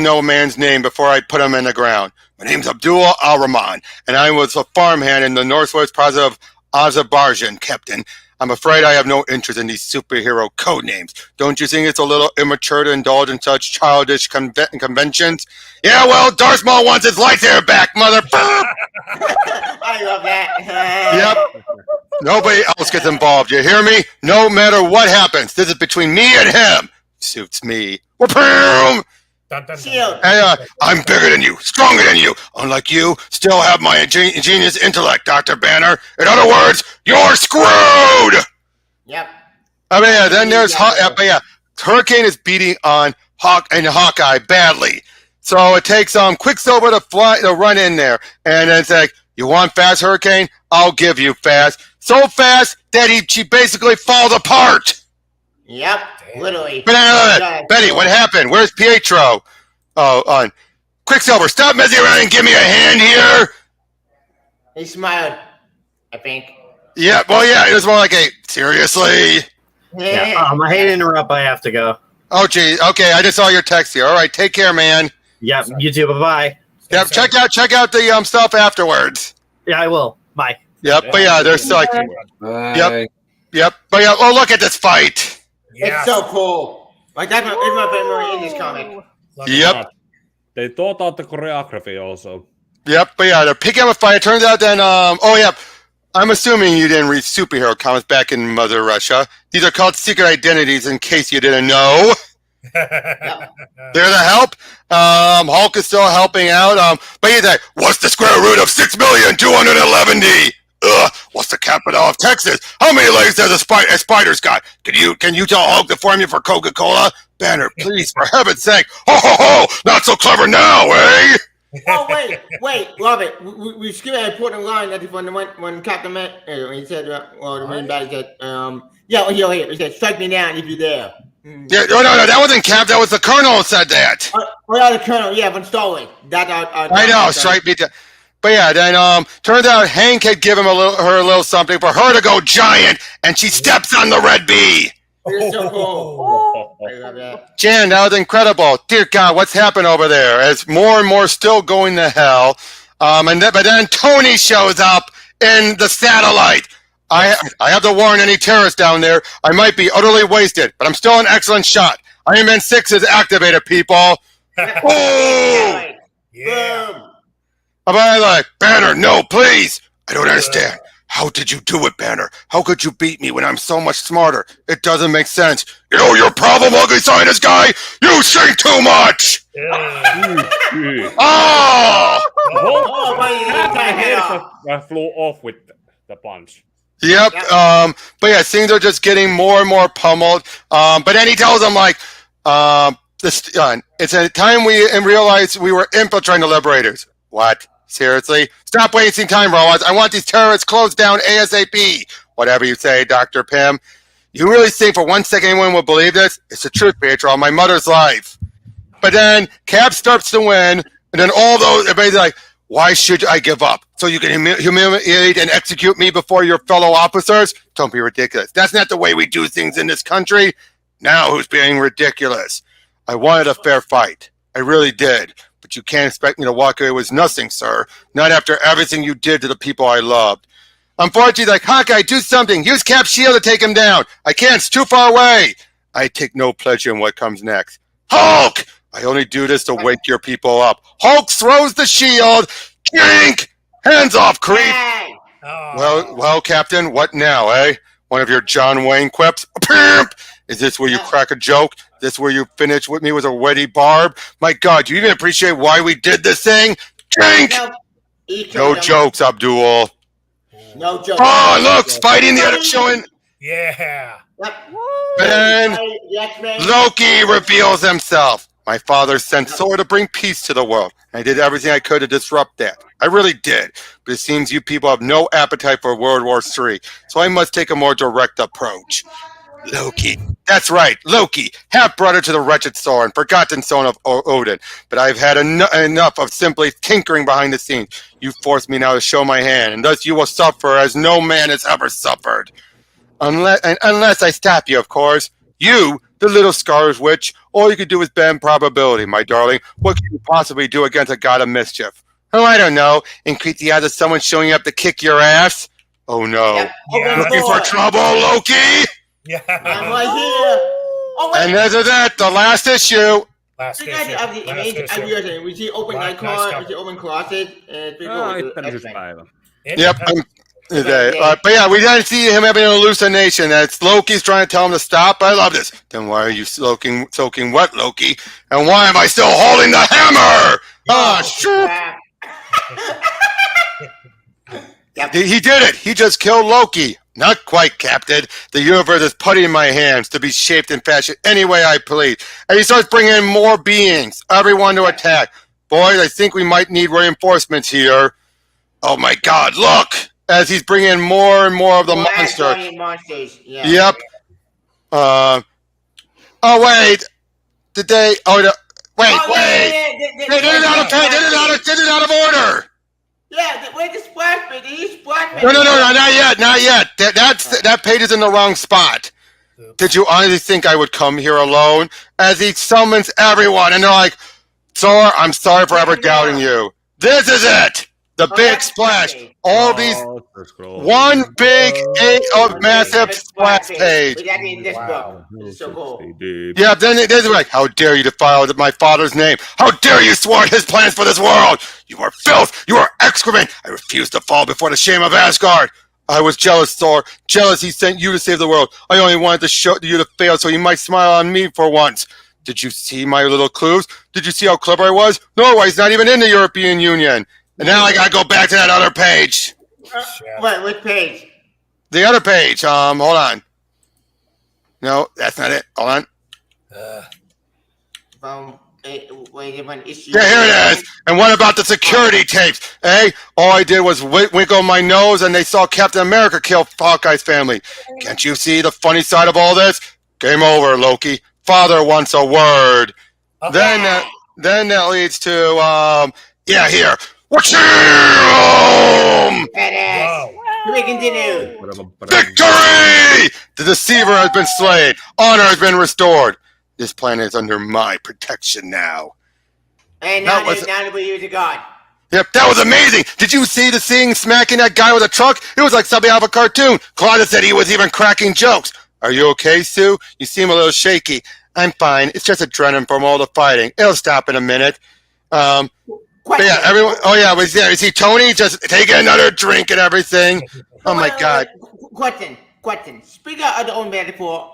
know a man's name before I put him in the ground. My name's Abdul Al-Rahman, and I was a farmhand in the northwest province of Azerbaijan, Captain. I'm afraid I have no interest in these superhero code names. Don't you think it's a little immature to indulge in such childish conventions? Yeah, well, Darth Maul wants his lightsaber back, mother. I love that. Yep. Nobody else gets involved. You hear me? No matter what happens, this is between me and him. Suits me. Hey, I'm bigger than you, stronger than you. Unlike you, still have my genius intellect, Dr. Banner. In other words, you're screwed! Yep. Then there's Hurricane is beating on Hawkeye badly. So it takes Quicksilver to run in there. And then it's like, you want fast, Hurricane? I'll give you fast. So fast that she basically falls apart. Yep, literally. Betty, what happened? Where's Pietro? Quicksilver, stop messing around and give me a hand here. He smiled, I think. Yeah, it was more like seriously? Yeah. I hate to interrupt, but I have to go. Oh, geez. Okay, I just saw your text here. All right, take care, man. Yep, you too. Bye-bye. Yep, check out the stuff afterwards. Yeah, I will. Bye. Yep, but yeah, they're still like... Yep, but yeah, oh, look at this fight. It's so cool. Like that's my favorite in this comic. Yep. They thought out the choreography also. Yep, but yeah, they're picking up a fight. It turns out then, I'm assuming you didn't read superhero comics back in Mother Russia. These are called secret identities in case you didn't know. They're the help. Hulk is still helping out. But he's like, what's the square root of 6,211,000? What's the capital of Texas? How many legs does a spider's got? Can you tell Hulk the formula for Coca-Cola? Banner, please, for heaven's sake. Ho, ho, ho! Not so clever now, eh? Oh, wait, love it. We skipped an important line that when Captain met, he said, the main bad said, he said, strike me down if you're there. Yeah, no, that wasn't Cap, that was the Colonel who said that. The Colonel, when stolen. I know, strike me down. But yeah, then turns out Hank had given her a little something for her to go giant, and she steps on the red bee. It's so cool. I love that. Jan, that was incredible. Dear God, what's happened over there? As more and more still going to hell. But then Tony shows up in the satellite. I have to warn any terrorists down there. I might be utterly wasted, but I'm still an excellent shot. Iron Man 6 is activated, people. Oh! Yeah. I'm like, Banner, no, please. I don't understand. How did you do it, Banner? How could you beat me when I'm so much smarter? It doesn't make sense. You know your problem, ugly scientist guy? You sing too much! I flew off with the punch. Yep. But yeah, things are just getting more and more pummeled. But then he tells them, like, it's a time we realized we were infiltrating the Liberators. What? Seriously? Stop wasting time, robots. I want these terrorists closed down ASAP. Whatever you say, Dr. Pym. You really think for 1 second anyone will believe this? It's the truth, Pietro, my mother's life. But then Cap starts to win, and then all those, everybody's like, why should I give up? So you can humiliate and execute me before your fellow officers? Don't be ridiculous. That's not the way we do things in this country. Now who's being ridiculous? I wanted a fair fight. I really did. But you can't expect me to walk away with nothing, sir. Not after everything you did to the people I loved. Unfortunately, like, Hawkeye, do something. Use Cap's shield to take him down. I can't. It's too far away. I take no pleasure in what comes next. Hulk! I only do this to wake your people up. Hulk throws the shield. Kink! Hands off, creep! Well, Captain, what now, eh? One of your John Wayne quips? Pimp! Is this where you crack a joke? Is this where you finish with me with a witty barb? My God, do you even appreciate why we did this thing? Kink! No jokes, Abdul. No jokes. Oh, look, fighting the other showing. Yeah. And Loki reveals himself. My father sent Thor to bring peace to the world. I did everything I could to disrupt that. I really did. But it seems you people have no appetite for World War III, so I must take a more direct approach. Loki. That's right, Loki, half-brother to the wretched Thor and forgotten son of Odin. But I've had enough of simply tinkering behind the scenes. You forced me now to show my hand, and thus you will suffer as no man has ever suffered. Unless I stop you, of course. You, the little Scarlet Witch, all you could do is bend probability, my darling. What can you possibly do against a god of mischief? Oh, I don't know. Increase the odds of someone showing up to kick your ass? Oh, no. Looking for trouble, Loki? Yeah. I'm right here. Oh, wait. And there's that, the last issue. Last issue. We see open night car, we see open closet, and Yep. But yeah, we didn't see him having an hallucination. That's Loki's trying to tell him to stop. I love this. Then why are you soaking wet, Loki? And why am I still holding the hammer? Oh, shoot. He did it. He just killed Loki. Not quite, Captain. The universe is putting in my hands to be shaped and fashioned any way I please. And he starts bringing in more beings, everyone to attack. Boys, I think we might need reinforcements here. Oh my God, look! As he's bringing in more and more of the monsters. Yeah. Yep. Oh, wait. Did they... Wait. They did it out of order. Yeah, where's the splash page? Did you splash page? No, not yet. That page is in the wrong spot. Did you honestly think I would come here alone? As he summons everyone, and they're like, Thor, I'm sorry for ever doubting you. This is it! The big splash. All these... One big, massive splash page. Wow. So cool. Yeah, then they're like, how dare you defile my father's name? How dare you thwart his plans for this world? You are filth. You are excrement. I refuse to fall before the shame of Asgard. I was jealous, Thor. Jealous he sent you to save the world. I only wanted to show you to fail so you might smile on me for once. Did you see my little clues? Did you see how clever I was? Norway's not even in the European Union. And now I gotta go back to that other page. Wait, which page? The other page. Hold on. No, that's not it. Hold on. Issue. Yeah, here it is. And what about the security tapes? Eh? All I did was winkle my nose and they saw Captain America kill Hawkeye's family. Can't you see the funny side of all this? Game over, Loki. Father wants a word. Okay. Then that leads to, here. What's we continue. Victory! The deceiver has been slain. Honor has been restored. This planet is under my protection now. And now we use a god. Yep, that was amazing. Did you see the scene smacking that guy with a truck? It was like something out of a cartoon. Claudia said he was even cracking jokes. Are you okay, Sue? You seem a little shaky. I'm fine. It's just adrenaline from all the fighting. It'll stop in a minute. But yeah, everyone. Oh yeah, was there? Is he Tony? Just taking another drink and everything. Oh my God. Question. Speaking of the own metaphor,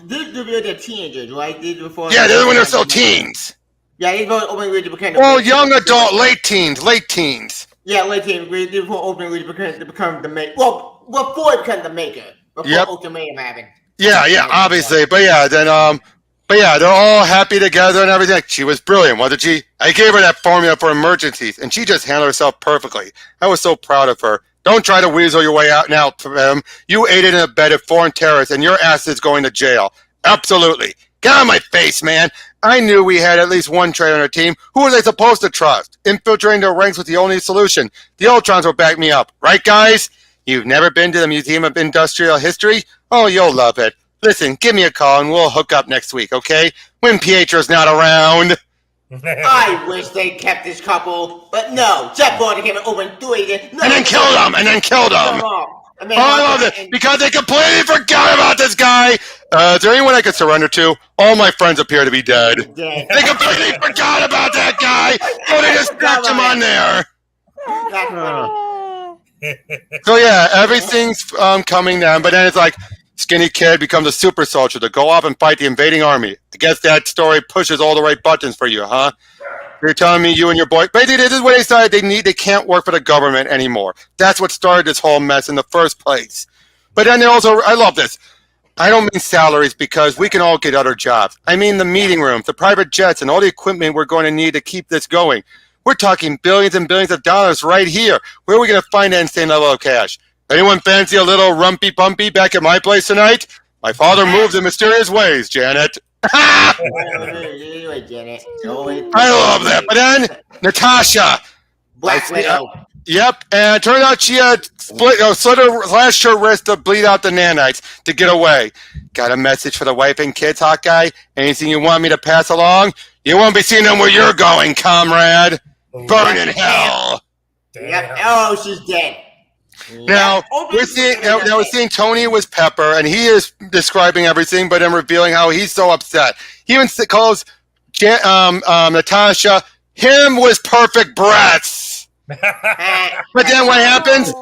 these were the teenagers, right? These before. Yeah, these when they're still teens. Yeah, these were open really became. Well, young adult, late teens. Yeah, late teens. These were open really become the maker. Well, before it became the maker. Before Ultimatum happened. Yeah, obviously, but yeah, then But yeah, they're all happy together and everything. She was brilliant, wasn't she? I gave her that formula for emergencies, and she just handled herself perfectly. I was so proud of her. Don't try to weasel your way out now, you aided and abetted foreign terrorists, and your ass is going to jail. Absolutely. Get out of my face, man. I knew we had at least one traitor on our team. Who were they supposed to trust? Infiltrating their ranks was the only solution. The Ultrons will back me up. Right, guys? You've never been to the Museum of Industrial History? Oh, you'll love it. Listen, give me a call and we'll hook up next week, okay? When Pietro's not around. I wish they kept this couple, but no. Jeff Bond came over and threw it. And then killed him, I love it, because they completely forgot about this guy. Is there anyone I could surrender to? All my friends appear to be dead. They completely forgot about that guy, so they just stuck him on there. So yeah, everything's coming down, but then it's like, skinny kid becomes a super soldier to go off and fight the invading army. I guess that story pushes all the right buttons for you, huh? You're telling me you and your boy... Basically, this is what they decided they can't work for the government anymore. That's what started this whole mess in the first place. But then they also... I love this. I don't mean salaries because we can all get other jobs. I mean the meeting rooms, the private jets, and all the equipment we're going to need to keep this going. We're talking billions and billions of dollars right here. Where are we going to find that insane level of cash? Anyone fancy a little rumpy bumpy back at my place tonight? My father moves in mysterious ways, Janet. I love that. But then, Natasha. Black Widow. Yep, and it turned out she had slashed her wrist to bleed out the nanites to get away. Got a message for the wife and kids, Hawkeye? Anything you want me to pass along? You won't be seeing them where you're going, comrade. Burn in hell. Yep. Oh, she's dead. Now we're seeing Tony was Pepper, and he is describing everything, but then revealing how he's so upset. He even calls Natasha him with perfect breasts. But then what happens?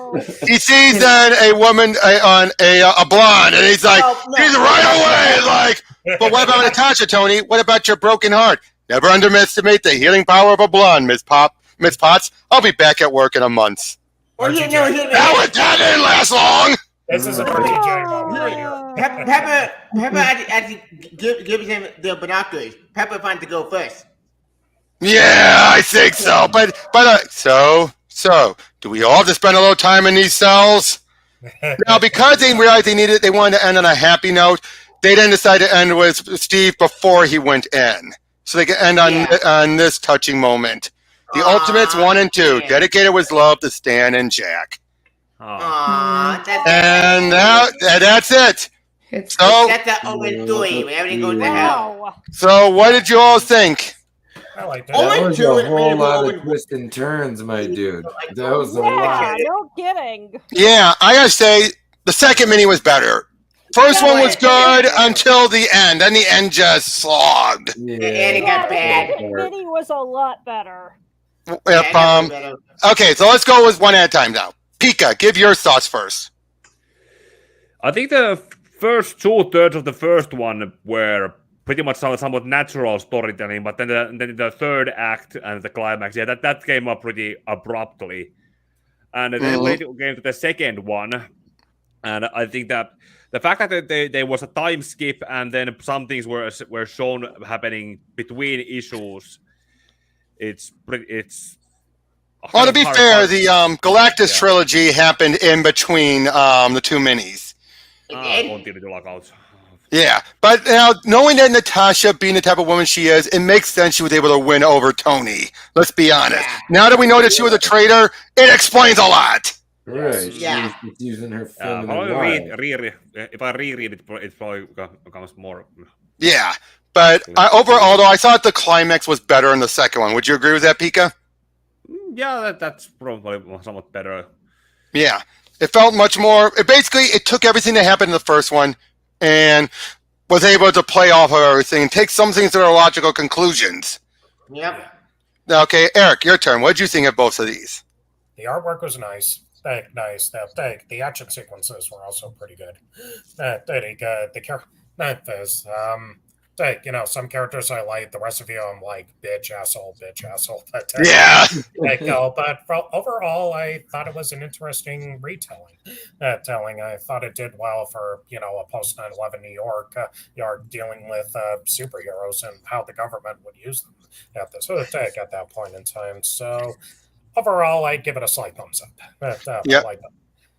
He sees then a woman on a blonde, and he's like, he's right away. Like, but what about Natasha, Tony? What about your broken heart? Never underestimate the healing power of a blonde, Miss Potts. I'll be back at work in a month. That didn't last long. This is a RTJ moment right here. Pepper actually gives him the binoculars. Pepper finds to go first. Yeah, I think so. But so do we all have to spend a little time in these cells? Now, because they realized they wanted to end on a happy note, they then decided to end with Steve before he went in, so they could end on this touching moment. The Ultimates 1 and 2, dedicated with love to Stan and Jack. And that's it. That's the overdoing. Everything goes to hell. So, what did you all think? I like that. That was a whole lot of twists and turns, my dude. That was a lot. No kidding. Yeah, I gotta say, the second mini was better. First one was good until the end. Then the end just slogged. And it got bad. The mini was a lot better. Okay, so let's go with one at a time now. Pika, give your thoughts first. I think the first 2/3 of the first one were pretty much somewhat natural storytelling, but then the third act and the climax, that came up pretty abruptly. And then later came to the second one, and I think that the fact that there was a time skip and then some things were shown happening between issues, it's well, to be fair, the Galactus trilogy happened in between the two minis. Yeah, but now knowing that Natasha being the type of woman she is, it makes sense she was able to win over Tony. Let's be honest. Now that we know that she was a traitor, it explains a lot. Right. Yeah. She's using her if I reread it, it probably becomes more. Yeah, but overall, though, I thought the climax was better in the second one. Would you agree with that, Pika? Yeah, that's probably somewhat better. Yeah, it felt much more. It took everything that happened in the first one and was able to play off of everything and take some things to their logical conclusions. Yep. Okay, Eric, your turn. What did you think of both of these? The artwork was nice. Nice. The action sequences were also pretty good. some characters I like, the rest of you I'm like, bitch, asshole. But, but overall, I thought it was an interesting retelling. I thought it did well for, a post 9/11 New York. You're dealing with superheroes and how the government would use them at that point in time. So overall, I'd give it a slight thumbs up.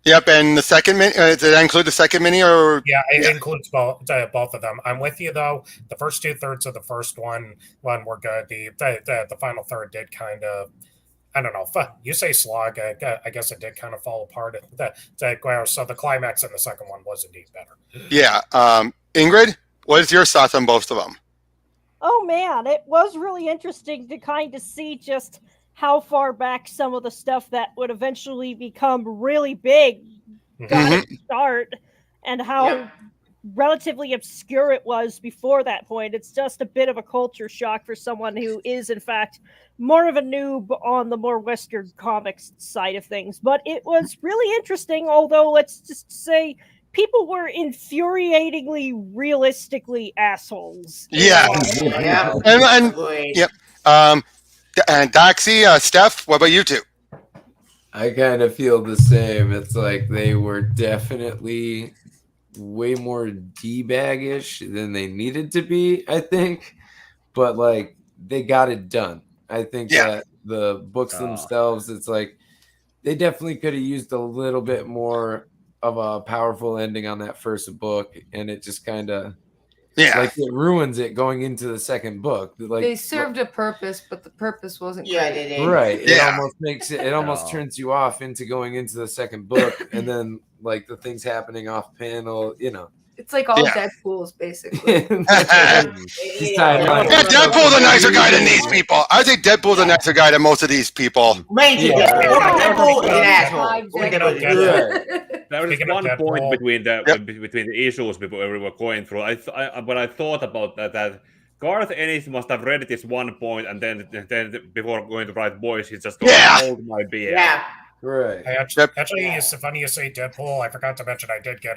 Yep, and the second mini, did that include the second mini? Or yeah, it includes both of them. I'm with you though. The first 2/3 of the first one were good. The final third did kind of, I don't know. You say slog. I guess it did kind of fall apart. So the climax in the second one was indeed better. Yeah, Ingrid, what is your thoughts on both of them? Oh man, it was really interesting to kind of see just how far back some of the stuff that would eventually become really big got to start, and how relatively obscure it was before that point. It's just a bit of a culture shock for someone who is, in fact, more of a noob on the more Western comics side of things. But it was really interesting, although let's just say people were infuriatingly realistically assholes. Yeah. And Doxy, Steph, what about you two? I kind of feel the same. It's like they were definitely way more D-bag-ish than they needed to be, I think. But, like, they got it done. I think that the books themselves, it's like they definitely could have used a little bit more of a powerful ending on that first book, and it just kind of... like it ruins it going into the second book. Like they served a purpose, but the purpose wasn't right. It almost makes it. It almost turns you off into going into the second book, and then like the things happening off panel. It's like all Deadpool's basically. Deadpool's a nicer guy than these people. I think Deadpool's a nicer guy than most of these people. Deadpool is an asshole. There was one point between the issues we were going through. When I thought about that Garth Ennis must have read this one point, and then before going to write Boys, he just hold my beer. Yeah. Right. Actually, it's funny you say Deadpool. I forgot to mention I did get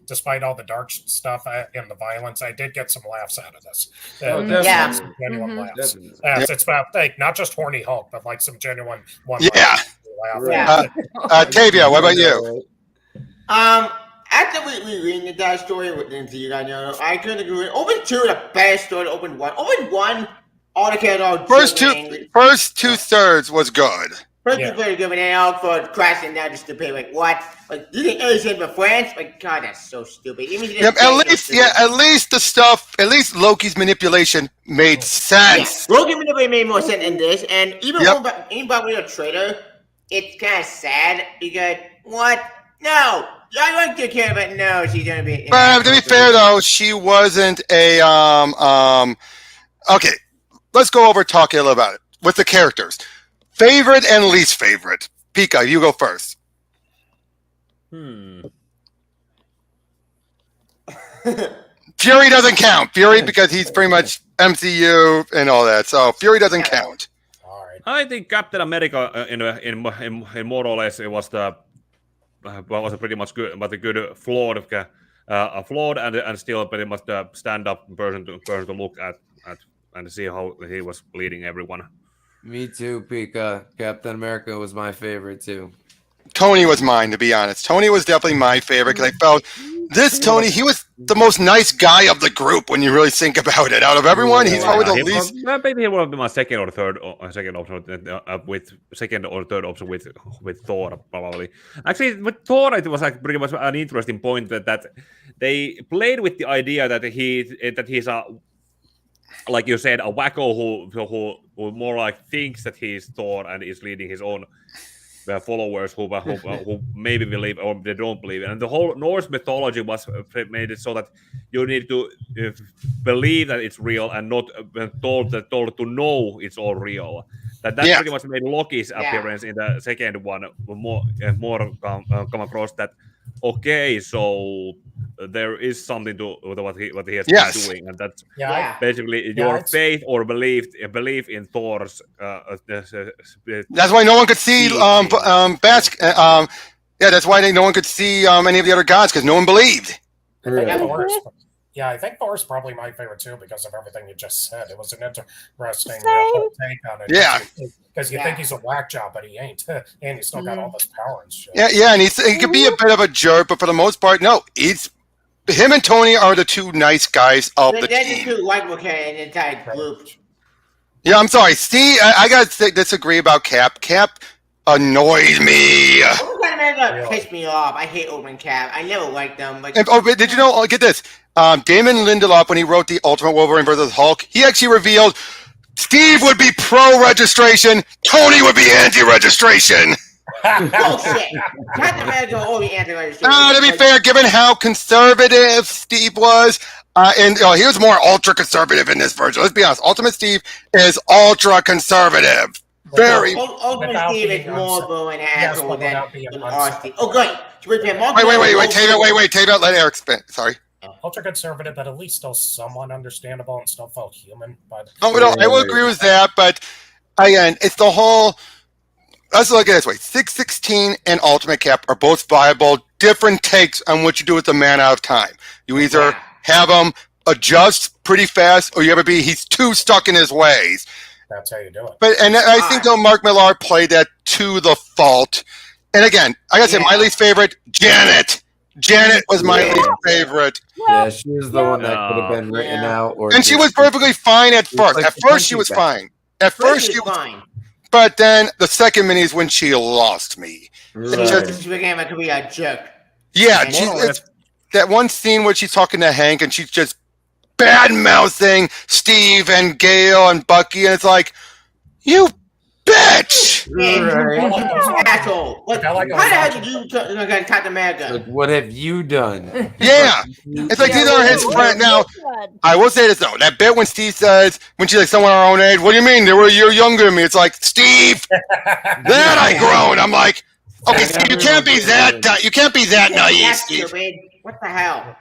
despite all the dark stuff and the violence, I did get some laughs out of this. Genuine laughs. It's about not just horny Hulk, but like some genuine one. Tavia, what about you? After we reading that story with you guys know, I couldn't agree with Open 2 the best story to Open 1. Open 1, all the characters first 2/3 was good. First is very good, but then all for crashing down just to pay like what? Like you think everything for France? Like God, that's so stupid. At least Loki's manipulation made sense. Yeah. Loki manipulation made more sense in this, and even about with a traitor, it's kind of sad because what? No, I like to care, but no, she's gonna be. To be fair though, she wasn't a Okay, let's go over talking a little about it with the characters. Favorite and least favorite. Pika, you go first. Fury doesn't count. Fury because he's pretty much MCU and all that. So Fury doesn't count. All right. I think Captain America in more or less it was was a pretty much good, but a good flawed and still pretty much the stand-up person to look at and see how he was leading everyone. Me too, Pika. Captain America was my favorite too. Tony was mine, to be honest. Tony was definitely my favorite because I felt this Tony, he was the most nice guy of the group when you really think about it. Out of everyone, he's probably the least. Maybe he would have been my second or third option with Thor probably. Actually, with Thor, it was like pretty much an interesting point that they played with the idea that he's a, like you said, a wacko who more like thinks that he's Thor and is leading his own followers who maybe believe or they don't believe. And the whole Norse mythology was made it so that you need to believe that it's real and not told to know it's all real. That pretty much made Loki's appearance in the second one more come across that. Okay, so there is something to what he has been doing, and that's basically your faith or belief in Thor's. That's why no one could see that's why no one could see any of the other gods because no one believed. Right. Yeah, I think Thor's probably my favorite too because of everything you just said. It was an interesting take on it. Yeah. Because you think he's a whack job, but he ain't. And he's still got all this power and shit. Yeah, and he could be a bit of a jerk, but for the most part, no. Him and Tony are the two nice guys of the team. They're the two likable characters in the entire group. Yeah, I'm sorry. Steve, I got to disagree about Cap. Cap annoys me. That pissed me off. I hate Open Cap. I never liked them. But did you know? Get this. Damon Lindelof, when he wrote the Ultimate Wolverine vs. Hulk, he actually revealed Steve would be pro-registration, Tony would be anti-registration. Bullshit. Captain America will always be anti-registration. To be fair, given how conservative Steve was, and he was more ultra-conservative in this version. Let's be honest. Ultimate Steve is ultra-conservative. Very. Ultimate Steve is more of an asshole than our Steve. Oh, good. Wait, Taylor, let Eric spin. Sorry. Ultra conservative, but at least still somewhat understandable and still felt human. But I will agree with that, but again, it's the whole. Let's look at it this way: 616 and Ultimate Cap are both viable, different takes on what you do with the man out of time. You either have him adjust pretty fast, or you ever be he's too stuck in his ways. That's how you do it. But I think though Mark Millar played that to the fault. And again, I gotta say, my least favorite, Janet. Janet was my least favorite. Yeah, she was the one that could have been written out. And she was perfectly fine at first. At first, she was fine. At first, she was fine. But then the second mini is when she lost me. She became to be a jerk. Yeah, that one scene where she's talking to Hank and she's just bad-mouthing Steve and Gail and Bucky, and it's like, you bitch! Asshole. How the hell did you Captain America? Like, what have you done? Yeah. It's like these are his friends. Now, I will say this though. That bit when Steve says, when she's like someone our own age, what do you mean? You're younger than me. It's like, Steve, that I grown. I'm like, okay, Steve, you can't be that naive, Steve. What the hell?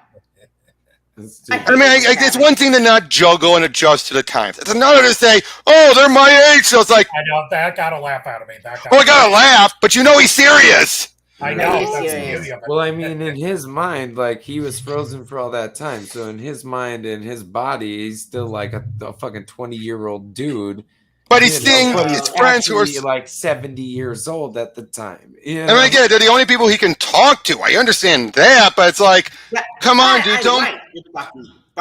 I mean, it's one thing to not juggle and adjust to the times. It's another to say, "Oh, they're my age." So it's like, I know that got a laugh out of me. I got a laugh, but you know he's serious. I know. That's the beauty of it. Well, I mean, in his mind, like he was frozen for all that time. So in his mind, in his body, he's still like a fucking 20-year-old dude. But he's seeing his friends who are like 70 years old at the time. I mean, again, they're the only people he can talk to. I understand that, but it's like, come on, dude, don't.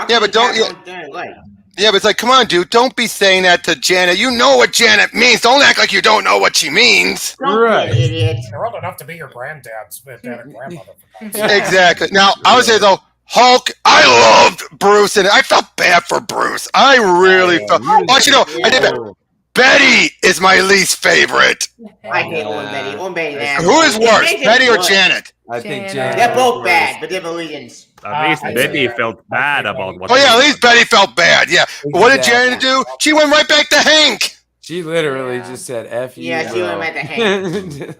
Yeah, but don't. Yeah, but it's like, come on, dude, don't be saying that to Janet. You know what Janet means. Don't act like you don't know what she means. Right. They're old enough to be your granddad's dad and grandmother. Exactly. Now, I would say though, Hulk, I loved Bruce, and I felt bad for Bruce. I really felt. I did that. Betty is my least favorite. I hate Betty. Who is worse, Betty or Janet? I think Janet. They're both bad, but they're reasons. At least Betty felt bad about what. Oh yeah, at least Betty felt bad. Yeah. Exactly. What did Janet do? She went right back to Hank. She literally just said "F you." Yeah, she went right to Hank.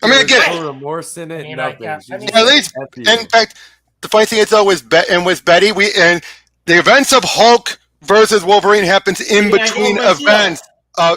I mean, again, no remorse in it. Nothing. At least, in fact, the funny thing is though, with Betty, the events of Hulk versus Wolverine happens in between events.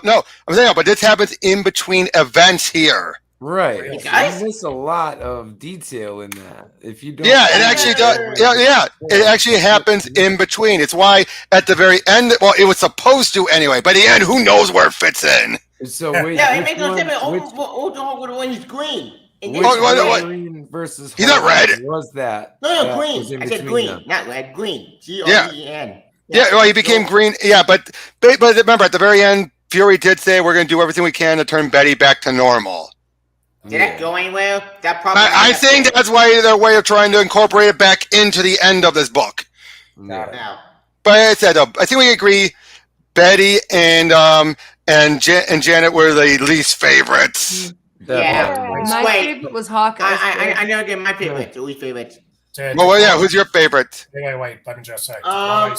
No, I'm saying, but this happens in between events here. Right. You miss a lot of detail in that. If you don't. Yeah, it actually does. Yeah. It actually happens in between. It's why at the very end, well, it was supposed to anyway, but at the end, who knows where it fits in? So wait. Yeah, it makes no sense. Old Hulk would have won. He's green. Green versus he's not red. Was that? No, green. I said green, not red. Green. G-R-E-N. Yeah, well, he became green. Yeah, but remember, at the very end, Fury did say we're going to do everything we can to turn Betty back to normal. Did that go anywhere? That probably. I think that's why their way of trying to incorporate it back into the end of this book. No. But as I said, I think we agree. Betty and Janet were the least favorites. Yeah, my favorite was Hawkeye. I know again. My favorite, the least favorite. Well, yeah. Who's your favorite? Wait. Let me just say, a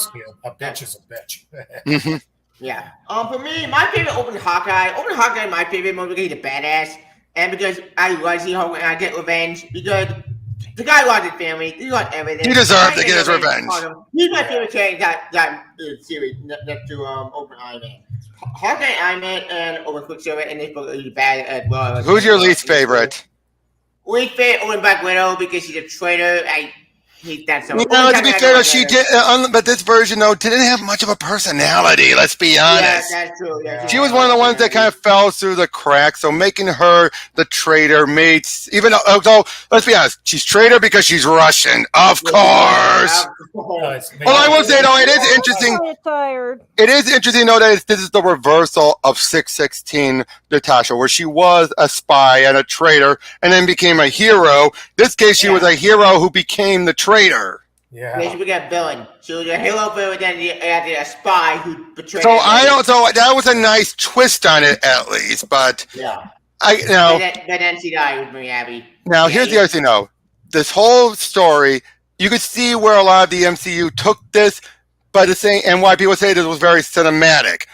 bitch is a bitch. Mm-hmm. Yeah. For me, my favorite opened Hawkeye. Open Hawkeye, my favorite most because he's a badass, and because I like seeing Hawkeye and I get revenge because the guy lost his family. He lost everything. He deserved to get his revenge. He's my favorite character that series next to Open Iron Man. Hawkeye, Iron Man, and Open Quicksilver, and this book is bad as well. Who's your least favorite? Least favorite Open Black Widow because she's a traitor. That's so. No, to be fair, she did. But this version though didn't have much of a personality. Let's be honest. Yeah, that's true. Yeah, she was one of the ones that kind of fell through the cracks. So making her the traitor made even so. Let's be honest. She's traitor because she's Russian, of course. Well, I will say though, it is interesting. It is interesting though that this is the reversal of 616 Natasha, where she was a spy and a traitor, and then became a hero. This case, she was a hero who became the traitor. Yeah. We got villain. She was a hero villain, then a spy who betrayed. So that was a nice twist on it, at least. But But then she died with me, Abby. Now here's the other thing, though. This whole story, you could see where a lot of the MCU took this, but and why people say this was very cinematic.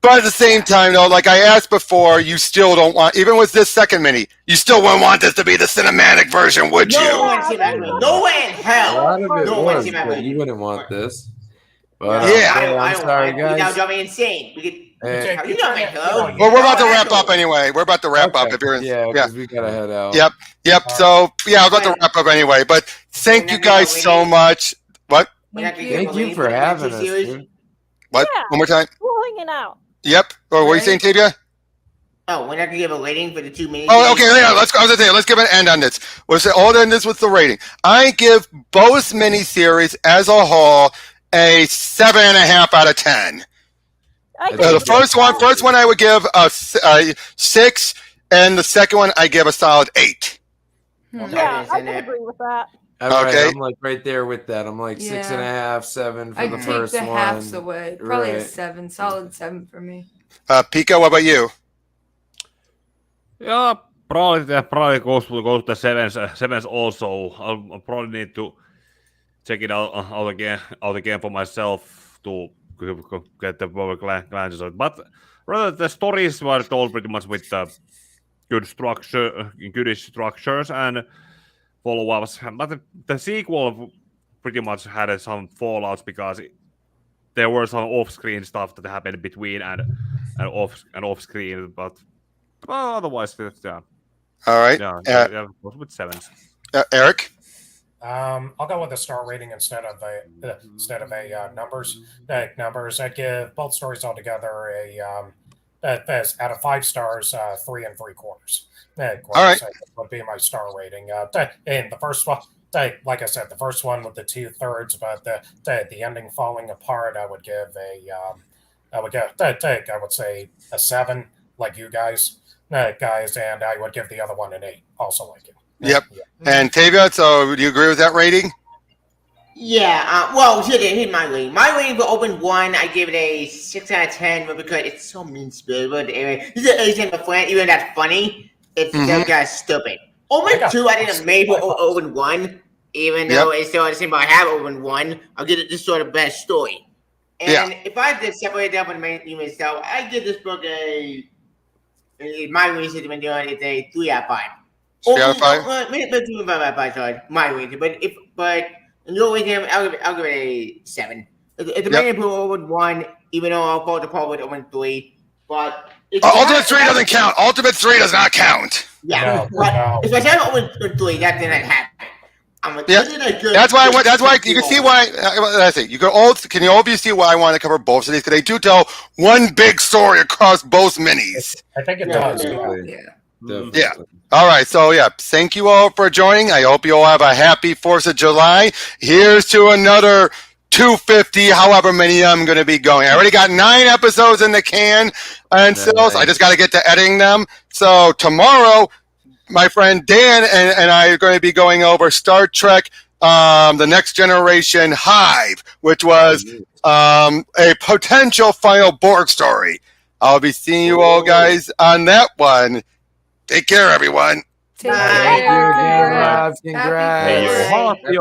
But at the same time, though, like I asked before, you still don't want, even with this second mini, you still wouldn't want this to be the cinematic version, would you? No way in hell. A lot of it was, but you wouldn't want this. But, I'm sorry, guys. That would drive me insane. Well, we're about to wrap up anyway. We're about to wrap up. If you're because we gotta head out. Yep. So I was about to wrap up anyway. But thank you guys so much. What? Thank you for having us, dude. What? One more time. We're hanging out. Yep. Or what are you saying, Tavia? Oh, we're not gonna give a rating for the 2 minutes. Oh, okay. Yeah, let's give an end on this. We'll say end this with the rating. I give both miniseries as a whole a 7.5 out of 10. The first one I would give a 6, and the second one I give a solid 8. Yeah, I can agree with that. Okay, I'm like right there with that. I'm like 6.5, 7 for the first one. I take the halves away. Probably a 7, solid 7 for me. Pika, what about you? Yeah, probably goes to the sevens also. I'll probably need to check it out again for myself to get the proper glances of it. But rather, the stories were told pretty much with goodish structures and follow-ups. But the sequel pretty much had some fallouts because there were some off-screen stuff that happened between and off-screen. But otherwise, yeah. All right. Yeah, with 7s. Eric. I'll go with a star rating instead of numbers. Numbers. I'd give both stories altogether out of 5 stars, 3 3/4. All right. Would be my star rating. And the first one, like I said, the first one with the 2/3, but the ending falling apart, I would give I would say a 7, like you guys, and I would give the other one an 8, also like you. Yep. And Tavia, so do you agree with that rating? Yeah. Well, here's my rating. My rating for Open 1, I give it a 6 out of 10, but because it's so mean-spirited. But anyway, this is an Asian friend, even that's funny. It's that guy's stupid. Open 2, I didn't make for Open 1, even though it's still the same. But I have Open 1. I'll give it this sort of best story. And if I had to separate that from the main theme itself, I give this book my reason to be doing it's a 3 out of 5. 3 out of 5? Maybe 2 out of 5, sorry. My rating. But in your rating, I'll give it a 7. It's the main for Open 1, even though I'll fall apart with Open 3. But Ultimate 3 doesn't count. Ultimate 3 does not count. Yeah, but if I say Open 3, that didn't happen. That's why you can see why. I say you can all of you see why I want to cover both of these, because they do tell one big story across both minis. I think it does. Yeah. All right. So thank you all for joining. I hope you all have a happy 4th of July. Here's to another 250, however many I'm going to be going. I already got 9 episodes in the can, and so I just got to get to editing them. So tomorrow, my friend Dan and I are going to be going over Star Trek, The Next Generation Hive, which was a potential final Borg story. I'll be seeing you all guys on that one. Take care, everyone. Take care. Congrats. Happy